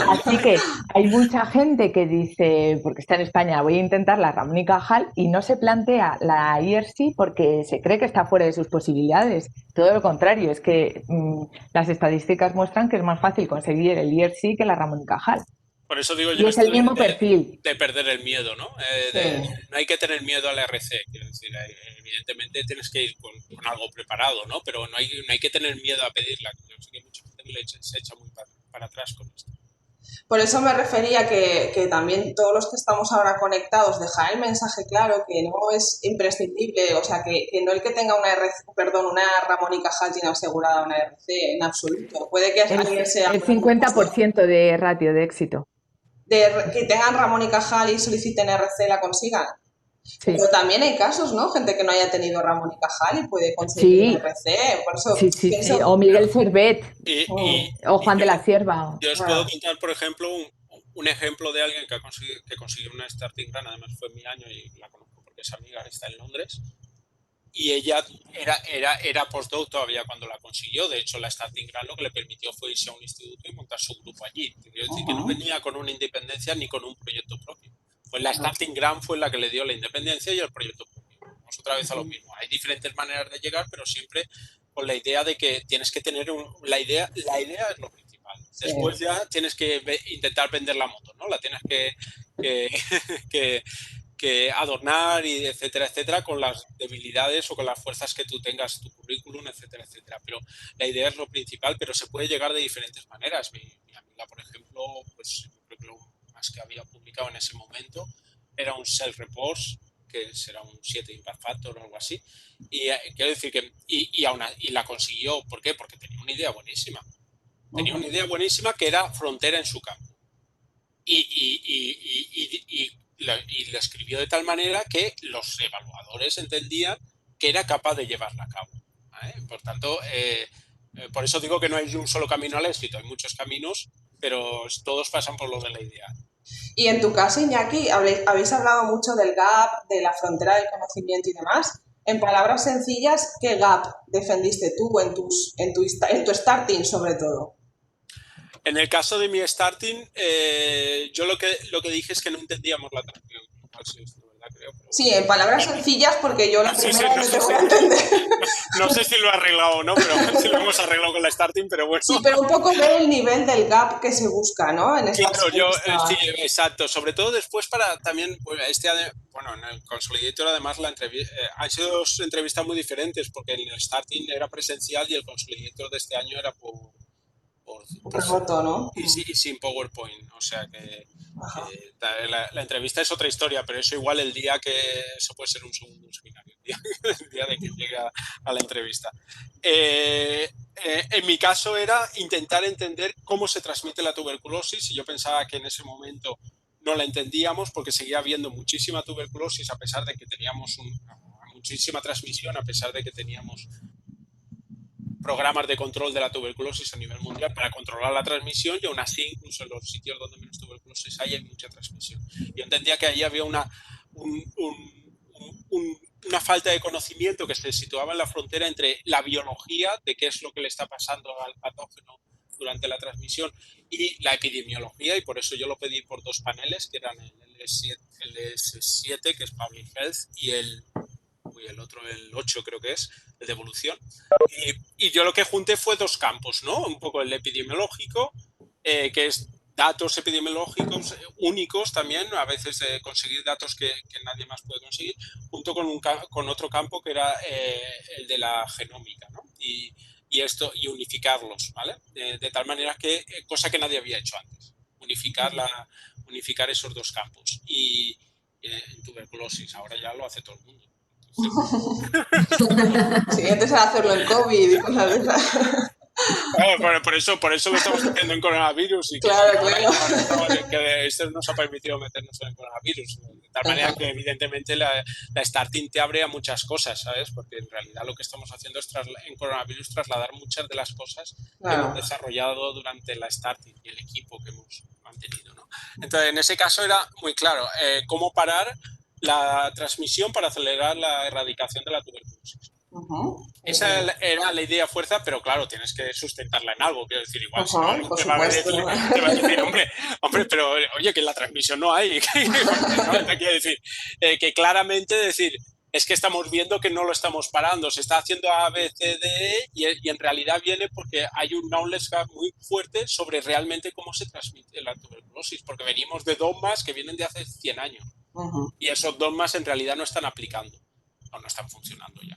así que hay mucha gente que dice, porque está en España, voy a intentar la Ramón y Cajal y no se plantea la IERSI porque se cree que está fuera de sus posibilidades. Todo lo contrario, es que las estadísticas muestran que es más fácil conseguir el IERSI que la Ramón y Cajal. Por eso digo Y yo es el esto mismo perfil. de perder el miedo, ¿no? No hay que tener miedo al RC, quiero decir, evidentemente tienes que ir con algo preparado, ¿no? Pero no hay que tener miedo a pedirla. Yo sé que mucha gente se echa muy para atrás con esto. Por eso me refería que también todos los que estamos ahora conectados, dejar el mensaje claro que no es imprescindible, o sea, que no el que tenga una una Ramón y Cajal tiene asegurada una RC en absoluto. Puede que alguien sea el 50% de ratio de éxito. Que tengan Ramón y Cajal y soliciten RC la consigan. Sí. Pero también hay casos, ¿no? Gente que no haya tenido Ramón y Cajal y puede conseguir RC. Por eso sí. O Miguel Servet. O Juan de la Cierva. Yo os puedo contar, por ejemplo, un ejemplo de alguien que consiguió una starting grant, además fue mi año y la conozco porque es amiga, está en Londres. Y ella era postdoc todavía cuando la consiguió. De hecho, la starting grant lo que le permitió fue irse a un instituto y montar su grupo allí. Quiero decir que no venía con una independencia ni con un proyecto propio. Pues la starting grant fue la que le dio la independencia y el proyecto propio. Vamos otra vez a lo mismo. Hay diferentes maneras de llegar, pero siempre con la idea de que tienes que tener la idea es lo principal. Después ya tienes que intentar vender la moto, ¿no? La tienes que adornar y etcétera, con las debilidades o con las fuerzas que tú tengas, tu currículum, etcétera. Pero la idea es lo principal, pero se puede llegar de diferentes maneras. Mi amiga, por ejemplo, pues yo creo que lo más que había publicado en ese momento era un self-report, que será un 7 Impact Factor o algo así. Y quiero decir que, y la consiguió. ¿Por qué? Porque tenía una idea buenísima. Tenía una idea buenísima que era frontera en su campo. Y lo escribió de tal manera que los evaluadores entendían que era capaz de llevarla a cabo, ¿vale? Por tanto, por eso digo que no hay un solo camino al éxito, hay muchos caminos, pero todos pasan por lo de la idea. Y en tu caso, Iñaki, habéis hablado mucho del gap, de la frontera del conocimiento y demás. En palabras sencillas, ¿qué gap defendiste tú en tu starting sobre todo? En el caso de mi starting, yo lo que dije es que no entendíamos la traducción. Sí, en palabras sencillas, porque yo la primera no te voy a entender. No sé si lo he arreglado o no, pero si lo hemos arreglado con la starting, pero bueno. Sí, pero un poco ver el nivel del gap que se busca, ¿no? Claro, sí, exacto. Sobre todo después para también, bueno, en el Consolidator además han sido dos entrevistas muy diferentes, porque en el starting era presencial y el Consolidator de este año era por remoto, ¿no? Y sin PowerPoint, o sea que la entrevista es otra historia, pero eso igual el día que eso puede ser un segundo seminario, el día de que llegue a la entrevista. En mi caso era intentar entender cómo se transmite la tuberculosis y yo pensaba que en ese momento no la entendíamos porque seguía habiendo muchísima tuberculosis a pesar de que teníamos muchísima transmisión, a pesar de que teníamos programas de control de la tuberculosis a nivel mundial para controlar la transmisión y aún así incluso en los sitios donde menos tuberculosis hay mucha transmisión. Yo entendía que allí había una falta de conocimiento que se situaba en la frontera entre la biología de qué es lo que le está pasando al patógeno durante la transmisión y la epidemiología, y por eso yo lo pedí por dos paneles que eran el S7 que es Public Health y el otro, el 8 creo que es, el de evolución. Y yo lo que junté fue dos campos, ¿no? Un poco el epidemiológico, que es datos epidemiológicos únicos también, a veces conseguir datos que nadie más puede conseguir, junto con otro campo que era el de la genómica, ¿no? Y unificarlos, ¿vale? De tal manera que, cosa que nadie había hecho antes, unificar esos dos campos. Y en tuberculosis, ahora ya lo hace todo el mundo. Sí, antes era hacerlo en COVID y cosas de esas. Claro, por eso lo estamos haciendo en coronavirus y que Claro, que esto nos ha permitido meternos en el coronavirus. De tal manera que evidentemente la starting te abre a muchas cosas, ¿sabes? Porque en realidad lo que estamos haciendo es en coronavirus trasladar muchas de las cosas que hemos claro. desarrollado durante la starting y el equipo que hemos mantenido, ¿no? Entonces, en ese caso era muy claro cómo parar la transmisión para acelerar la erradicación de la tuberculosis. Esa era la idea fuerza, pero claro, tienes que sustentarla en algo. Quiero decir, igual, si no, Por te va a decir, supuesto. hombre, pero oye, que en la transmisión no hay. ¿No? Te quiero decir que claramente decir, es que estamos viendo que no lo estamos parando, se está haciendo A, B, C, D, E, y en realidad viene porque hay un knowledge gap muy fuerte sobre realmente cómo se transmite la tuberculosis, porque venimos de dogmas que vienen de hace 100 años. Y esos dogmas en realidad no están aplicando o no están funcionando ya.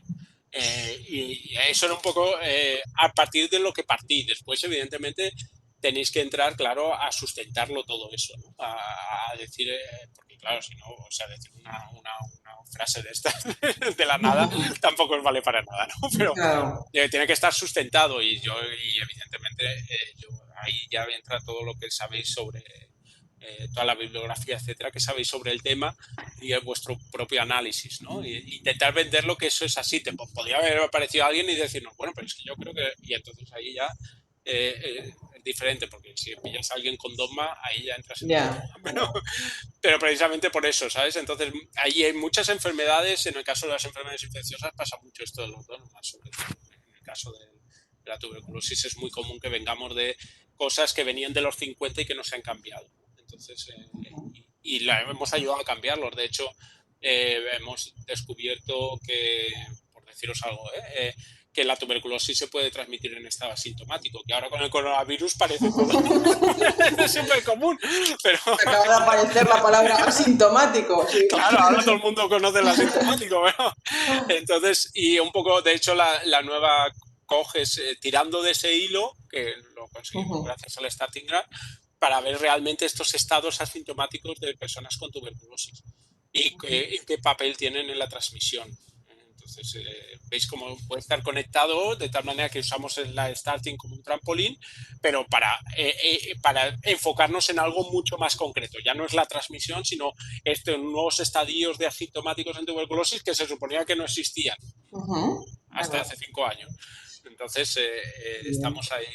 Y eso era un poco a partir de lo que partí. Después, evidentemente, tenéis que entrar, claro, a sustentarlo todo eso, ¿no? A decir, porque claro, si no, o sea, decir una frase de estas de la nada tampoco os vale para nada, ¿no? Pero Claro. tiene que estar sustentado y evidentemente, ahí ya entra todo lo que sabéis sobre toda la bibliografía, etcétera, que sabéis sobre el tema y vuestro propio análisis, ¿no? Y intentar venderlo que eso es así. Podría haber aparecido alguien y decirnos, bueno, pero es que yo creo que... Y entonces ahí ya es diferente, porque si pillas a alguien con dogma, ahí ya entras en dogma. Pero precisamente por eso, ¿sabes? Entonces, ahí hay muchas enfermedades. En el caso de las enfermedades infecciosas pasa mucho esto de los dogmas, sobre todo en el caso de la tuberculosis es muy común que vengamos de cosas que venían de los 50 y que no se han cambiado. Entonces, y la hemos ayudado a cambiarlos. De hecho, hemos descubierto que, por deciros algo, que la tuberculosis se puede transmitir en estado asintomático, que ahora con el coronavirus parece todo súper común, pero... Acaba de aparecer la palabra asintomático. Sí. Claro, ahora todo el mundo conoce el asintomático, ¿no? Entonces, y un poco, de hecho, la nueva coges tirando de ese hilo, que lo conseguimos gracias al Starting Grant, para ver realmente estos estados asintomáticos de personas con tuberculosis y qué papel tienen en la transmisión. Entonces, veis cómo puede estar conectado de tal manera que usamos la Starting como un trampolín, pero para enfocarnos en algo mucho más concreto. Ya no es la transmisión, sino estos nuevos estadios de asintomáticos en tuberculosis que se suponía que no existían hasta hace 5 años. Entonces, estamos ahí.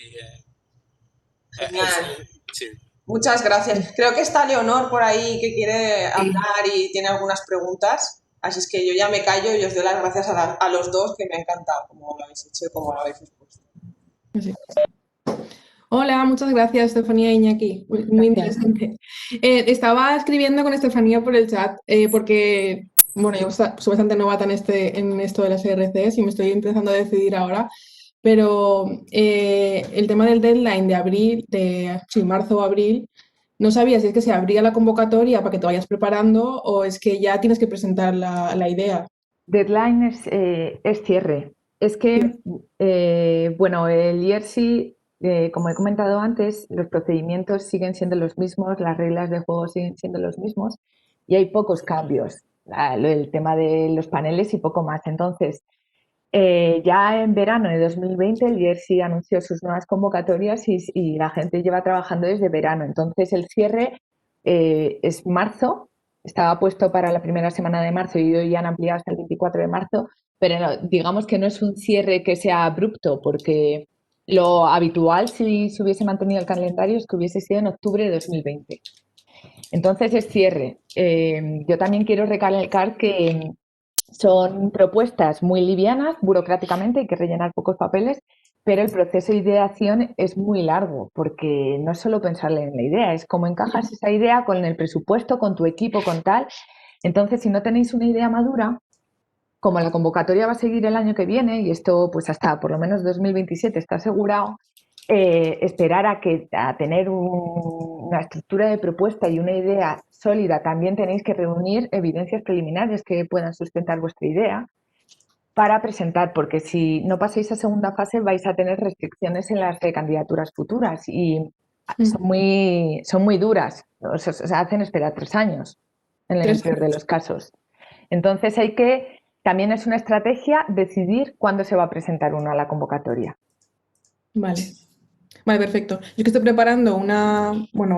Sí. Muchas gracias. Creo que está Leonor por ahí que quiere hablar y tiene algunas preguntas. Así es que yo ya me callo y os doy las gracias a los dos, que me ha encantado cómo lo habéis hecho y cómo lo habéis expuesto. Sí. Hola, muchas gracias, Estefanía e Iñaki. Muy interesante. Estaba escribiendo con Estefanía por el chat porque, bueno, yo soy bastante novata en esto de las ERCs y me estoy empezando a decidir ahora, pero el tema del deadline de abril, marzo o abril, no sabía si es que se abría la convocatoria para que te vayas preparando o es que ya tienes que presentar la idea. Deadline es cierre. Es que, bueno, el IERSI, como he comentado antes, los procedimientos siguen siendo los mismos, las reglas de juego siguen siendo los mismos y hay pocos cambios. El tema de los paneles y poco más. Entonces, ya en verano de 2020 el IERSI anunció sus nuevas convocatorias y la gente lleva trabajando desde verano. Entonces, el cierre es marzo. Estaba puesto para la primera semana de marzo y hoy ya han ampliado hasta el 24 de marzo, pero no, digamos que no es un cierre que sea abrupto, porque lo habitual, si se hubiese mantenido el calendario, es que hubiese sido en octubre de 2020. Entonces es cierre. Yo también quiero recalcar que son propuestas muy livianas, burocráticamente, hay que rellenar pocos papeles, pero el proceso de ideación es muy largo, porque no es solo pensarle en la idea, es cómo encajas esa idea con el presupuesto, con tu equipo, con tal. Entonces, si no tenéis una idea madura, como la convocatoria va a seguir el año que viene, y esto pues hasta por lo menos 2027 está asegurado, esperar a tener una estructura de propuesta y una idea sólida. También tenéis que reunir evidencias preliminares que puedan sustentar vuestra idea para presentar, porque si no pasáis a segunda fase vais a tener restricciones en las candidaturas futuras y son muy duras, o sea, hacen esperar 3 años en el peor de los casos. Entonces también es una estrategia decidir cuándo se va a presentar uno a la convocatoria. Vale. Vale, perfecto. Yo que estoy preparando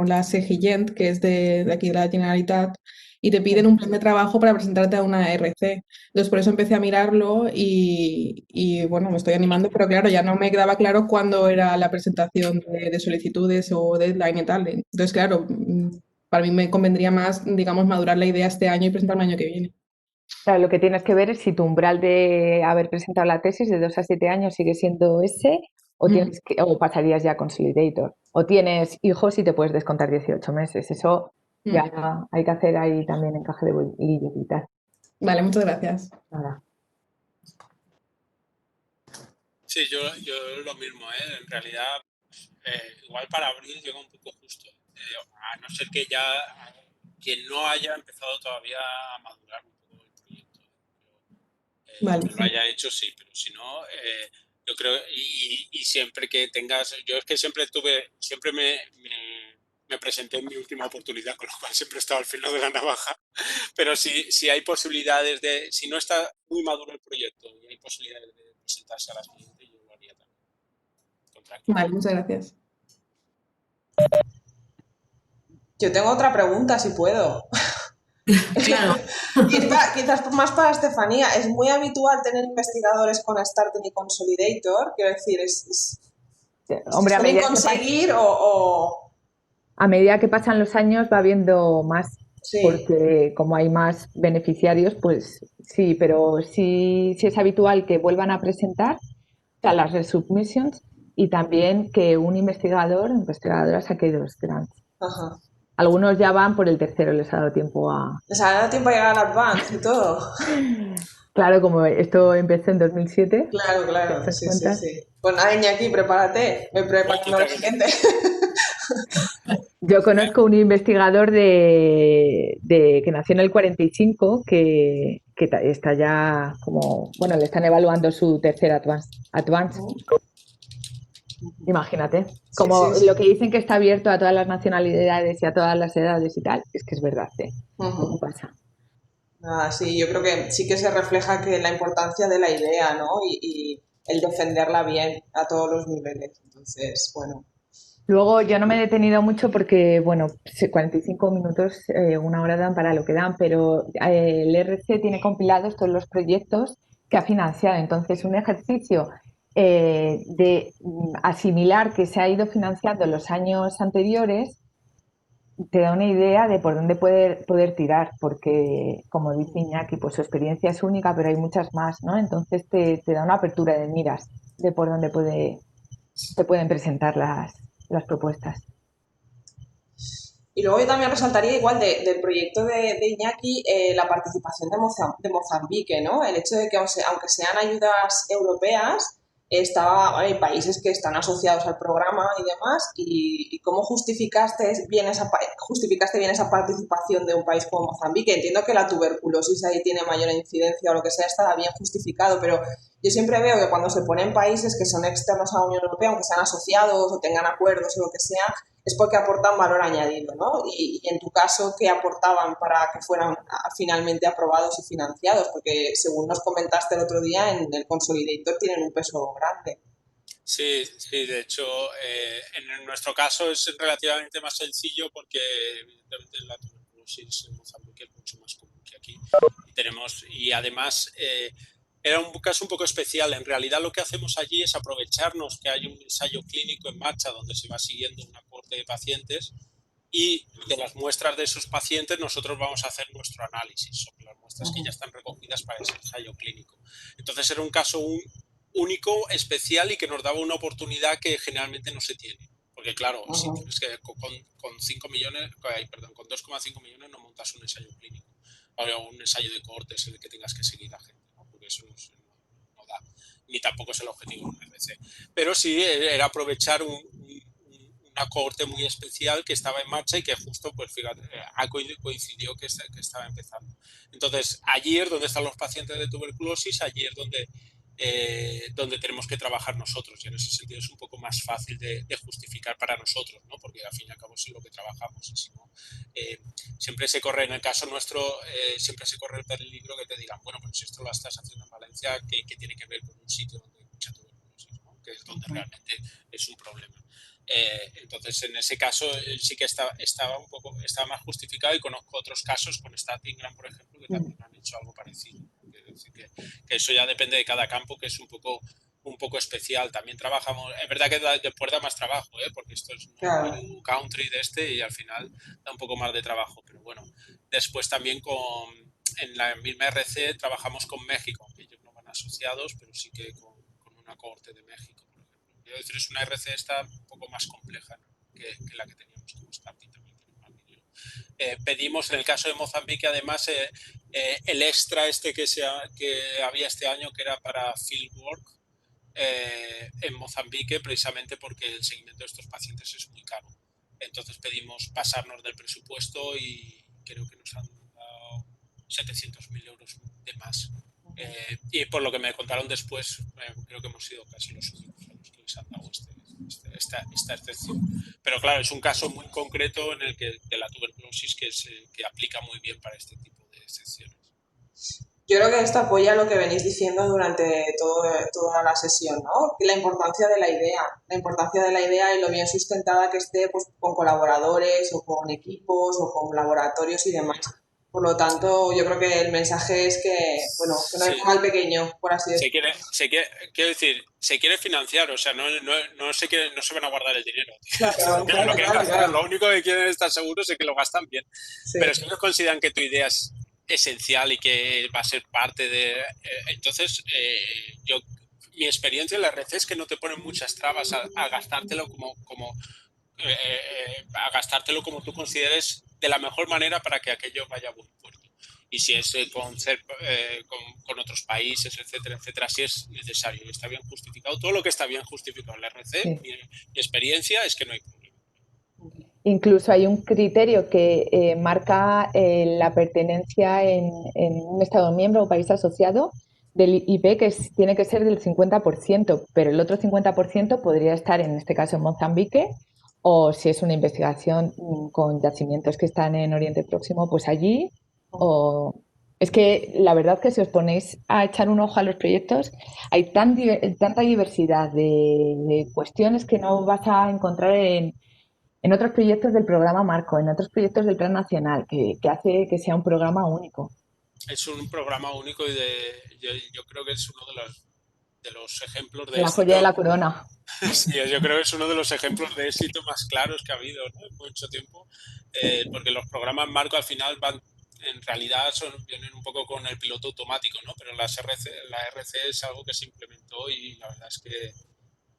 la Segillent, que es de aquí de la Generalitat, y te piden un plan de trabajo para presentarte a una RC. Entonces, por eso empecé a mirarlo y bueno, me estoy animando, pero claro, ya no me quedaba claro cuándo era la presentación de solicitudes o deadline y tal. Entonces, claro, para mí me convendría más, digamos, madurar la idea este año y presentarme el año que viene. Claro, lo que tienes que ver es si tu umbral de haber presentado la tesis de 2 a 7 años sigue siendo ese o pasarías ya a Consolidator. O tienes hijos y te puedes descontar 18 meses. Eso ya hay que hacer ahí también encaje de bolillo y tal. Vale, muchas gracias. Nada. Sí, yo lo mismo, ¿eh? En realidad, igual para abril llega un poco justo. A no ser que ya quien no haya empezado todavía a madurar un poco el proyecto. Vale, Que lo haya hecho, sí, pero si no, yo creo, y siempre que tengas, yo es que siempre me presenté en mi última oportunidad, con lo cual siempre he estado al filo de la navaja, pero si hay posibilidades si no está muy maduro el proyecto y hay posibilidades de presentarse a la siguiente, yo lo haría también. Con tranquilidad. vale, muchas gracias. Yo tengo otra pregunta, si puedo. Claro. Quizás más para Estefanía. ¿Es muy habitual tener investigadores con Starten y Consolidator? Quiero decir, Hombre, ¿suelen conseguir a medida que pasan los años va habiendo más, Sí. porque como hay más beneficiarios, pues sí, pero sí es habitual que vuelvan a presentar, o sea, las resubmissions, y también que un investigadora saque 2 grants. Ajá. Algunos ya van por el tercero, les ha dado tiempo a... ¿Les ha dado tiempo a llegar al Advance y todo? Claro, como esto empezó en 2007. Claro. ¿Te das Sí. cuenta? Pues nada, Iñaki, prepárate. Me preparo lo siguiente. Yo conozco un investigador que nació en el 45 que está ya como, bueno, le están evaluando su tercer advance. Imagínate, como Sí. lo que dicen que está abierto a todas las nacionalidades y a todas las edades y tal, es que es verdad, ¿eh? ¿Cómo pasa? Sí, yo creo que sí que se refleja que la importancia de la idea, ¿no? Y el defenderla bien a todos los niveles. Entonces, bueno. Luego yo no me he detenido mucho porque, bueno, 45 minutos, una hora dan para lo que dan, pero el RC tiene compilados todos los proyectos que ha financiado. Entonces, un ejercicio de asimilar que se ha ido financiando en los años anteriores te da una idea de por dónde poder tirar, porque, como dice Iñaki, pues su experiencia es única, pero hay muchas más, ¿no? Entonces te da una apertura de miras de por dónde se pueden presentar las propuestas. Y luego yo también resaltaría igual del proyecto de Iñaki la participación de Mozambique, ¿no? El hecho de que aunque sean ayudas europeas, hay países que están asociados al programa y demás, y cómo justificaste bien esa participación de un país como Mozambique. Entiendo que la tuberculosis ahí tiene mayor incidencia o lo que sea, está bien justificado, pero yo siempre veo que cuando se ponen países que son externos a la Unión Europea, aunque sean asociados o tengan acuerdos o lo que sea, es porque aportan valor añadido, ¿no? Y en tu caso, ¿qué aportaban para que fueran finalmente aprobados y financiados? Porque según nos comentaste el otro día, en el Consolidator tienen un peso grande. Sí, de hecho, en nuestro caso es relativamente más sencillo porque evidentemente la tuberculosis en Mozambique es mucho más común que aquí. Y además era un caso un poco especial. En realidad lo que hacemos allí es aprovecharnos que hay un ensayo clínico en marcha donde se va siguiendo una cohorte de pacientes y de las muestras de esos pacientes nosotros vamos a hacer nuestro análisis sobre las muestras que ya están recogidas para ese ensayo clínico. Entonces era un caso único, especial y que nos daba una oportunidad que generalmente no se tiene. Porque claro, si tienes que con 5 millones, con 2,5 millones no montas un ensayo clínico o un ensayo de cohortes en el que tengas que seguir a gente, ¿no? Porque eso no da, ni tampoco es el objetivo de un RC. Pero sí era aprovechar una cohorte muy especial que estaba en marcha y que justo, pues fíjate, coincidió que estaba empezando. Entonces, allí es donde están los pacientes de tuberculosis, allí es donde tenemos que trabajar nosotros, y en ese sentido es un poco más fácil de justificar para nosotros, ¿no? Porque al fin y al cabo es lo que trabajamos, y si no, siempre se corre, en el caso nuestro, siempre se corre el peligro que te digan, bueno, pues si esto lo estás haciendo en Valencia, ¿qué tiene que ver con un sitio donde hay mucha tuberculosis, ¿no? Que es donde realmente es un problema. Entonces, en ese caso sí que estaba más justificado, y conozco otros casos con Statingram, por ejemplo, que también han hecho algo parecido. Es decir, que eso ya depende de cada campo, que es un poco especial. También trabajamos, es verdad que después da más trabajo, porque esto es Claro. un country de este y al final da un poco más de trabajo, pero bueno, después también en la misma RC trabajamos con México, aunque ellos no van asociados, pero sí que con una cohorte de México, por ejemplo. Quiero decir, es una RC esta un poco más compleja, ¿no? que la que teníamos como starting, también tiene más dinero. Pedimos, en el caso de Mozambique, además, el extra que había este año, que era para Fieldwork, en Mozambique, precisamente porque el seguimiento de estos pacientes es muy caro. Entonces pedimos pasarnos del presupuesto y creo que nos han dado 700.000 euros de más. Y por lo que me contaron después, creo que hemos sido casi los únicos a los que les han dado esta excepción. Pero claro, es un caso muy concreto en el que de la tuberculosis que aplica muy bien para este tipo de excepciones. Yo creo que esto apoya lo que venís diciendo durante toda la sesión, ¿no? La importancia de la idea y lo bien sustentada que esté, pues, con colaboradores o con equipos o con laboratorios y demás. Por lo tanto, yo creo que el mensaje es que, bueno, que no hay mal pequeño, por así decirlo. Quiero decir, se quiere financiar, o sea, no se van a guardar el dinero. Claro. Lo único que quieren estar seguros es que lo gastan bien. Sí. Pero si ellos consideran que tu idea es esencial y que va a ser parte de... entonces, mi experiencia en la RC es que no te ponen muchas trabas a gastártelo a gastártelo como tú consideres de la mejor manera para que aquello vaya a buen puerto. Y si es con otros países, etcétera, si es necesario y está bien justificado, todo lo que está bien justificado en la RC, Sí. mi experiencia es que no hay problema. Incluso hay un criterio que marca la pertenencia en un Estado miembro o país asociado del IP, que tiene que ser del 50%, pero el otro 50% podría estar, en este caso, en Mozambique, o si es una investigación con yacimientos que están en Oriente Próximo, pues allí. O... Es que la verdad que si os ponéis a echar un ojo a los proyectos, hay tanta diversidad de cuestiones que no vas a encontrar en otros proyectos del programa Marco, en otros proyectos del Plan Nacional, que hace que sea un programa único. Es un programa único y yo creo que es uno de los ejemplos de La éxito. joya de la corona. Sí, yo creo que es uno de los ejemplos de éxito más claros que ha habido, ¿no? En mucho tiempo, porque los programas Marco al final en realidad vienen un poco con el piloto automático, ¿no? Pero la RC es algo que se implementó y la verdad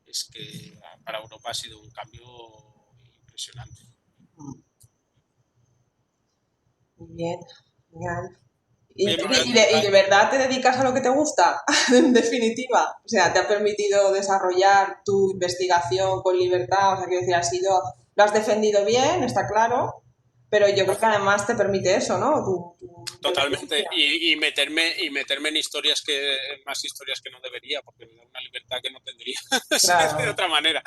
es que para Europa ha sido un cambio impresionante. Muy bien, genial. ¿Y de verdad te dedicas a lo que te gusta? En definitiva. O sea, te ha permitido desarrollar tu investigación con libertad. O sea, quiero decir, lo has defendido bien, está claro, pero yo creo que además te permite eso, ¿no? Totalmente. Y meterme en más historias que no debería, porque me da una libertad que no tendría Claro. de otra manera.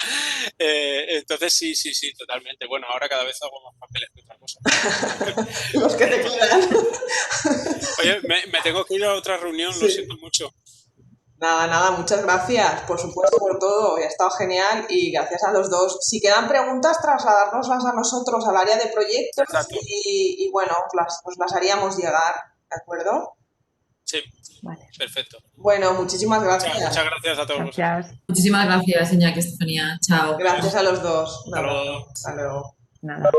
Entonces, sí, totalmente. Bueno, ahora cada vez hago más papeles que otra cosa. Los que te quedan. Oye, me tengo que ir a otra reunión, Sí. Lo siento mucho. Nada, muchas gracias, por supuesto, por todo. Ha estado genial y gracias a los dos. Si quedan preguntas, trasladárnoslas a nosotros, al área de proyectos. Exacto. Y bueno, os las haríamos llegar, ¿de acuerdo? Sí, Vale. perfecto. Bueno, muchísimas gracias. Muchas gracias a todos vosotros. Gracias. Muchísimas gracias, Iñaki, Estefanía. Chao. Gracias a los dos. Un Hasta abrazo. luego. Hasta luego. Nada.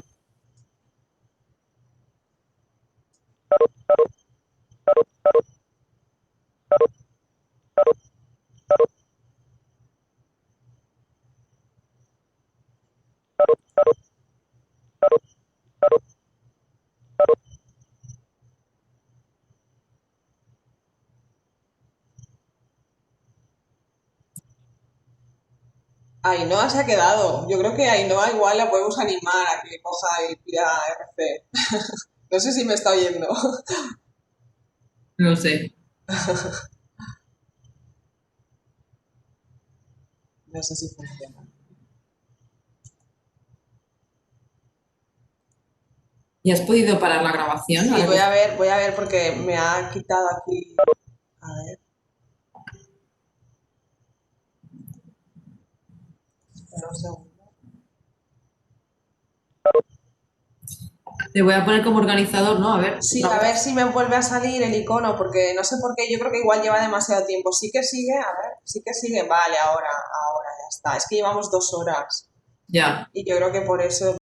Ainhoa se ha quedado. Yo creo que Ainhoa igual la podemos animar a que coja y pida RC. No sé si me está oyendo. No sé. No sé si funciona. ¿Y has podido parar la grabación? Sí, voy a ver porque me ha quitado aquí. A ver. Te voy a poner como organizador, ¿no? A ver. Sí, otra a vez. ver si me vuelve a salir el icono, porque no sé por qué, yo creo que igual lleva demasiado tiempo. Sí que sigue, a ver, sí que sigue. Vale, ahora ya está. Es que llevamos 2 horas Ya. y yo creo que por eso